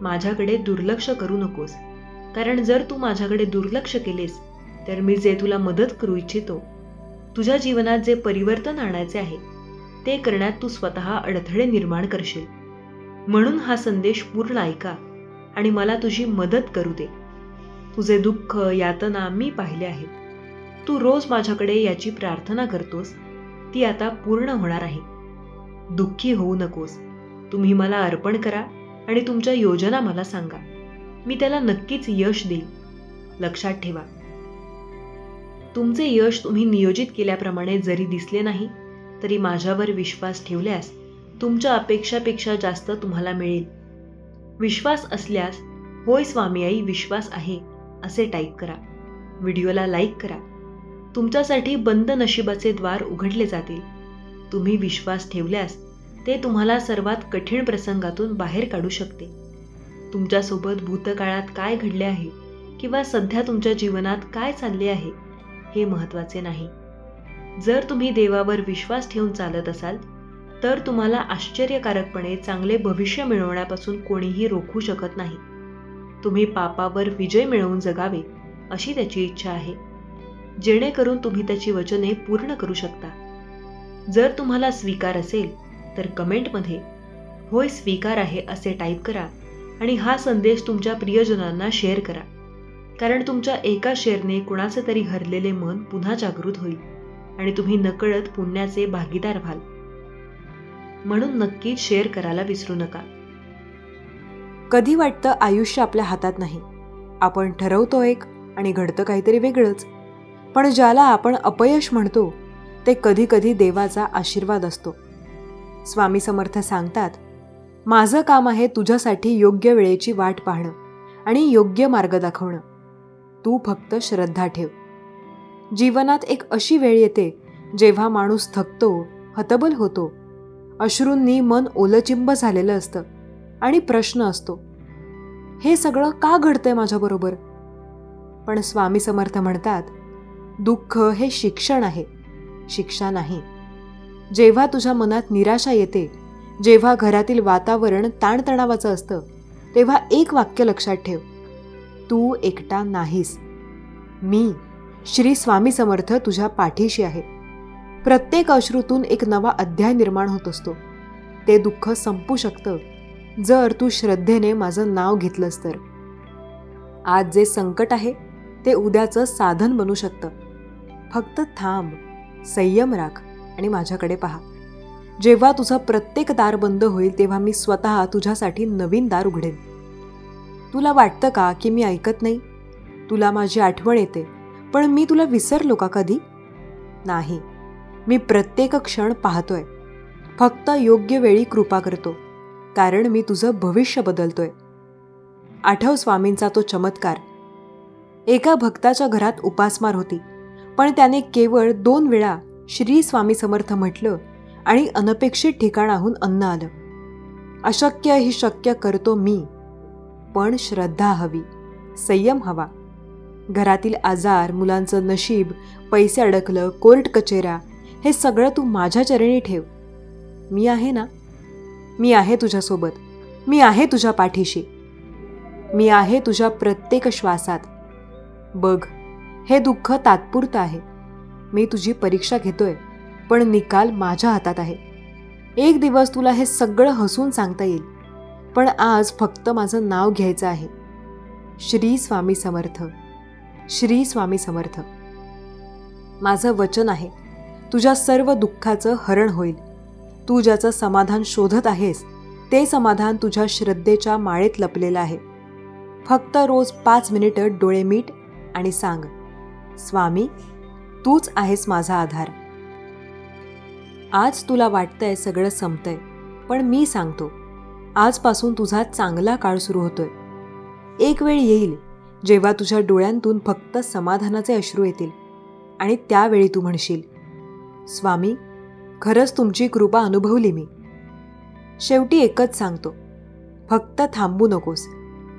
माझ्याकडे दुर्लक्ष करू नकोस. कारण जर तू माझ्याकडे दुर्लक्ष केलेस तर मी जे तुला मदत करू इच्छितो, तुझ्या जीवनात जे परिवर्तन आणायचे आहे, ते करण्यात तू स्वतः अडथळे निर्माण करशील. म्हणून हा संदेश पूर्ण ऐका आणि मला तुझी मदत करू दे. तुझे दुःख, यातना मी पाहिले आहेत. तू रोज माझ्याकडे याची प्रार्थना करतोस, ती आता पूर्ण होणार आहे. दुःखी होऊ नकोस. तुम्ही मला अर्पण करा आणि तुमच्या योजना मला सांगा. मी त्याला नक्कीच यश देईन. लक्षात ठेवा, तुमचे यश तुम्ही नियोजित केल्याप्रमाणे जरी दिसले नाही, तरी माझ्यावर विश्वास ठेवल्यास तुमच्या अपेक्षापेक्षा जास्त तुम्हाला मिळेल. विश्वास असल्यास होय स्वामी आई विश्वास आहे असे टाईप करा. व्हिडिओला लाईक करा. तुमच्यासाठी बंद नशिबाचे द्वार उघडले जातील. तुम्ही विश्वास ठेवल्यास ते तुम्हाला सर्वात कठीण प्रसंगातून बाहेर काढू शकते. तुमच्यासोबत भूतकाळात काय घडले आहे किंवा सध्या तुमच्या जीवनात काय चालले आहे हे महत्त्वाचे नाही. जर तुम्ही देवावर विश्वास ठेवून चालत असाल तर तुम्हाला आश्चर्यकारकपणे चांगले भविष्य मिळवण्यापासून कोणीही रोखू शकत नाही. तुम्ही पापावर विजय मिळवून जगावे अशी त्याची इच्छा आहे, जेणेकरून तुम्ही त्याची वचने पूर्ण करू शकता. जर तुम्हाला स्वीकार असेल तर कमेंटमध्ये होय स्वीकार आहे असे टाईप करा आणि हा संदेश तुमच्या प्रियजनांना शेअर करा. कारण तुमच्या एका शेअरने कुणाचे तरी हरलेले मन पुन्हा जागृत होईल आणि तुम्ही नकळत पुण्याचे भागीदार व्हाल. म्हणून नक्कीच शेअर करायला विसरू नका. कधी वाटतं आयुष्य आपल्या हातात नाही, आपण ठरवतो एक आणि घडतं काहीतरी वेगळंच. पण ज्याला आपण अपयश म्हणतो ते कधी कधी देवाचा आशीर्वाद असतो. स्वामी समर्थ सांगतात, माझं काम आहे तुझ्यासाठी योग्य वेळेची वाट पाहणं आणि योग्य मार्ग दाखवणं. तू फक्त श्रद्धा ठेव. जीवनात एक अशी वेळ येते जेव्हा माणूस थकतो, हतबल होतो, अश्रूंनी मन ओलचिंब झालेलं असतं आणि प्रश्न असतो, हे सगळं का घडतंय माझ्याबरोबर? पण स्वामी समर्थ म्हणतात, दुःख हे शिक्षण आहे, शिक्षा नाही. जेव्हा तुझ्या मनात निराशा येते, जेव्हा घरातील वातावरण ताणतणावाचं असतं, तेव्हा एक वाक्य लक्षात ठेव, तू एकटा नाहीस. मी श्री स्वामी समर्थ तुझ्या पाठीशी आहे. प्रत्येक अश्रूतून एक नवा अध्याय निर्माण होत असतो. ते दुःख संपू शकतं जर तू श्रद्धेने माझं नाव घेतलंस तर. आज जे संकट आहे ते उद्याचं साधन बनू शकतं. फक्त थांब, संयम राख आणि माझ्याकडे पहा. जेव्हा तुझं प्रत्येक दार बंद होईल तेव्हा मी स्वतः तुझ्यासाठी नवीन दार उघडेन. तुला वाटतं का की मी ऐकत नाही? तुला माझी आठवण येते, पण मी तुला विसरलो का कधी? नाही, मी प्रत्येक क्षण पाहतोय. फक्त योग्य वेळी कृपा करतो, कारण मी तुझं भविष्य बदलतोय. आठव स्वामींचा तो चमत्कार. एका भक्ताच्या घरात उपासमार होती, पण त्याने केवळ 2 वेळा श्री स्वामी समर्थ म्हटलं आणि अनपेक्षित ठिकाणाहून अन्न आलं. अशक्य ही शक्य करतो मी, पण श्रद्धा हवी, संयम हवा. घरातील आजार, मुलांचं नशीब, पैसे अडकलं, कोर्ट कचेऱ्या, हे सगळं तू माझ्या चरणी ठेव. मी आहे ना? मी आहे तुझ्यासोबत. मी आहे तुझ्या पाठीशी. मी आहे तुझ्या प्रत्येक श्वासात. बघ, हे दुःख तात्पुरतं आहे. मी तुझी परीक्षा घेतोय, पण निकाल माझ्या हातात आहे. एक दिवस तुला हे सगळं हसून सांगता येईल, पण आज फक्त माझं नाव घ्यायचं आहे. श्री स्वामी समर्थ, श्री स्वामी समर्थ. माझं वचन आहे, तुझ्या सर्व दुःखाचं हरण होईल. तू ज्याचं समाधान शोधत आहेस ते समाधान तुझ्या श्रद्धेच्या माळेत लपलेलं आहे. फक्त रोज 5 मिनिटं डोळे मीट आणि सांग, स्वामी तूच आहेस माझा आधार. आज तुला वाटतंय सगळं संपतंय, पण मी सांगतो, आजपासून तुझा चांगला काळ सुरू होतोय. एक वेळ येईल जेव्हा तुझ्या डोळ्यांतून फक्त समाधानाचे अश्रू येतील आणि त्यावेळी तू म्हणशील, स्वामी खरंच तुमची कृपा अनुभवली मी. शेवटी एकच सांगतो, फक्त थांबू नकोस.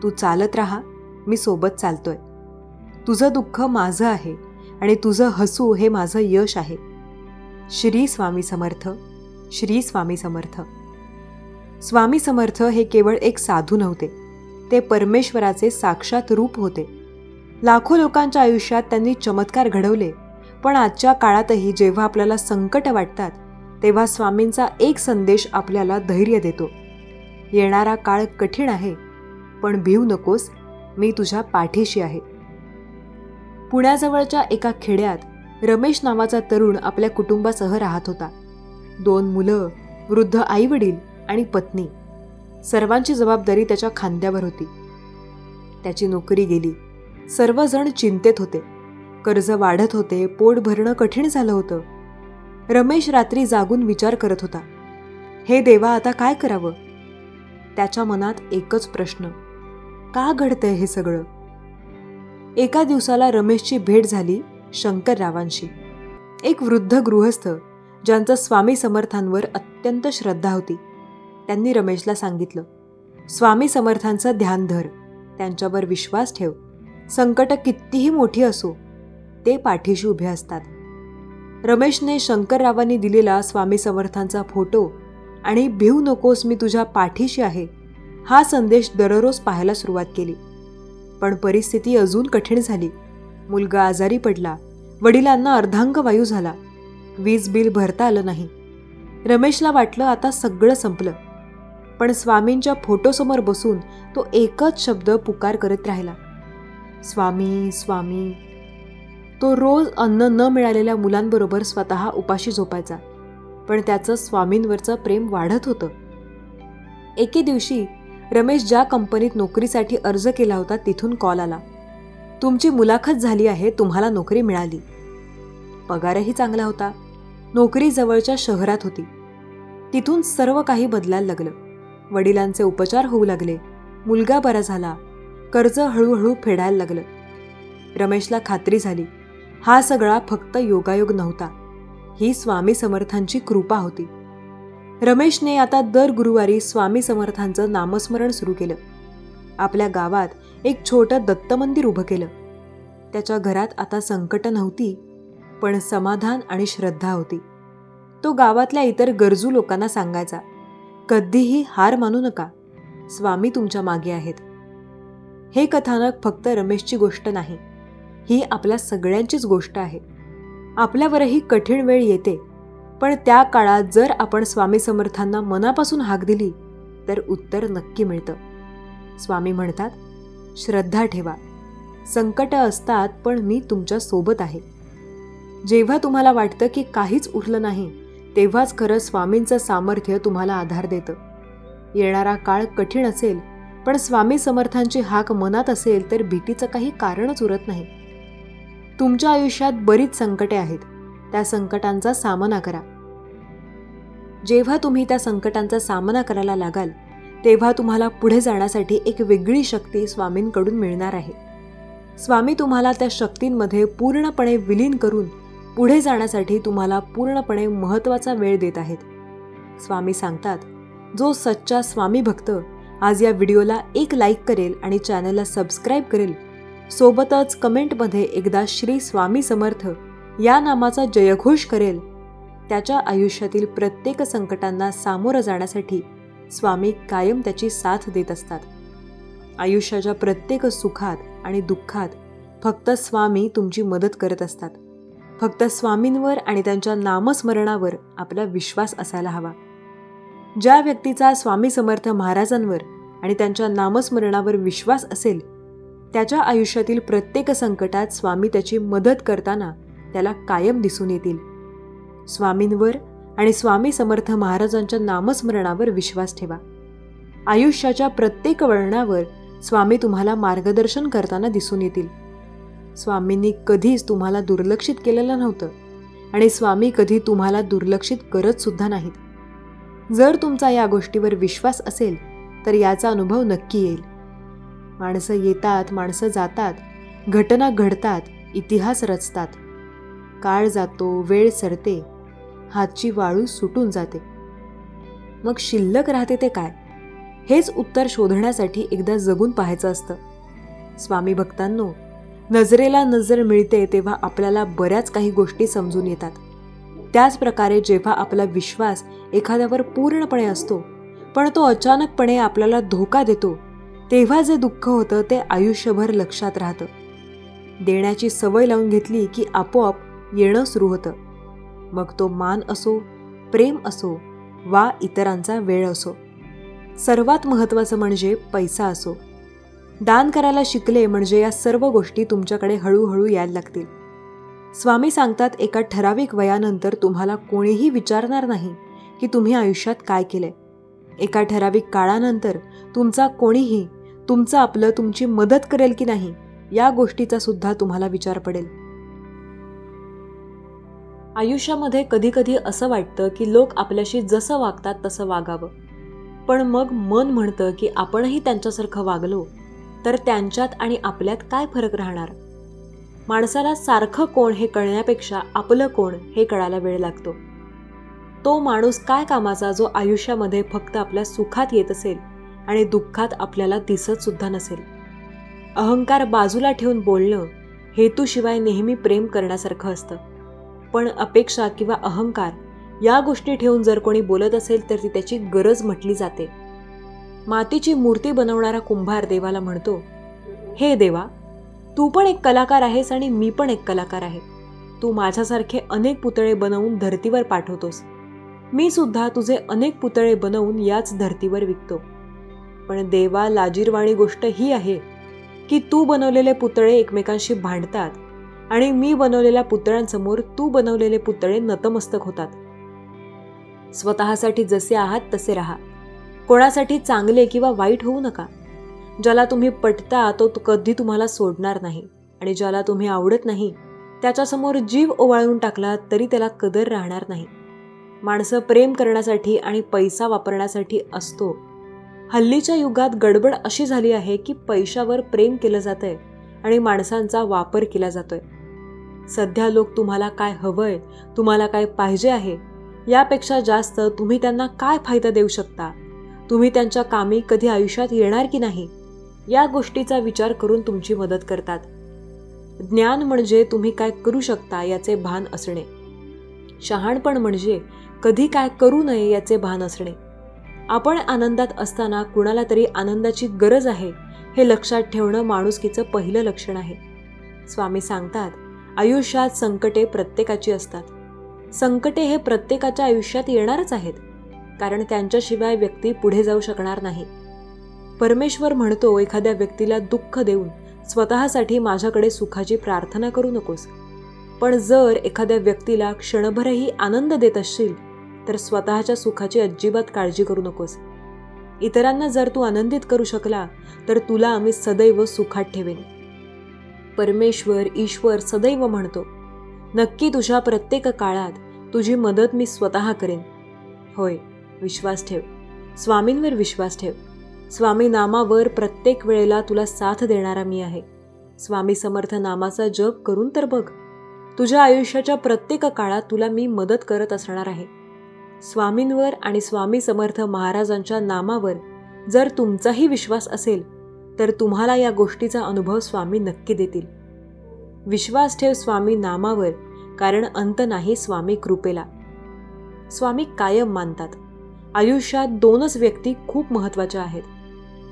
तू चालत राहा, मी सोबत चालतोय. तुझं दुःख माझं आहे आणि तुझं हसू हे माझं यश आहे. श्री स्वामी समर्थ, श्री स्वामी समर्थ. स्वामी समर्थ हे केवळ एक साधू नव्हते, ते परमेश्वराचे साक्षात रूप होते. लाखो लोकांच्या आयुष्यात त्यांनी चमत्कार घडवले, पण आजच्या काळातही जेव्हा आपल्याला संकट वाटतात तेव्हा स्वामींचा एक संदेश आपल्याला धैर्य देतो. येणारा काळ कठीण आहे, पण भिवू नकोस, मी तुझ्या पाठीशी आहे. पुण्याजवळच्या एका खेड्यात रमेश नावाचा तरुण आपल्या कुटुंबासह राहत होता. 2 मुलं, वृद्ध आईवडील आणि पत्नी. सर्वांची जबाबदारी त्याच्या खांद्यावर होती. त्याची नोकरी गेली. सर्वजण चिंतेत होते. कर्ज वाढत होते, पोट भरणं कठीण झालं होतं. रमेश रात्री जागून विचार करत होता, हे देवा आता काय करावं? त्याच्या मनात एकच प्रश्न, का घडतंय हे सगळं? एका दिवसाला रमेशची भेट झाली शंकररावांशी. एक वृद्ध गृहस्थ ज्यांचं स्वामी समर्थांवर अत्यंत श्रद्धा होती. त्यांनी रमेशला सांगितलं, स्वामी समर्थांचं ध्यान धर, त्यांच्यावर विश्वास ठेव. संकट कितीही मोठी असो, ते पाठीशी उभे असतात. रमेशने शंकररावांनी दिलेला स्वामी समर्थांचा फोटो आणि भिवू नकोस मी तुझ्या पाठीशी आहे हा संदेश दररोज पाहायला सुरुवात केली. पण परिस्थिती अजून कठीण झाली. मुलगा आजारी पडला, वडिलांना अर्धांगवायू झाला, वीज बिल भरता आलं नाही. रमेशला वाटलं आता सगळं संपलं. पण स्वामींच्या फोटोसमोर बसून तो एकच शब्द पुकार करत राहिला, स्वामी स्वामी. तो रोज अन्न न मिळालेल्या मुलांबरोबर स्वतः उपाशी झोपायचा, पण त्याचं स्वामींवरचं प्रेम वाढत होतं. एके दिवशी रमेश ज्या कंपनीत नोकरीसाठी अर्ज केला होता तिथून कॉल आला, तुमची मुलाखत झाली आहे, तुम्हाला नोकरी मिळाली. पगारही चांगला होता. नोकरी जवळच्या शहरात होती. तिथून सर्व काही बदलायला लागलं. वडिलांचे उपचार होऊ लागले, मुलगा बरा झाला, कर्ज हळूहळू फेडायला लागलं. रमेशला खात्री झाली, हा सगळा फक्त योगायोग नव्हता, ही स्वामी समर्थांची कृपा होती. रमेशने आता दर गुरुवारी स्वामी समर्थांचं नामस्मरण सुरू केलं. आपल्या गावात एक छोटं दत्त मंदिर उभं केलं. त्याच्या घरात आता संकट नव्हती, पण समाधान आणि श्रद्धा होती. तो गावातल्या इतर गरजू लोकांना सांगायचा, कधीही हार मानू नका, स्वामी तुमच्या मागे आहेत. हे कथानक फक्त रमेशची गोष्ट नाही, ही आपल्या सगळ्यांचीच गोष्ट आहे. आपल्यावरही कठीण वेळ येते, पण त्या काळात जर आपण स्वामी समर्थांना मनापासून हाक दिली तर उत्तर नक्की मिळतं. स्वामी म्हणतात, श्रद्धा ठेवा, संकट असतात पण मी तुमच्या सोबत आहे. जेव्हा तुम्हाला वाटतं की काहीच उरलं नाही, तेव्हाच खरं स्वामींचं सामर्थ्य तुम्हाला आधार देतं. येणारा काळ कठीण असेल, पण स्वामी समर्थांची हाक मनात असेल तर भीतीचं काही कारणच उरत नाही. तुमच्या आयुष्यात बरीच संकटे आहेत, त्या संकटांचा सामना करा. जेव्हा तुम्ही त्या संकटांचा सामना करायला लागाल, तेव्हा तुम्हाला पुढे जाण्यासाठी एक वेगळी शक्ती स्वामींकडून मिळणार आहे. स्वामी तुम्हाला त्या शक्तींमध्ये पूर्णपणे विलीन करून पुढे जाण्यासाठी तुम्हाला पूर्णपणे महत्त्वाचा वेळ देत आहेत. स्वामी सांगतात, जो सच्चा स्वामी भक्त आज या व्हिडिओला एक लाईक करेल आणि चॅनलला सबस्क्राईब करेल, सोबतच कमेंटमध्ये एकदा श्री स्वामी समर्थ या नामाचा जयघोष करेल, त्याच्या आयुष्यातील प्रत्येक संकटांना सामोरं जाण्यासाठी स्वामी कायम त्याची साथ देत असतात. आयुष्याच्या प्रत्येक सुखात आणि दुःखात फक्त स्वामी तुमची मदत करत असतात. फक्त स्वामींवर आणि त्यांच्या नामस्मरणावर आपला विश्वास असायला हवा. ज्या व्यक्तीचा स्वामी समर्थ महाराजांवर आणि त्यांच्या नामस्मरणावर विश्वास असेल, त्याच्या आयुष्यातील प्रत्येक संकटात स्वामी त्याची मदत करताना त्याला कायम दिसून येतील. स्वामींवर आणि स्वामी समर्थ महाराजांच्या नामस्मरणावर विश्वास ठेवा. आयुष्याच्या प्रत्येक वळणावर स्वामी तुम्हाला मार्गदर्शन करताना दिसून येतील. स्वामींनी कधीच तुम्हाला दुर्लक्षित केलेलं नव्हतं आणि स्वामी कधी तुम्हाला दुर्लक्षित करत सुद्धा नाहीत. जर तुमचा या गोष्टीवर विश्वास असेल तर याचा अनुभव नक्की येईल. माणसं येतात, माणसं जातात, घटना घडतात, इतिहास रचतात. काळ जातो, वेळ सरते, हातची वाळू सुटून जाते. मग शिल्लक राहते ते काय? हेच उत्तर शोधण्यासाठी एकदा जगून पाहायचं असतं. स्वामी भक्तांनो, नजरेला नजर मिळते तेव्हा आपल्याला बऱ्याच काही गोष्टी समजून येतात. त्याच प्रकारे जेव्हा आपला विश्वास एखाद्यावर पूर्णपणे असतो, पण तो अचानकपणे आपल्याला धोका देतो, तेव्हा जे दुःख होतं ते आयुष्यभर लक्षात राहतं. देण्याची सवय लावून घेतली की आपोआप येणं सुरू होतं. मग तो मान असो, प्रेम असो वा इतरांचा वेळ असो. सर्वात महत्त्वाचं म्हणजे पैसा असो. दान करायला शिकले म्हणजे या सर्व गोष्टी तुमच्याकडे हळूहळू यायला लागतील. स्वामी सांगतात, एका ठराविक वयानंतर तुम्हाला कोणीही विचारणार नाही की तुम्ही आयुष्यात काय केलंय. एका ठराविक काळानंतर तुमचा कोणीही तुमचं आपलं तुमची मदत करेल की नाही या गोष्टीचा सुद्धा तुम्हाला विचार पडेल. आयुष्यामध्ये कधी कधी असं वाटतं की लोक आपल्याशी जसं वागतात तसं वागावं, पण मग मन म्हणतं की आपणही त्यांच्यासारखं वागलो तर त्यांच्यात आणि आपल्यात काय फरक राहणार. माणसाला सारखं कोण हे कळण्यापेक्षा आपलं कोण हे कळायला वेळ लागतो. तो माणूस काय कामाचा जो आयुष्यामध्ये फक्त आपल्या सुखात येत असेल आणि दुःखात आपल्याला दिसत सुद्धा नसेल. अहंकार बाजूला ठेवून बोलणं हेतूशिवाय नेहमी प्रेम करण्यासारखं असतं. पण अपेक्षा किंवा अहंकार या गोष्टी ठेवून जर कोणी बोलत असेल तर ती त्याची गरज म्हटली जाते. मातीची मूर्ती बनवणारा कुंभार देवाला म्हणतो, हे देवा, तू पण एक कलाकार आहेस आणि मी पण एक कलाकार आहे. तू माझ्यासारखे अनेक पुतळे बनवून धर्तीवर पाठवतोस. मी सुद्धा तुझे अनेक पुतळे बनवून याच धर्तीवर विकतो. पण देवा, लाजिरवाणी गोष्ट ही आहे की तू बनवलेले पुतळे एकमेकांशी भांडतात आणि मी बनवलेल्या पुतळ्यांसमोर तू बनवलेले पुतळे नतमस्तक होतात. स्वतःसाठी जसे आहात तसे राहा. कोणासाठी चांगले किंवा वाईट होऊ नका. ज्याला तुम्ही पटता तो कधी तुम्हाला सोडणार नाही आणि ज्याला तुम्ही आवडत नाही त्याच्यासमोर जीव ओवाळून टाकला तरी त्याला कदर राहणार नाही. माणसं प्रेम करण्यासाठी आणि पैसा वापरण्यासाठी असतो. हल्लीच्या युगात गडबड अशी झाली आहे की पैशावर प्रेम केलं जातंय आणि माणसांचा वापर केला जातोय. सध्या लोक तुम्हाला काय हवंय, तुम्हाला काय पाहिजे आहे यापेक्षा जास्त तुम्ही त्यांना काय फायदा देऊ शकता, तुम्ही त्यांच्या कामी कधी आयुष्यात येणार की नाही या गोष्टीचा विचार करून तुमची मदत करतात. ज्ञान म्हणजे तुम्ही काय करू शकता याचे भान असणे. शहाणपण म्हणजे कधी काय करू नये याचे भान असणे. आपण आनंदात असताना कुणाला तरी आनंदाची गरज आहे हे लक्षात ठेवणं माणुसकीचं पहिलं लक्षण आहे. स्वामी सांगतात, आयुष्यात संकटे प्रत्येकाची असतात. संकटे हे प्रत्येकाच्या आयुष्यात येणारच आहेत, कारण त्यांच्याशिवाय व्यक्ती पुढे जाऊ शकणार नाही. परमेश्वर म्हणतो, एखाद्या व्यक्तीला दुःख देऊन स्वतःसाठी माझ्याकडे सुखाची प्रार्थना करू नकोस. पण जर एखाद्या व्यक्तीला क्षणभरही आनंद देत असशील तर स्वतःच्या सुखाची अजिबात काळजी करू नकोस. इतरांना जर तू आनंदित करू शकला तर तुला आम्ही सदैव सुखात ठेवेन. परमेश्वर, ईश्वर सदैव म्हणतो, नक्की तुझ्या प्रत्येक काळात तुझी मदत मी स्वतः करेन. होय, विश्वास ठेव. स्वामींवर विश्वास ठेव. स्वामी नामावर प्रत्येक वेळेला तुला साथ देणारा मी आहे. स्वामी समर्थ नामाचा जप करून तर बघ. तुझ्या आयुष्याच्या प्रत्येक काळात तुला मी मदत करत असणार आहे. स्वामींवर आणि स्वामी समर्थ महाराजांच्या नामावर जर तुमचाही विश्वास असेल तर तुम्हाला या गोष्टीचा अनुभव स्वामी नक्की देतील. विश्वास ठेव स्वामी नामावर, कारण अंत नाही स्वामी कृपेला. स्वामी कायम मानतात, आयुष्यात 2च व्यक्ती खूप महत्त्वाच्या आहेत.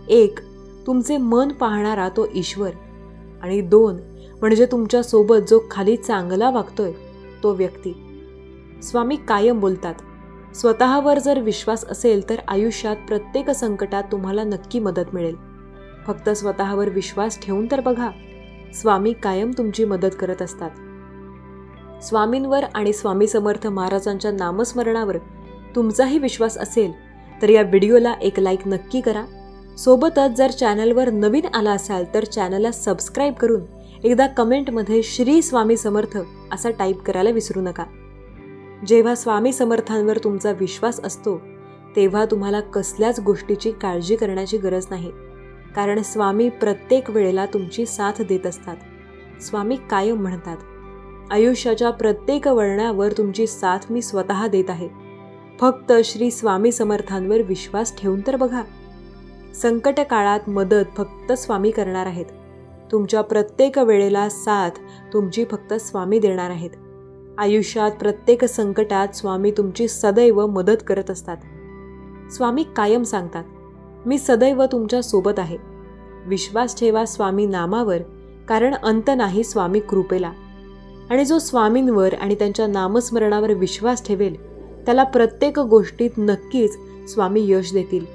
एक, तुमचे मन पाहणारा तो ईश्वर, आणि 2 म्हणजे तुमच्या सोबत जो खाली चांगला वागतोय तो व्यक्ती. स्वामी कायम बोलतात, स्वतःवर जर विश्वास असेल तर आयुष्यात प्रत्येक संकटात तुम्हाला नक्की मदत मिळेल. फक्त स्वतःवर विश्वास ठेवून तर बघा. स्वामी कायम तुमची मदत करत असतात. स्वामींवर आणि स्वामी समर्थ महाराजांच्या नामस्मरणावर तुमचाही विश्वास असेल तर या व्हिडिओला एक लाईक नक्की करा. सोबतच जर चॅनलवर नवीन आला असाल तर चॅनलला सबस्क्राईब करून एकदा कमेंटमध्ये श्री स्वामी समर्थ असा टाईप करायला विसरू नका. जेव्हा स्वामी समर्थांवर तुमचा विश्वास असतो तेव्हा तुम्हाला कसल्याच गोष्टीची काळजी करण्याची गरज नाही, कारण स्वामी प्रत्येक वेळेला तुमची साथ देत असतात. स्वामी कायम म्हणतात, आयुष्याच्या प्रत्येक वळणावर तुमची साथ मी स्वतः देत आहे. फक्त श्री स्वामी समर्थांवर विश्वास ठेवून तर बघा. संकट काळात मदत फक्त स्वामी करणार आहेत. तुमच्या प्रत्येक वेळेला साथ तुमची फक्त स्वामी देणार आहेत. आयुष्यात प्रत्येक संकटात स्वामी तुमची सदैव मदत करत असतात. स्वामी कायम सांगतात, मी सदैव तुमच्या सोबत आहे. विश्वास ठेवा स्वामी नामावर, कारण अंत नाही स्वामी कृपेला. आणि जो स्वामींवर आणि त्यांच्या नामस्मरणावर विश्वास ठेवेल त्याला प्रत्येक गोष्टीत नक्कीच स्वामी यश देतील.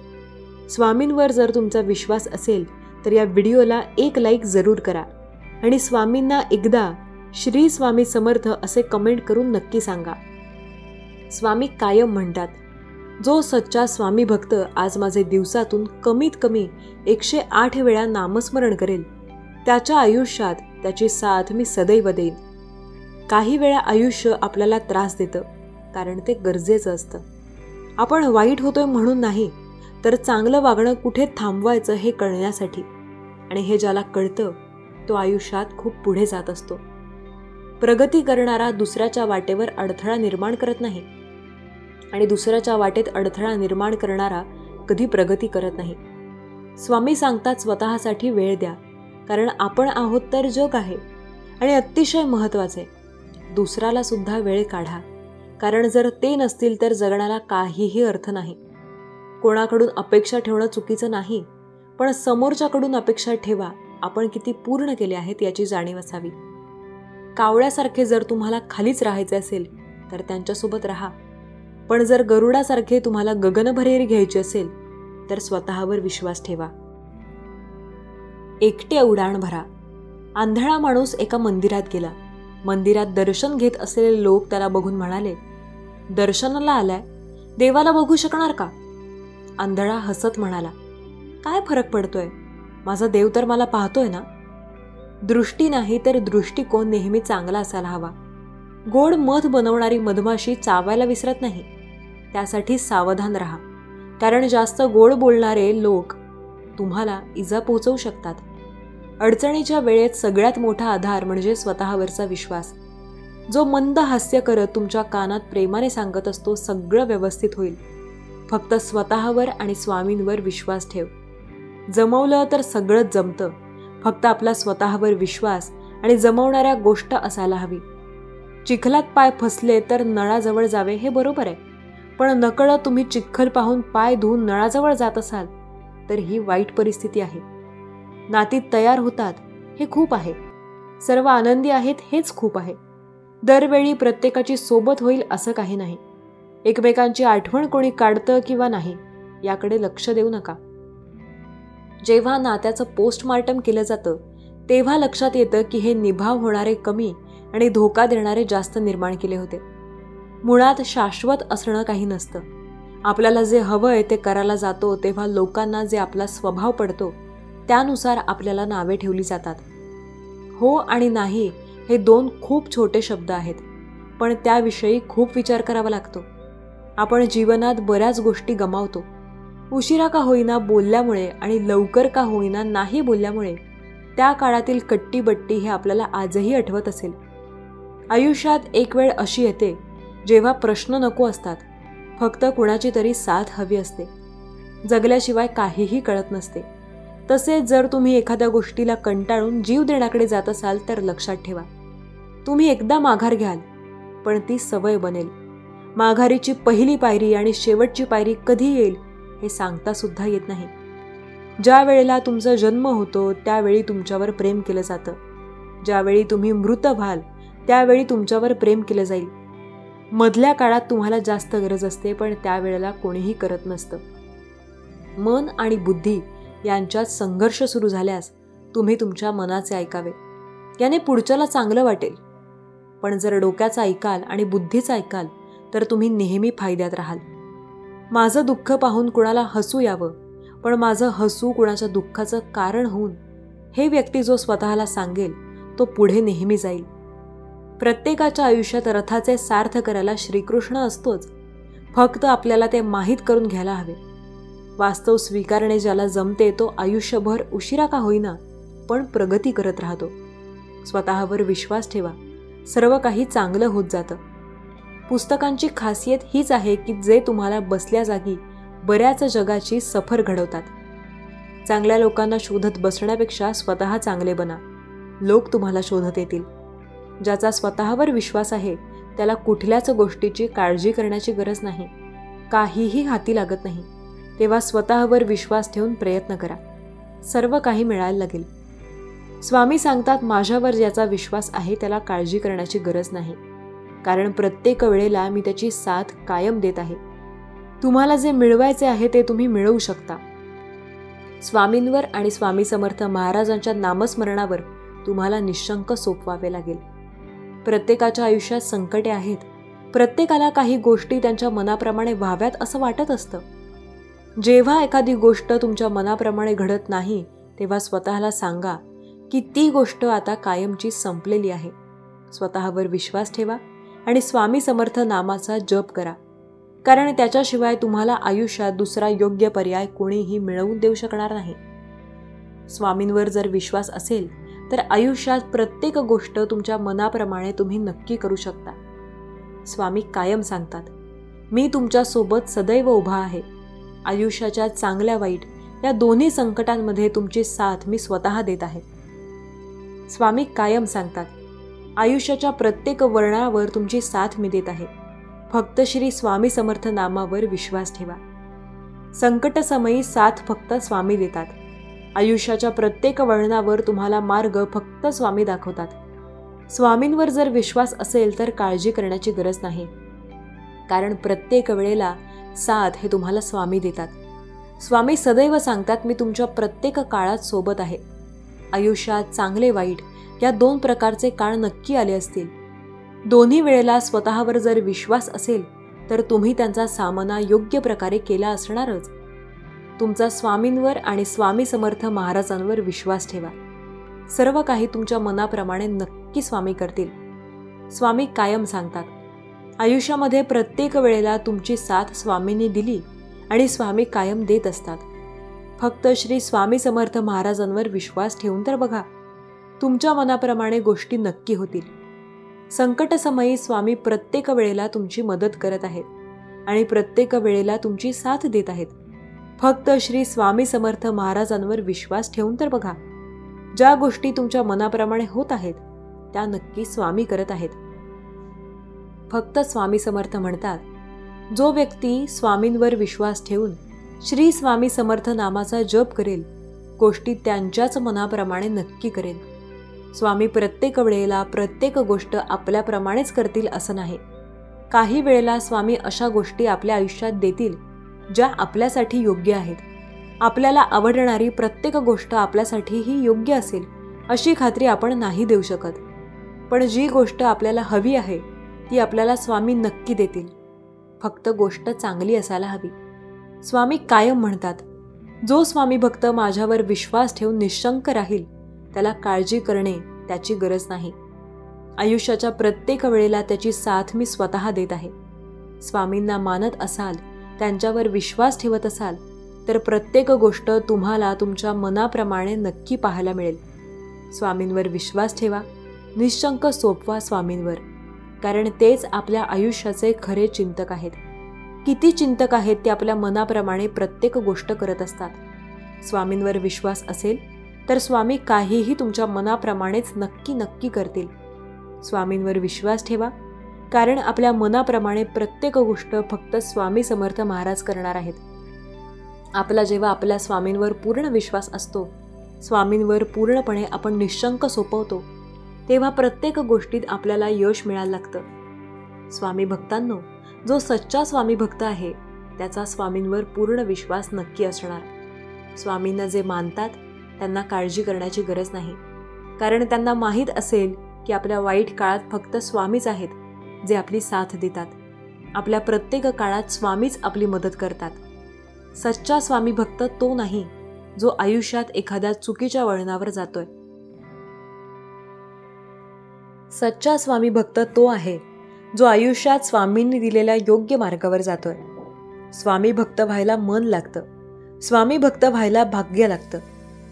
स्वामींवर जर तुमचा विश्वास असेल तर या व्हिडिओला एक लाईक जरूर करा आणि स्वामींना एकदा श्री स्वामी समर्थ असे कमेंट करून नक्की सांगा. स्वामी कायम म्हणतात, जो सच्चा स्वामी भक्त आज माझे दिवसातून कमीत कमी 108 वेळा नामस्मरण करेल त्याच्या आयुष्यात त्याची साथ मी सदैव देईन. काही वेळा आयुष्य आपल्याला त्रास देतं, कारण ते गरजेचं असतं. आपण वाईट होतोय म्हणून नाही, तर चांगलं वागणं कुठे थांबवायचं हे कळण्यासाठी. आणि हे ज्याला कळतं तो आयुष्यात खूप पुढे जात असतो. प्रगती करणारा दुसऱ्याच्या वाटेवर अडथळा निर्माण करत नाही, आणि दुसऱ्याच्या वाटेत अडथळा निर्माण करणारा कधी प्रगती करत नाही. स्वामी सांगतात, स्वतःसाठी वेळ द्या, कारण आपण आहोत तर जग आहे. आणि अतिशय महत्त्वाचे, दुसऱ्याला सुद्धा वेळ काढा, कारण जर ते नसतील तर जगण्याला काहीही अर्थ नाही. कोणाकडून अपेक्षा ठेवणं चुकीचं नाही, पण समोरच्याकडून अपेक्षा ठेवा. आपण किती पूर्ण केले आहेत याची जाणीव असावी. कावळ्यासारखे जर तुम्हाला खालीच राहायचे असेल तर त्यांच्यासोबत राहा, पण जर गरुडासारखे तुम्हाला गगनभरेरी घ्यायची असेल तर स्वतःवर विश्वास ठेवा. एकटे उडाण भरा. आंधळा माणूस एका मंदिरात गेला. मंदिरात दर्शन घेत असलेले लोक त्याला बघून म्हणाले, दर्शनाला आलाय, देवाला बघू शकणार का? आंधळा हसत म्हणाला, काय फरक पडतोय, माझा देव तर मला पाहतोय ना. दृष्टी नाही तर दृष्टिकोन नेहमी चांगला असायला हवा. गोड मध बनवणारी मधमाशी चावायला विसरत नाही, त्यासाठी सावधान राहा, कारण जास्त गोड बोलणारे लोक तुम्हाला इजा पोहोचवू शकतात. अडचणीच्या वेळेत सगळ्यात मोठा आधार म्हणजे स्वतःवरचा विश्वास. जो मंद हास्य करत तुमच्या कानात प्रेमाने सांगत असतो, सगळं व्यवस्थित होईल. फक्त स्वतःवर आणि स्वामींवर विश्वास ठेव. जमवलं तर सगळंच जमतं. फक्त आपला स्वतःवर विश्वास आणि जमवणाऱ्या गोष्ट असायला हवी. चिखलात पाय फसले तर नळाजवळ जावे हे बरोबर आहे, पण नकळत तुम्ही चिखल पाहून पाय धुवून नळाजवळ जात असाल तर ही वाईट परिस्थिती आहे. नाती तयार होतात हे खूप आहे, सर्व आनंदी आहेत हेच खूप आहे. दरवेळी प्रत्येकाची सोबत होईल असं काही नाही. एकमेकांची आठवण कोणी काढतं किंवा नाही याकडे लक्ष देऊ नका. जेव्हा नात्याचं पोस्टमार्टम केलं जातं तेव्हा लक्षात येतं की हे निभाव होणारे कमी आणि धोका देणारे जास्त निर्माण केले होते. मुळात शाश्वत असणं काही नसतं. आपल्याला जे हवंय ते करायला जातो तेव्हा लोकांना जे आपला स्वभाव पडतो त्यानुसार आपल्याला नावे ठेवली जातात. हो आणि नाही हे दोन खूप छोटे शब्द आहेत, पण त्याविषयी खूप विचार करावा लागतो. आपण जीवनात बऱ्याच गोष्टी गमावतो. उशिरा का होईना बोलल्यामुळे आणि लवकर का होईना नाही बोलल्यामुळे. त्या काळातील कट्टीबट्टी हे आपल्याला आजही आठवत असेल. आयुष्यात एक वेळ अशी येते जेव्हा प्रश्न नको असतात, फक्त कुणाची तरी साथ हवी असते. जगल्याशिवाय काहीही कळत नसते. तसेच जर तुम्ही एखाद्या गोष्टीला कंटाळून जीव देण्याकडे जात असाल तर लक्षात ठेवा, तुम्ही एकदा माघार घ्याल पण ती सवय बनेल. माघारीची पहिली पायरी आणि शेवटची पायरी कधी येईल हे सांगता सुद्धा येत नाही. ज्या वेळेला तुमचा जन्म होतो त्यावेळी तुमच्यावर प्रेम केलं जातं. ज्यावेळी तुम्ही मृत व्हाल त्यावेळी तुमच्यावर प्रेम केलं जाईल. मधल्या काळात तुम्हाला जास्त गरज असते पण त्यावेळेला कोणीही करत नसतं. मन आणि बुद्धी यांच्यात संघर्ष सुरू झाल्यास तुम्ही तुमच्या मनाचे ऐकावे. याने पुढच्याला चांगलं वाटेल. पण जर डोक्याचं ऐकाल आणि बुद्धीचं ऐकाल तर तुम्ही नेहमी फायद्यात राहाल. माझं दुःख पाहून कुणाला हसू यावं पण माझं हसू कुणाच्या दुःखाचं कारण होऊन हे व्यक्ती जो स्वतःला सांगेल तो पुढे नेहमी जाईल. प्रत्येकाच्या आयुष्यात रथाचे सार्थ करायला श्रीकृष्ण असतोच, फक्त आपल्याला ते माहीत करून घ्यायला हवे. वास्तव स्वीकारणे ज्याला जमते तो आयुष्यभर उशिरा का होईना पण प्रगती करत राहतो. स्वतःवर विश्वास ठेवा, सर्व काही चांगलं होत जातं. पुस्तकांची खासियत हीच आहे की जे तुम्हाला बसल्या जागी बऱ्याच जगाची सफर घडवतात. चांगल्या लोकांना शोधत बसण्यापेक्षा स्वतः चांगले बना, लोक तुम्हाला शोधत येतील. ज्याचा स्वतःवर विश्वास आहे त्याला कुठल्याच गोष्टीची काळजी करण्याची गरज नाही, काहीही हाती लागत नाही. तेव्हा स्वतःवर विश्वास ठेवून प्रयत्न करा, सर्व काही मिळायला लागेल. स्वामी सांगतात, माझ्यावर ज्याचा विश्वास आहे त्याला काळजी करण्याची गरज नाही, कारण प्रत्येक वेळेला मी त्याची साथ कायम देत आहे. तुम्हाला जे मिळवायचे आहे ते तुम्ही मिळवू शकता. स्वामींवर आणि स्वामी समर्थ महाराजांच्या नामस्मरणावर तुम्हाला निशंक सोपवावे लागेल. प्रत्येकाच्या आयुष्यात संकटे आहेत. प्रत्येकाला काही गोष्टी त्यांच्या मनाप्रमाणे व्हाव्यात असं वाटत असतं. जेव्हा एखादी गोष्ट तुमच्या मनाप्रमाणे घडत नाही तेव्हा स्वतःला सांगा की ती गोष्ट आता कायमची संपलेली आहे. स्वतःवर विश्वास ठेवा आणि स्वामी समर्थ नामाचा जप करा, कारण त्याच्याशिवाय तुम्हाला आयुष्यात दुसरा योग्य पर्याय कोणीही मिळवून देऊ शकणार नाही. स्वामींवर जर विश्वास असेल तर आयुष्यात प्रत्येक गोष्ट तुमच्या मनाप्रमाणे तुम्ही नक्की करू शकता. स्वामी कायम सांगतात, मी तुमच्यासोबत सदैव उभा आहे. आयुष्याच्या चांगल्या वाईट या दोन्ही संकटांमध्ये तुमची साथ मी स्वतः देत आहे. स्वामी कायम सांगतात, आयुष्याच्या प्रत्येक वळणावर तुमची साथ मी देत आहे. फक्त श्री स्वामी समर्थ नामावर विश्वास ठेवा. संकटसमयी साथ फक्त स्वामी देतात. आयुष्याच्या प्रत्येक वळणावर तुम्हाला मार्ग फक्त स्वामी दाखवतात. स्वामींवर जर विश्वास असेल तर काळजी करण्याची गरज नाही, कारण प्रत्येक वेळेला साथ हे तुम्हाला स्वामी देतात. स्वामी सदैव सांगतात, मी तुमच्या प्रत्येक काळात सोबत आहे. आयुष्यात चांगले वाईट या दोन प्रकारचे काळ नक्की आले असतील. दोन्ही वेळेला स्वतःवर जर विश्वास असेल तर तुम्ही त्यांचा सामना योग्य प्रकारे केला असणारच. तुमचा स्वामींवर आणि स्वामी समर्थ महाराजांवर विश्वास ठेवा. सर्व काही तुमच्या मनाप्रमाणे नक्की स्वामी करतील. स्वामी कायम सांगतात, आयुष्यामध्ये प्रत्येक वेळेला तुमची साथ स्वामींनी दिली आणि स्वामी कायम देत असतात. फक्त श्री स्वामी समर्थ महाराजांवर विश्वास ठेवून तर बघा, तुमच्या मनाप्रमाणे गोष्टी नक्की होतील. संकटसमयी स्वामी प्रत्येक वेळेला तुमची मदत करत आहेत आणि प्रत्येक वेळेला तुमची साथ देत आहेत. फक्त श्री स्वामी समर्थ महाराजांवर विश्वास ठेवून तर बघा, ज्या गोष्टी तुमच्या मनाप्रमाणे होत आहेत त्या नक्की स्वामी करत आहेत. फक्त स्वामी समर्थ म्हणतात, जो व्यक्ती स्वामींवर विश्वास ठेवून श्री स्वामी समर्थ नामाचा जप करेल, गोष्टी त्यांच्याच मनाप्रमाणे नक्की करेल. स्वामी प्रत्येक वेळेला प्रत्येक गोष्ट आपल्याप्रमाणेच करतील असं नाही. काही वेळेला स्वामी अशा गोष्टी आपल्या आयुष्यात देतील ज्या आपल्यासाठी योग्य आहेत. आपल्याला आवडणारी प्रत्येक गोष्ट आपल्यासाठीही योग्य असेल अशी खात्री आपण नाही देऊ शकत. पण जी गोष्ट आपल्याला हवी आहे ती आपल्याला स्वामी नक्की देतील. फक्त गोष्ट चांगली असायला हवी. स्वामी कायम म्हणतात, जो स्वामी भक्त माझ्यावर विश्वास ठेवून निशंक राहील त्याला काळजी करणे त्याची गरज नाही. आयुष्याच्या प्रत्येक वेळेला त्याची साथ मी स्वतः देत आहे. स्वामींना मानत असाल, त्यांच्यावर विश्वास ठेवत असाल तर प्रत्येक गोष्ट तुम्हाला तुमच्या मनाप्रमाणे नक्की पाहायला मिळेल. स्वामींवर विश्वास ठेवा, निशंक सोपवा स्वामींवर, कारण तेच आपल्या आयुष्याचे खरे चिंतक आहेत. किती चिंतक आहेत ते आपल्या मनाप्रमाणे प्रत्येक गोष्ट करत असतात. स्वामींवर विश्वास असेल तर स्वामी काहीही तुमच्या मनाप्रमाणेच नक्की करतील. स्वामींवर विश्वास ठेवा, कारण आपल्या मनाप्रमाणे प्रत्येक गोष्ट फक्त स्वामी समर्थ महाराज करणार आहेत. आपला जेव्हा आपल्या स्वामींवर पूर्ण विश्वास असतो, स्वामींवर पूर्णपणे आपण निशंक सोपवतो, तेव्हा प्रत्येक गोष्टीत आपल्याला यश मिळायला लागतं. स्वामी भक्तांनो, जो सच्चा स्वामी भक्त आहे त्याचा स्वामींवर पूर्ण विश्वास नक्की असणार. स्वामींना जे मानतात त्यांना काळजी करण्याची गरज नाही, कारण त्यांना माहीत असेल की आपल्या वाईट काळात फक्त स्वामीच आहेत जे आपली साथ देतात. आपल्या प्रत्येक काळात स्वामीच आपली मदत करतात. सच्चा स्वामी भक्त तो नाही जो आयुष्यात एखाद्या चुकीच्या वळणावर जातोय. सच्चा स्वामी भक्त तो आहे जो आयुष्यात स्वामींनी दिलेल्या योग्य मार्गावर जातोय. स्वामी भक्त व्हायला मन लागतं. स्वामी भक्त व्हायला भाग्य लागतं.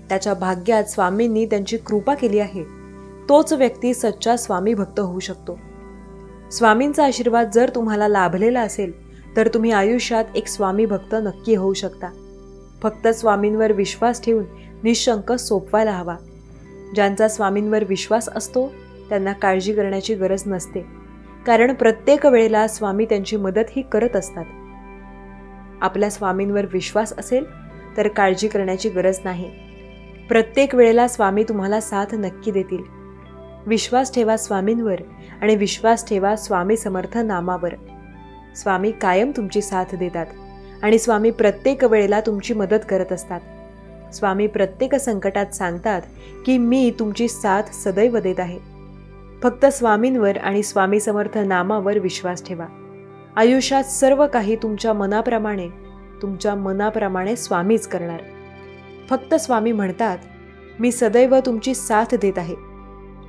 त्याच्या भाग्यात स्वामींनी त्यांची कृपा केली आहे. तोच व्यक्ती सच्चा स्वामी भक्त होऊ शकतो. स्वामींचा आशीर्वाद जर तुम्हाला लाभलेला असेल तर तुम्ही आयुष्यात एक स्वामी भक्त नक्की होऊ शकता. फक्त स्वामींवर विश्वास ठेवून निशंक सोपवायला हवा. ज्यांचा स्वामींवर विश्वास असतो त्यांना काळजी करण्याची गरज नसते, कारण प्रत्येक वेळेला स्वामी त्यांची मदत ही करत असतात. आपल्या स्वामींवर विश्वास असेल तर काळजी करण्याची गरज नाही. प्रत्येक वेळेला स्वामी तुम्हाला साथ नक्की देतील. विश्वास ठेवा स्वामींवर आणि विश्वास ठेवा स्वामी समर्थ नामावर. स्वामी कायम तुमची साथ देतात आणि स्वामी प्रत्येक वेळेला तुमची मदत करत असतात. स्वामी प्रत्येक संकटात सांगतात की मी तुमची साथ सदैव देत आहे. फक्त स्वामींवर आणि स्वामी समर्थ नामावर विश्वास ठेवा. आयुष्यात सर्व काही तुमच्या मनाप्रमाणे स्वामीच करणार. फक्त स्वामी म्हणतात, मी सदैव तुमची साथ देत आहे.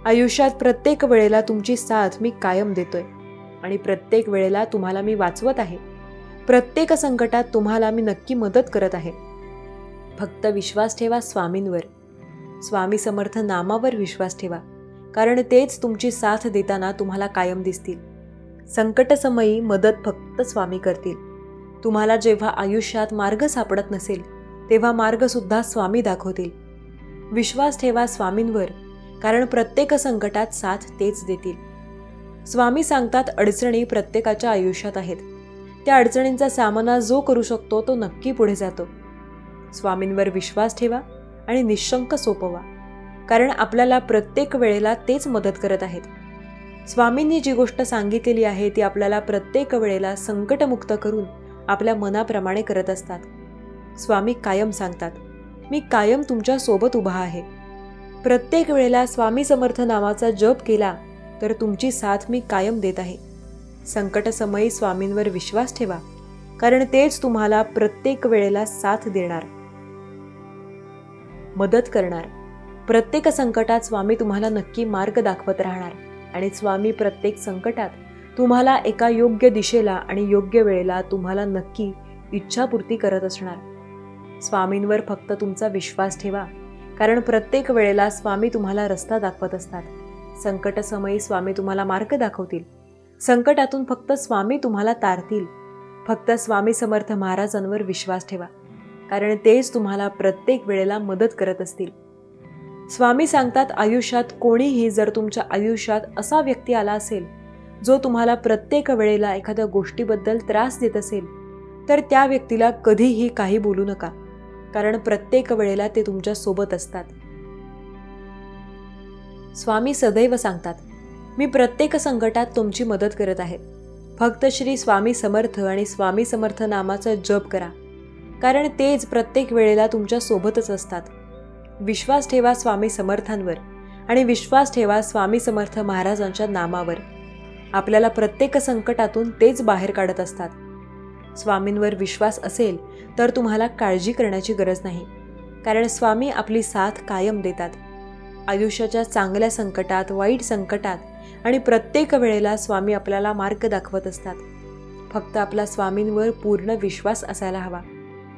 आयुष्यात प्रत्येक वेळेला तुमची साथ मी कायम देतोय आणि प्रत्येक वेळेला तुम्हाला मी वाचवत आहे. प्रत्येक संकटात तुम्हाला मी नक्की मदत करत आहे. फक्त विश्वास ठेवा स्वामींवर. स्वामी समर्थ नामावर विश्वास ठेवा, कारण तेच तुमची साथ देताना तुम्हाला कायम दिसतील. संकटसमयी मदत फक्त स्वामी करतील. तुम्हाला जेव्हा आयुष्यात मार्ग सापडत नसेल तेव्हा मार्गसुद्धा स्वामी दाखवतील. विश्वास ठेवा स्वामींवर, कारण प्रत्येक संकटात साथ तेच देतील. स्वामी सांगतात, अडचणी प्रत्येकाच्या आयुष्यात आहेत. त्या अडचणींचा सामना जो करू शकतो तो नक्की पुढे जातो. स्वामींवर विश्वास ठेवा आणि निशंक सोपवा, कारण आपल्याला प्रत्येक वेळेला तेच मदत करत आहेत. स्वामींनी जी गोष्ट सांगितलेली आहे ती आपल्याला प्रत्येक वेळेला संकटमुक्त करून आपल्या मनाप्रमाणे करत असतात. स्वामी कायम सांगतात, मी कायम तुमच्या सोबत उभा आहे. प्रत्येक वेळेला स्वामी समर्थ नावाचा जप केला तर तुमची साथ मी कायम देत आहे. संकटसमयी स्वामींवर विश्वास ठेवा, कारण तेच तुम्हाला प्रत्येक वेळेला साथ देणार, मदत करणार. प्रत्येक संकटात स्वामी तुम्हाला नक्की मार्ग दाखवत राहणार आणि स्वामी प्रत्येक संकटात तुम्हाला एका योग्य दिशेला आणि योग्य वेळेला तुम्हाला नक्की इच्छापूर्ती करत असणार. स्वामींवर फक्त तुमचा विश्वास ठेवा, कारण प्रत्येक वेळेला स्वामी तुम्हाला रस्ता दाखवत असतात. संकटसमयी स्वामी तुम्हाला मार्ग दाखवतील. संकटातून फक्त स्वामी तुम्हाला तारतील. फक्त स्वामी समर्थ महाराजांवर विश्वास ठेवा, कारण तेच तुम्हाला प्रत्येक वेळेला मदत करत असतील. स्वामी सांगतात, आयुष्यात कोणीही जर तुमच्या आयुष्यात असा व्यक्ती आला असेल जो तुम्हाला प्रत्येक वेळेला एखाद्या गोष्टीबद्दल त्रास देत असेल तर त्या व्यक्तीला कधीही काही बोलू नका, कारण प्रत्येक वेळेला ते तुमच्या सोबत असतात. स्वामी सदैव सांगतात, मी प्रत्येक संकटात तुमची मदत करत आहे. फक्त श्री स्वामी समर्थ आणि स्वामी समर्थ नामाचा जप करा, कारण तेच प्रत्येक वेळेला तुमच्या सोबतच असतात. विश्वास ठेवा स्वामी समर्थांवर आणि विश्वास ठेवा स्वामी समर्थ महाराजांच्या नामावर. आपल्याला प्रत्येक संकटातून तेच बाहेर काढत असतात. स्वामींवर विश्वास असेल तर तुम्हाला काळजी करण्याची गरज नाही, कारण स्वामी आपली साथ कायम देतात. आयुष्याच्या चांगल्या संकटात, वाईट संकटात आणि प्रत्येक वेळेला स्वामी आपल्याला मार्ग दाखवत असतात. फक्त आपला स्वामींवर पूर्ण विश्वास असायला हवा.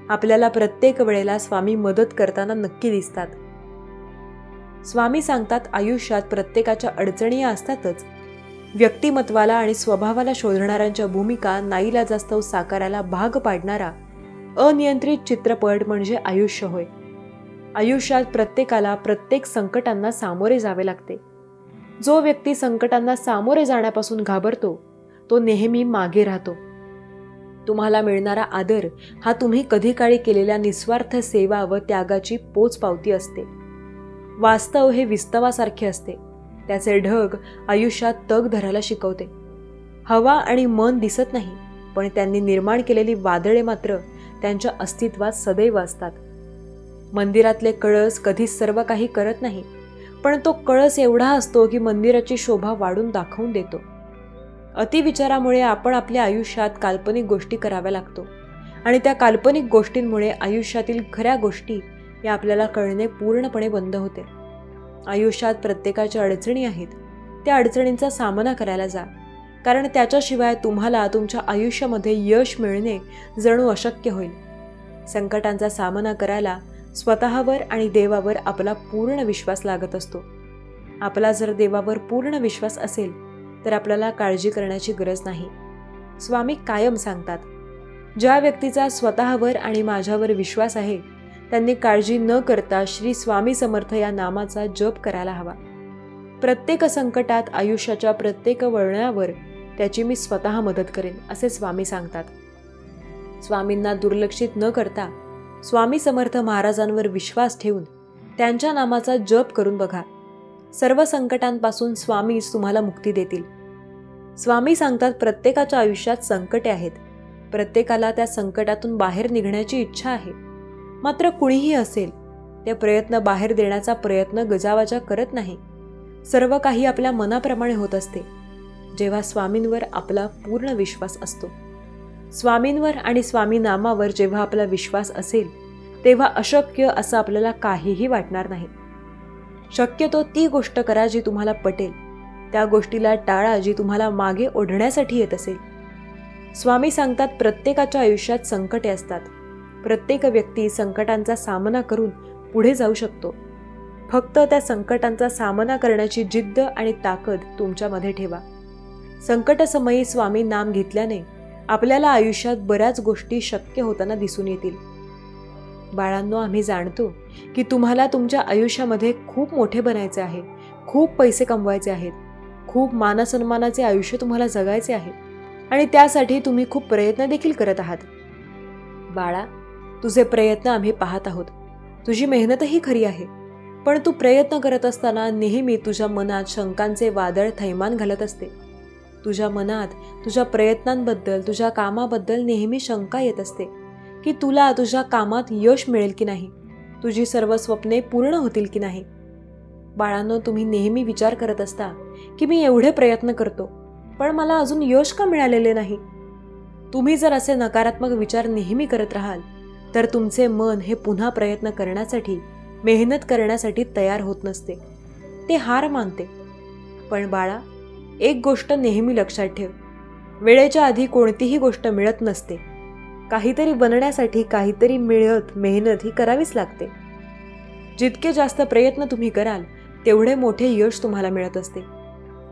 आपल्याला प्रत्येक वेळेला स्वामी मदत करताना नक्की दिसतात. स्वामी सांगतात, आयुष्यात प्रत्येकाच्या अडचणी असतातच. व्यक्तिमत्वाला आणि स्वभावाला शोधणाऱ्यांच्या भूमिका नाईलाजास्तव साकारायला भाग पाडणारा अनियंत्रित चित्रपट म्हणजे आयुष्य होय. आयुष्यात प्रत्येकाला प्रत्येक संकटांना सामोरे जावे लागते. जो व्यक्ती संकटांना सामोरे जाण्यापासून घाबरतो तो नेहमी मागे राहतो. तुम्हाला मिळणारा आदर हा तुम्ही कधी काळी केलेल्या निस्वार्थ सेवा व त्यागाची पोचपावती असते. वास्तव हे विस्तवासारखे असते. त्याचे ढग आयुष्यात तग धरायला शिकवते. हवा आणि मन दिसत नाही, पण त्यांनी निर्माण केलेली वादळे मात्र त्यांच्या अस्तित्वात सदैव असतात. मंदिरातले कळस कधीच सर्व काही करत नाही, पण तो कळस एवढा असतो की मंदिराची शोभा वाढून दाखवून देतो. अतिविचारामुळे आपण आपल्या आयुष्यात काल्पनिक गोष्टी कराव्या लागतो आणि त्या काल्पनिक गोष्टींमुळे आयुष्यातील खऱ्या गोष्टी या आपल्याला कळणे पूर्णपणे बंद होते. आयुष्यात प्रत्येकाच्या अडचणी आहेत. त्या अडचणींचा सामना करायला जा, कारण त्याच्याशिवाय तुम्हाला तुमच्या आयुष्यामध्ये यश मिळणे जणू अशक्य होईल. संकटांचा सामना करायला स्वतःवर आणि देवावर आपला पूर्ण विश्वास लागत असतो. आपला जर देवावर पूर्ण विश्वास असेल तर आपल्याला काळजी करण्याची गरज नाही. स्वामी कायम सांगतात, ज्या व्यक्तीचा स्वतःवर आणि माझ्यावर विश्वास आहे त्यांनी काळजी न करता श्री स्वामी समर्थ या नामाचा जप करायला हवा. प्रत्येक संकटात, आयुष्याच्या प्रत्येक वळणावर त्याची मी स्वतः मदत करेन असे स्वामी सांगतात. स्वामींना दुर्लक्षित न करता स्वामी समर्थ महाराजांवर विश्वास ठेवून त्यांच्या नामाचा जप करून बघा. सर्व संकटांपासून स्वामीच तुम्हाला मुक्ती देतील. स्वामी सांगतात, प्रत्येकाच्या आयुष्यात संकटे आहेत. प्रत्येकाला त्या संकटातून बाहेर निघण्याची इच्छा आहे. मात्र कुणीही असेल ते प्रयत्न बाहेर देण्याचा प्रयत्न गजावाजा करत नाही. सर्व काही आपल्या मनाप्रमाणे होत असते जेव्हा स्वामींवर आपला पूर्ण विश्वास असतो. स्वामींवर आणि स्वामी नामावर जेव्हा आपला विश्वास असेल तेव्हा अशक्य असं आपल्याला काहीही वाटणार नाही. शक्यतो ती गोष्ट करा जी तुम्हाला पटेल. त्या गोष्टीला टाळा जी तुम्हाला मागे ओढण्यासाठी येत असेल. स्वामी सांगतात, प्रत्येकाच्या आयुष्यात संकटे असतात. प्रत्येक व्यक्ती संकटांचा सामना करून पुढे जाऊ शकतो. फक्त त्या संकटांचा सामना करण्याची जिद्द आणि ताकद तुमच्यामध्ये ठेवा. संकटसमयी स्वामी नाम घेतल्याने आपल्याला आयुष्यात बऱ्याच गोष्टी शक्य होताना दिसून येतील. बाळांनो, आम्ही जाणतो की तुम्हाला तुमच्या आयुष्यामध्ये खूप मोठे बनायचे आहे, खूप पैसे कमवायचे आहेत, खूप मानसन्मानाचे आयुष्य तुम्हाला जगायचे आहे आणि त्यासाठी तुम्ही खूप प्रयत्न देखील करत आहात. बाळा, तुझे प्रयत्न आम्ही पाहत आहोत. तुझी मेहनतही खरी आहे, पण तू प्रयत्न करत असताना नेहमी तुझ्या मनात शंकांचे वादळ थैमान घालत असते. तुझ्या मनात तुझ्या प्रयत्नांबद्दल, तुझ्या कामाबद्दल नेहमी शंका येत असते की तुला तुझ्या कामात यश मिळेल की नाही, तुझी सर्व स्वप्ने पूर्ण होतील की नाही. बाळांनो, तुम्ही नेहमी विचार करत असता की मी एवढे प्रयत्न करतो पण मला अजून यश का मिळालेले नाही. तुम्ही जर असे नकारात्मक विचार नेहमी करत राहाल तर तुमचे मन हे पुन्हा प्रयत्न करण्यासाठी, मेहनत करण्यासाठी तयार होत नसते. ते हार मानते. पण बाळा, एक गोष्ट नेहमी लक्षात ठेव, वेळेच्या आधी कोणतीही गोष्ट मिळत नसते. काहीतरी बनण्यासाठी काहीतरी मिळत मेहनत ही करावीच लागते. जितके जास्त प्रयत्न तुम्ही कराल तेवढे मोठे यश तुम्हाला मिळत असते.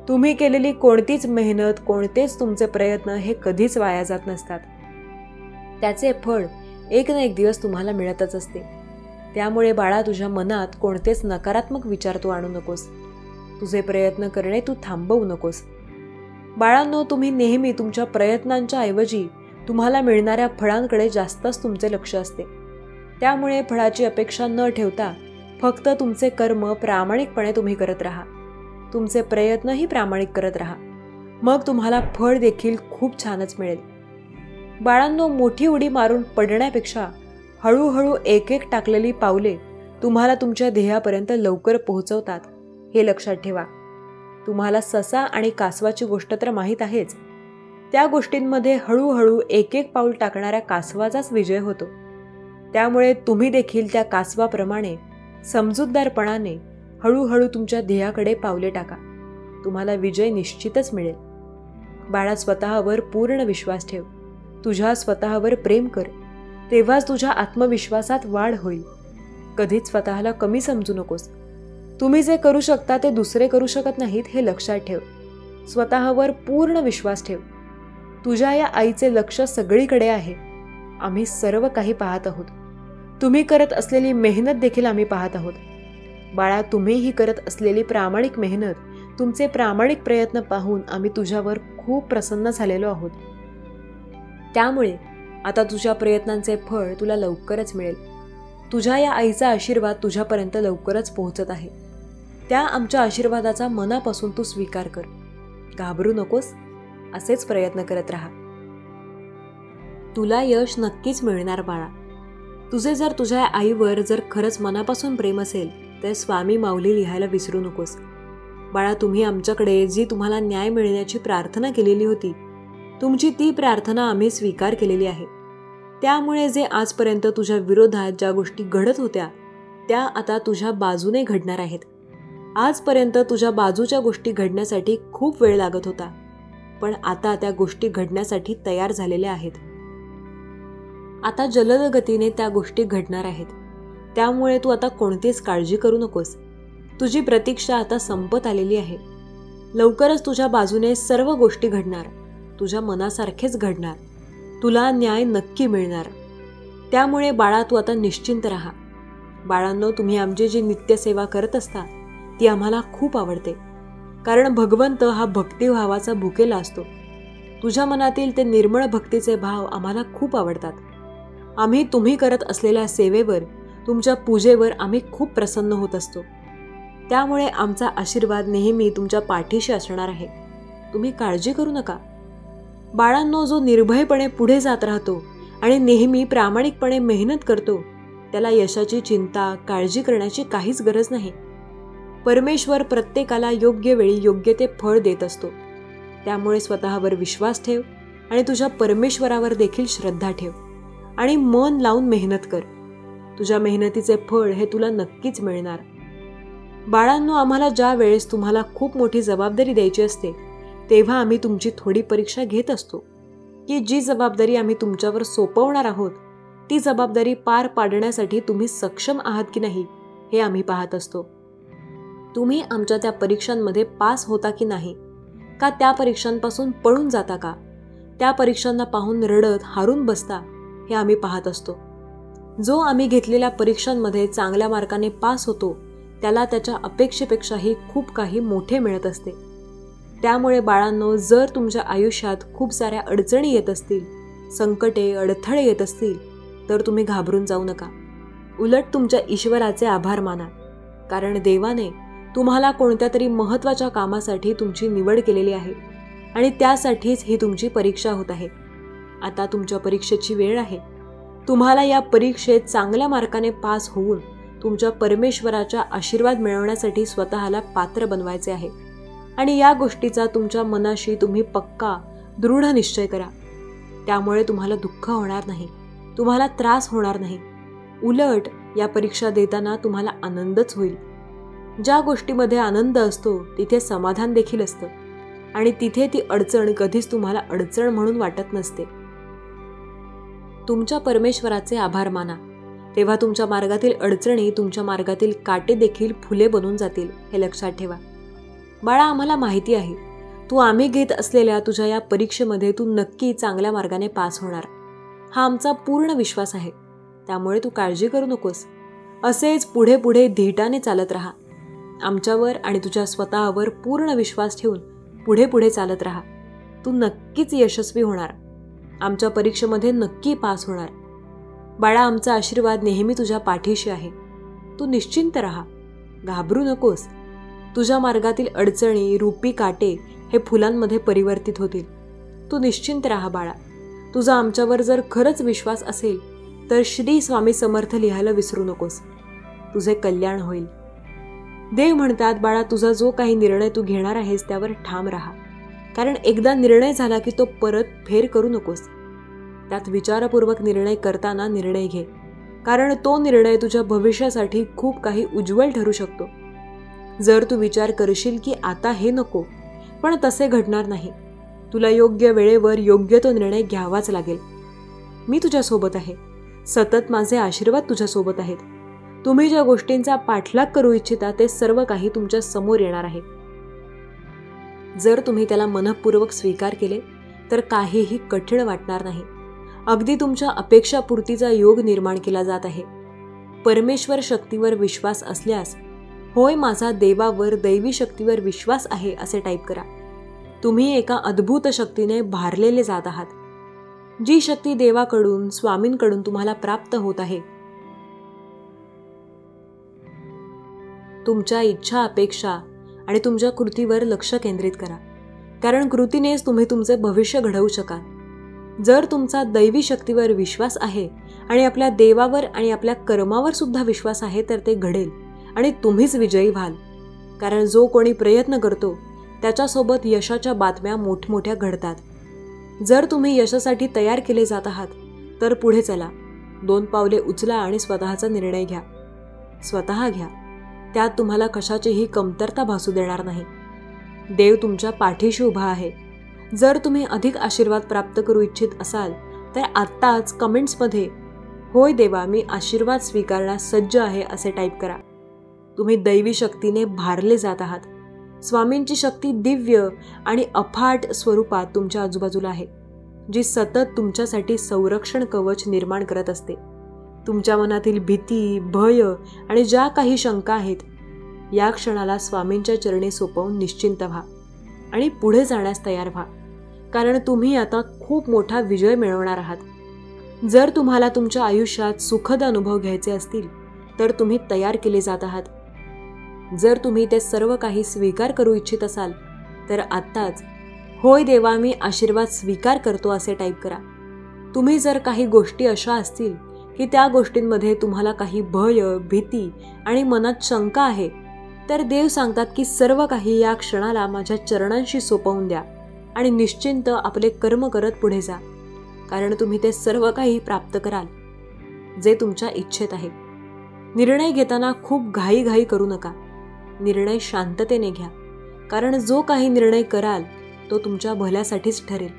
तुम्ही केलेली कोणतीच मेहनत, कोणतेच तुमचे प्रयत्न हे कधीच वाया जात नसतात. त्याचे फळ एक ना एक दिवस तुम्हाला मिळतच असते. त्यामुळे बाळा, तुझ्या मनात कोणतेच नकारात्मक विचार तू आणू नकोस. तुझे प्रयत्न करणे तू थांबवू नकोस. बाळांनो, तुम्ही नेहमी तुमच्या प्रयत्नांच्या ऐवजी तुम्हाला मिळणाऱ्या फळांकडे जास्तच तुमचे लक्ष असते. त्यामुळे फळाची अपेक्षा न ठेवता फक्त तुमचे कर्म प्रामाणिकपणे तुम्ही करत राहा. तुमचे प्रयत्नही प्रामाणिक करत राहा. मग तुम्हाला फळ देखील खूप छानच मिळेल. बाळांनो, मोठी उडी मारून पडण्यापेक्षा हळूहळू एक एक टाकलेली पावले तुम्हाला तुमच्या ध्येयापर्यंत लवकर पोहोचवतात, हे लक्षात ठेवा. तुम्हाला ससा आणि कासवाची गोष्ट तर माहीत आहेच. त्या गोष्टींमध्ये हळूहळू एक एक पाऊल टाकणाऱ्या कासवाचाच विजय होतो. त्यामुळे तुम्ही देखील त्या कासवाप्रमाणे समजूतदारपणाने हळूहळू तुमच्या ध्येयाकडे पावले टाका. तुम्हाला विजय निश्चितच मिळेल. बाळा, स्वतःवर पूर्ण विश्वास ठेव. तुझ्या स्वतःवर प्रेम कर. तेव्हाच तुझ्या आत्मविश्वासात वाढ होईल. कधीच स्वतःला कमी समजू नकोस. तुम्ही जे करू शकता ते दुसरे करू शकत नाहीत, हे लक्षात ठेव. स्वतःवर पूर्ण विश्वास ठेव. तुझ्या या आईचे लक्ष सगळीकडे आहे. आम्ही सर्व काही पाहत आहोत. तुम्ही करत असलेली मेहनत देखील आम्ही पाहत आहोत. बाळा, तुम्हीही करत असलेली प्रामाणिक मेहनत, तुमचे प्रामाणिक प्रयत्न पाहून आम्ही तुझ्यावर खूप प्रसन्न झालेलो आहोत. त्यामुळे आता तुझ्या प्रयत्नांचे फळ तुला लवकरच मिळेल. तुझ्या या आईचा आशीर्वाद तुझ्यापर्यंत लवकरच पोहोचत आहे. त्या आमच्या आशीर्वादाचा मनापासून तू स्वीकार कर. घाबरू नकोस. असेच प्रयत्न करत राहा. तुला यश नक्कीच मिळणार बाळा. तुझे जर तुझ्या आईवर जर खरंच मनापासून प्रेम असेल तर स्वामी माऊली लिहायला विसरू नकोस. बाळा, तुम्ही आमच्याकडे जी तुम्हाला न्याय मिळण्याची प्रार्थना केलेली होती, तुमची ती प्रार्थना आम्ही स्वीकार केलेली आहे. त्यामुळे जे आजपर्यंत तुझ्या विरोधात ज्या गोष्टी घडत होत्या त्या आता तुझ्या बाजूने घडणार आहेत. आजपर्यंत तुझ्या बाजूच्या गोष्टी घडण्यासाठी खूप वेळ लागत होता, पण आता त्या गोष्टी घडण्यासाठी तयार झालेल्या आहेत. आता जलद गतीने त्या गोष्टी घडणार आहेत. त्यामुळे तू आता कोणतीच काळजी करू नकोस. तुझी प्रतीक्षा आता संपत आलेली आहे. लवकरच तुझ्या बाजूने सर्व गोष्टी घडणार. तुझ्या मनासारखेच घडणार. तुला न्याय नक्की मिळणार. त्यामुळे बाळा, तू आता निश्चिंत राहा. बाळांनो, तुम्ही आमची जी नित्यसेवा करत असता ती आम्हाला खूप आवडते. कारण भगवंत हा भक्तिभावाचा भुकेला असतो. तुझ्या मनातील ते निर्मळ भक्तीचे भाव आम्हाला खूप आवडतात. आम्ही तुम्ही करत असलेल्या सेवेवर, तुमच्या पूजेवर आम्ही खूप प्रसन्न होत असतो. त्यामुळे आमचा आशीर्वाद नेहमी तुमच्या पाठीशी असणार आहे. तुम्ही काळजी करू नका. बाळांनो, जो निर्भयपणे पुढे जात राहतो आणि नेहमी प्रामाणिकपणे मेहनत करतो त्याला यशाची चिंता, काळजी करण्याची काहीच गरज नाही. परमेश्वर प्रत्येकाला योग्य वेळी योग्य ते फळ देत असतो. त्यामुळे स्वतःवर विश्वास ठेव आणि तुझ्या परमेश्वरावर देखील श्रद्धा ठेव आणि मन लावून मेहनत कर. तुझ्या मेहनतीचे फळ हे तुला नक्कीच मिळणार. बाळांनो, आम्हाला ज्या वेळेस तुम्हाला खूप मोठी जबाबदारी द्यायची असते तेव्हा आम्ही तुमची थोडी परीक्षा घेत असतो की जी जबाबदारी आम्ही तुमच्यावर सोपवणार आहोत ती जबाबदारी पार पाडण्यासाठी तुम्ही सक्षम आहात की नाही हे आम्ही पाहत असतो. तुम्ही आमच्या त्या परीक्षांमध्ये पास होता की नाही, का त्या परीक्षांपासून पळून जाता का, त्या परीक्षांना पाहून रडत हारून बसता, हे आम्ही पाहत असतो. जो आम्ही घेतलेल्या परीक्षांमध्ये चांगल्या मार्काने पास होतो त्याला त्याच्या अपेक्षेपेक्षाही खूप काही मोठे मिळत असते. त्यामुळे बाळांनो, जर तुमच्या आयुष्यात खूप साऱ्या अडचणी येत असतील, संकटे, अडथळे येत असतील तर तुम्ही घाबरून जाऊ नका. उलट तुमच्या ईश्वराचे आभार माना. कारण देवाने तुम्हाला कोणत्या तरी महत्त्वाच्या कामासाठी तुमची निवड केलेली आहे आणि त्यासाठीच ही तुमची परीक्षा होत आहे. आता तुमच्या परीक्षेची वेळ आहे. तुम्हाला या परीक्षेत चांगल्या मार्काने पास होऊन तुमच्या परमेश्वराचा आशीर्वाद मिळवण्यासाठी स्वतःला पात्र बनवायचे आहे. आणि या गोष्टीचा तुमच्या मनाशी तुम्ही पक्का, दृढ निश्चय करा. त्यामुळे तुम्हाला दुःख होणार नाही, तुम्हाला त्रास होणार नाही. उलट या परीक्षा देताना तुम्हाला आनंदच होईल. ज्या गोष्टीमध्ये आनंद असतो तिथे समाधान देखील असतं आणि तिथे ती अडचण कधीच तुम्हाला अडचण म्हणून वाटत नसते. तुमच्या परमेश्वराचे आभार माना. तेव्हा तुमच्या मार्गातील अडचणी, तुमच्या मार्गातील काटे देखील फुले बनून जातील, हे लक्षात ठेवा. बाळा, आम्हाला माहिती आहे तू आम्ही घेत असलेल्या तुझ्या या परीक्षेमध्ये तू नक्की चांगल्या मार्गाने पास होणार. हा आमचा पूर्ण विश्वास आहे. त्यामुळे तू काळजी करू नकोस. असेच पुढे पुढे धीटाने चालत राहा. आमच्यावर आणि तुझ्या स्वतःवर पूर्ण विश्वास ठेवून पुढे पुढे चालत राहा. तू नक्कीच यशस्वी होणार. आमच्या परीक्षेमध्ये नक्की पास होणार. बाळा, आमचा आशीर्वाद नेहमी तुझ्या पाठीशी आहे. तू निश्चिंत राहा. घाबरू नकोस. तुझ्या मार्गातील अडचणी, रूपी काटे हे फुलांमध्ये परिवर्तित होतील. तू निश्चिंत राहा बाळा. तुझा आमच्यावर जर खरंच विश्वास असेल तर श्री स्वामी समर्थ लिहायला विसरू नकोस. तुझे कल्याण होईल. देव म्हणतात, बाळा, तुझा जो काही निर्णय तू घेणार आहेस त्यावर ठाम राहा. कारण एकदा निर्णय झाला की तो परत फेर करू नकोस. त्यात विचारपूर्वक निर्णय करताना निर्णय घे. कारण तो निर्णय तुझ्या भविष्यासाठी खूप काही उज्ज्वल ठरू शकतो. जर तू विचार करशील की आता हे नको, पण तसे घडणार नाही. तुला योग्य वेळेवर योग्य तो निर्णय घ्यावाच लागेल. मी तुझ्यासोबत आहे. सतत माझे आशीर्वाद तुझ्यासोबत आहेत. तुम्ही ज्या गोष्टींचा पाठलाग करू इच्छिता ते सर्व काही तुमच्या समोर येणार आहे. जर तुम्ही त्याला मनःपूर्वक स्वीकार केले तर काहीही कठीण वाटणार नाही. अगदी तुमच्या अपेक्षापूर्तीचा योग निर्माण केला जात आहे. परमेश्वर शक्तीवर विश्वास असल्यास, होय माझा देवावर, दैवी शक्तीवर विश्वास आहे असे टाईप करा. तुम्ही एका अद्भुत शक्तीने भारलेले जात आहात. जी शक्ती देवाकडून, स्वामींकडून तुम्हाला प्राप्त होत आहे. तुमच्या इच्छा, अपेक्षा आणि तुमच्या कृतीवर लक्ष केंद्रित करा. कारण कृतीनेच तुम्ही तुमचे भविष्य घडवू शकाल. जर तुमचा दैवी शक्तीवर विश्वास आहे आणि आपल्या देवावर आणि आपल्या कर्मावर सुद्धा विश्वास आहे तर ते घडेल आणि तुम्हीच विजयी व्हाल. कारण जो कोणी प्रयत्न करतो त्याच्यासोबत यशाच्या बातम्या मोठमोठ्या घडतात. जर तुम्ही यशासाठी तयार केले जात आहात तर पुढे चला. 2 पावले उचला आणि स्वतःचा निर्णय घ्या. स्वतः घ्या. त्यात तुम्हाला कशाचीही कमतरता भासू देणार नाही. देव तुमच्या पाठीशी उभा आहे. जर तुम्ही अधिक आशीर्वाद प्राप्त करू इच्छित असाल तर आत्ताच कमेंट्समध्ये होय देवा, मी आशीर्वाद स्वीकारण्यास सज्ज आहे असे टाईप करा. तुम्ही दैवी शक्तीने भारले जात आहात. स्वामींची शक्ती दिव्य आणि अफाट स्वरूपात तुमच्या आजूबाजूला आहे, जी सतत तुमच्यासाठी संरक्षण कवच निर्माण करत असते. तुमच्या मनातील भीती, भय आणि ज्या काही शंका आहेत, या क्षणाला स्वामींच्या चरणी सोपवून निश्चिंत व्हा आणि पुढे जाण्यास तयार व्हा. कारण तुम्ही आता खूप मोठा विजय मिळवणार आहात. जर तुम्हाला तुमच्या आयुष्यात सुखद अनुभव घ्यायचे असतील तर तुम्ही तयार केले जात आहात. जर तुम्ही ते सर्व काही स्वीकार करू इच्छित असाल तर आत्ताच होय देवा, मी आशीर्वाद स्वीकार करतो असे टाईप करा. तुम्ही जर काही गोष्टी अशा असतील की त्या गोष्टींमध्ये तुम्हाला काही भय, भीती आणि मनात शंका आहे तर देव सांगतात की सर्व काही या क्षणाला माझ्या चरणांशी सोपवून द्या आणि निश्चिंत आपले कर्म करत पुढे जा. कारण तुम्ही ते सर्व काही प्राप्त कराल जे तुमच्या इच्छेत आहे. निर्णय घेताना खूप घाई करू नका. निर्णय शांततेने घ्या. कारण जो काही निर्णय कराल तो तुमच्या भल्यासाठीच ठरेल.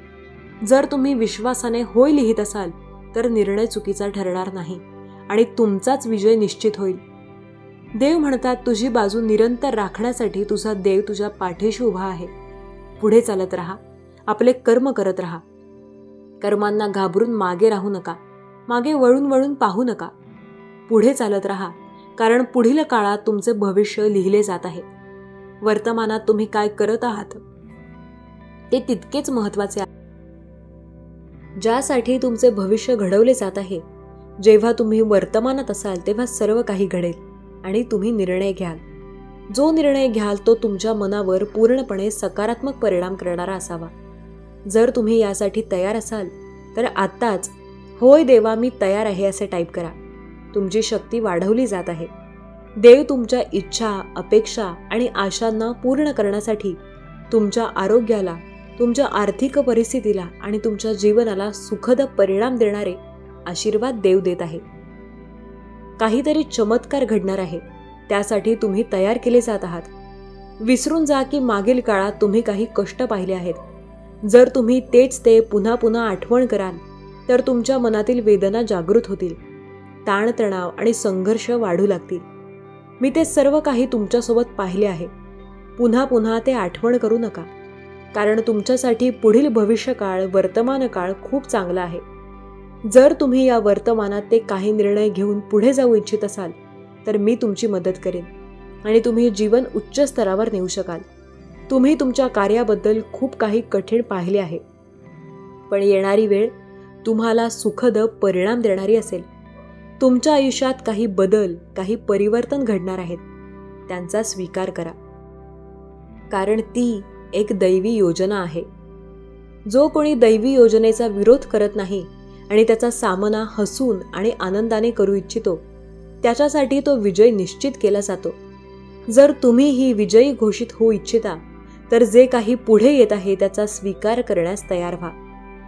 जर तुम्ही विश्वासाने होय लिहित असाल तर निर्णय चुकीचा ठरणार नाही आणि तुमचाच विजय निश्चित होईल. देव म्हणतात, तुझी बाजू निरंतर राखण्यासाठी तुझा देव तुझ्या पाठीशी उभा आहे. पुढे चालत राहा. आपले कर्म करत राहा. कर्मांना घाबरून मागे राहू नका. मागे वळून पाहू नका. पुढे चालत राहा. कारण पुढील काळात तुमचे भविष्य लिहिले जात आहे. वर्तमानात तुम्ही काय करत आहात ते तितकेच महत्त्वाचे आहे ज्यासाठी तुमचे भविष्य घडवले जात आहे. जेव्हा तुम्ही वर्तमानात असाल तेव्हा सर्व काही घडेल आणि तुम्ही निर्णय घ्याल. जो निर्णय घ्याल तो तुमच्या मनावर पूर्णपणे सकारात्मक परिणाम करणारा असावा. जर तुम्ही यासाठी तयार असाल तर आत्ताच होय देवा, मी तयार आहे असे टाईप करा. तुमची शक्ती वाढवली जात आहे. देव तुमच्या इच्छा, अपेक्षा आणि आशांना पूर्ण करण्यासाठी तुमच्या आरोग्याला, तुमच्या आर्थिक परिस्थितीला आणि तुमच्या जीवनाला सुखद परिणाम देणारे आशीर्वाद देव देत आहे. काहीतरी चमत्कार घडणार आहे. त्यासाठी तुम्ही तयार केले जात आहात. विसरून जा की मागील काळात तुम्ही काही कष्ट पाहिले आहेत. जर तुम्ही तेच ते पुन्हा आठवण कराल तर तुमच्या मनातील वेदना जागृत होतील. ताणतणाव आणि संघर्ष वाढू लागतील. मी ते सर्व काही तुमच्यासोबत पाहिले आहे. पुन्हा ते आठवण करू नका. कारण तुमच्यासाठी पुढील भविष्यकाळ, वर्तमान काळ खूप चांगला आहे. जर तुम्ही या वर्तमानात ते काही निर्णय घेऊन पुढे जाऊ इच्छित असाल तर मी तुमची मदत करेन आणि तुम्ही जीवन उच्च स्तरावर नेऊ शकाल. तुम्ही तुमच्या कार्याबद्दल खूप काही कठीण पाहिले आहे, पण येणारी वेळ तुम्हाला सुखद परिणाम देणारी असेल. तुमच्या आयुष्यात काही बदल, काही परिवर्तन घडणार आहेत. त्यांचा स्वीकार करा. कारण ती एक दैवी योजना आहे. जो कोणी दैवी योजनेचा विरोध करत नाही आणि त्याचा सामना हसून आणि आनंदाने करू इच्छितो, त्याच्यासाठी तो विजय निश्चित केला जातो. जर तुम्ही ही विजयी घोषित होऊ इच्छिता, तर जे काही पुढे येत आहे त्याचा स्वीकार करण्यास तयार व्हा.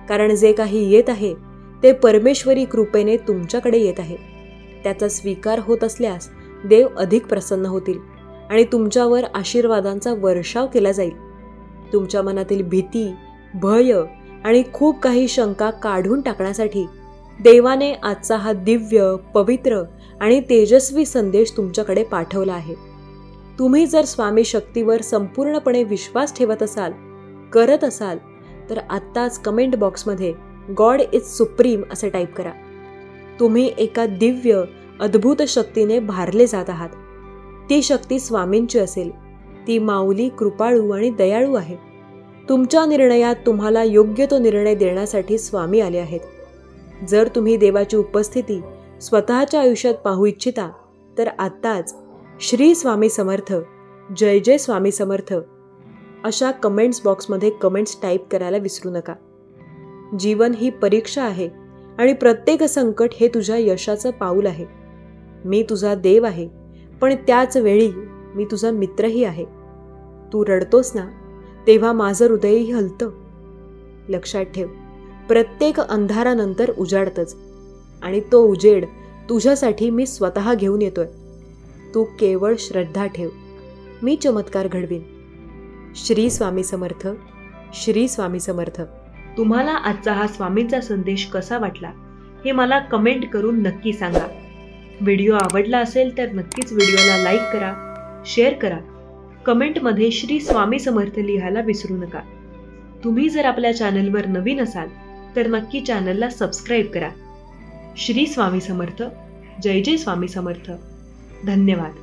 कारण जे काही येत आहे ते परमेश्वरी कृपेने तुमच्याकडे येत आहे. त्याचा स्वीकार होत असल्यास देव अधिक प्रसन्न होतील आणि तुमच्यावर आशीर्वादांचा वर्षाव केला जाईल. तुमच्या मनातील भीती, भय आणि खूप काही शंका काढून टाकण्यासाठी देवाने आजचा हा दिव्य, पवित्र आणि तेजस्वी संदेश तुमच्याकडे पाठवला आहे. तुम्ही जर स्वामी शक्तीवर संपूर्णपणे विश्वास ठेवत असाल, करत असाल, तर आत्ताच कमेंट बॉक्समध्ये गॉड इज सुप्रीम असे टाईप करा. तुम्ही एका दिव्य, अद्भुत शक्तीने भारले जात आहात. ती शक्ती स्वामींची असेल. ती माऊली, कृपाळू आणि दयाळू आहे. तुमच्या निर्णयात तुम्हाला योग्य तो निर्णय देण्यासाठी स्वामी आले आहेत. जर तुम्ही देवाची उपस्थिती स्वतःच्या आयुष्यात पाहू इच्छिता, तर आत्ताच श्री स्वामी समर्थ, जय जय स्वामी समर्थ अशा कमेंट्स बॉक्समध्ये कमेंट्स टाईप करायला विसरू नका. जीवन ही परीक्षा आहे आणि प्रत्येक संकट हे तुझ्या यशाचं पाऊल आहे. मी तुझा देव आहे, पण त्याच वेळी मी तुझा मित्रही आहे. तू रडतोस ना, तेव्हा माझं हृदयही हलतं. लक्षात ठेव, प्रत्येक अंधारानंतर उजाडतच आणि तो उजेड तुझ्यासाठी मी स्वतः घेऊन येतोय. तू केवळ श्रद्धा ठेव, मी चमत्कार घडवीन. श्री स्वामी समर्थ, श्री स्वामी समर्थ. तुम्हाला आजचा हा स्वामींचा संदेश कसा वाटला हे मला कमेंट करून नक्की सांगा. व्हिडिओ आवडला असेल तर नक्कीच व्हिडिओला लाईक करा, शेअर करा. कमेंटमध्ये श्री स्वामी समर्थ लिहायला विसरू नका. तुम्ही जर आपल्या चॅनलवर नवीन असाल तर नक्की चॅनलला सबस्क्राईब करा. श्री स्वामी समर्थ, जय जय स्वामी समर्थ. धन्यवाद.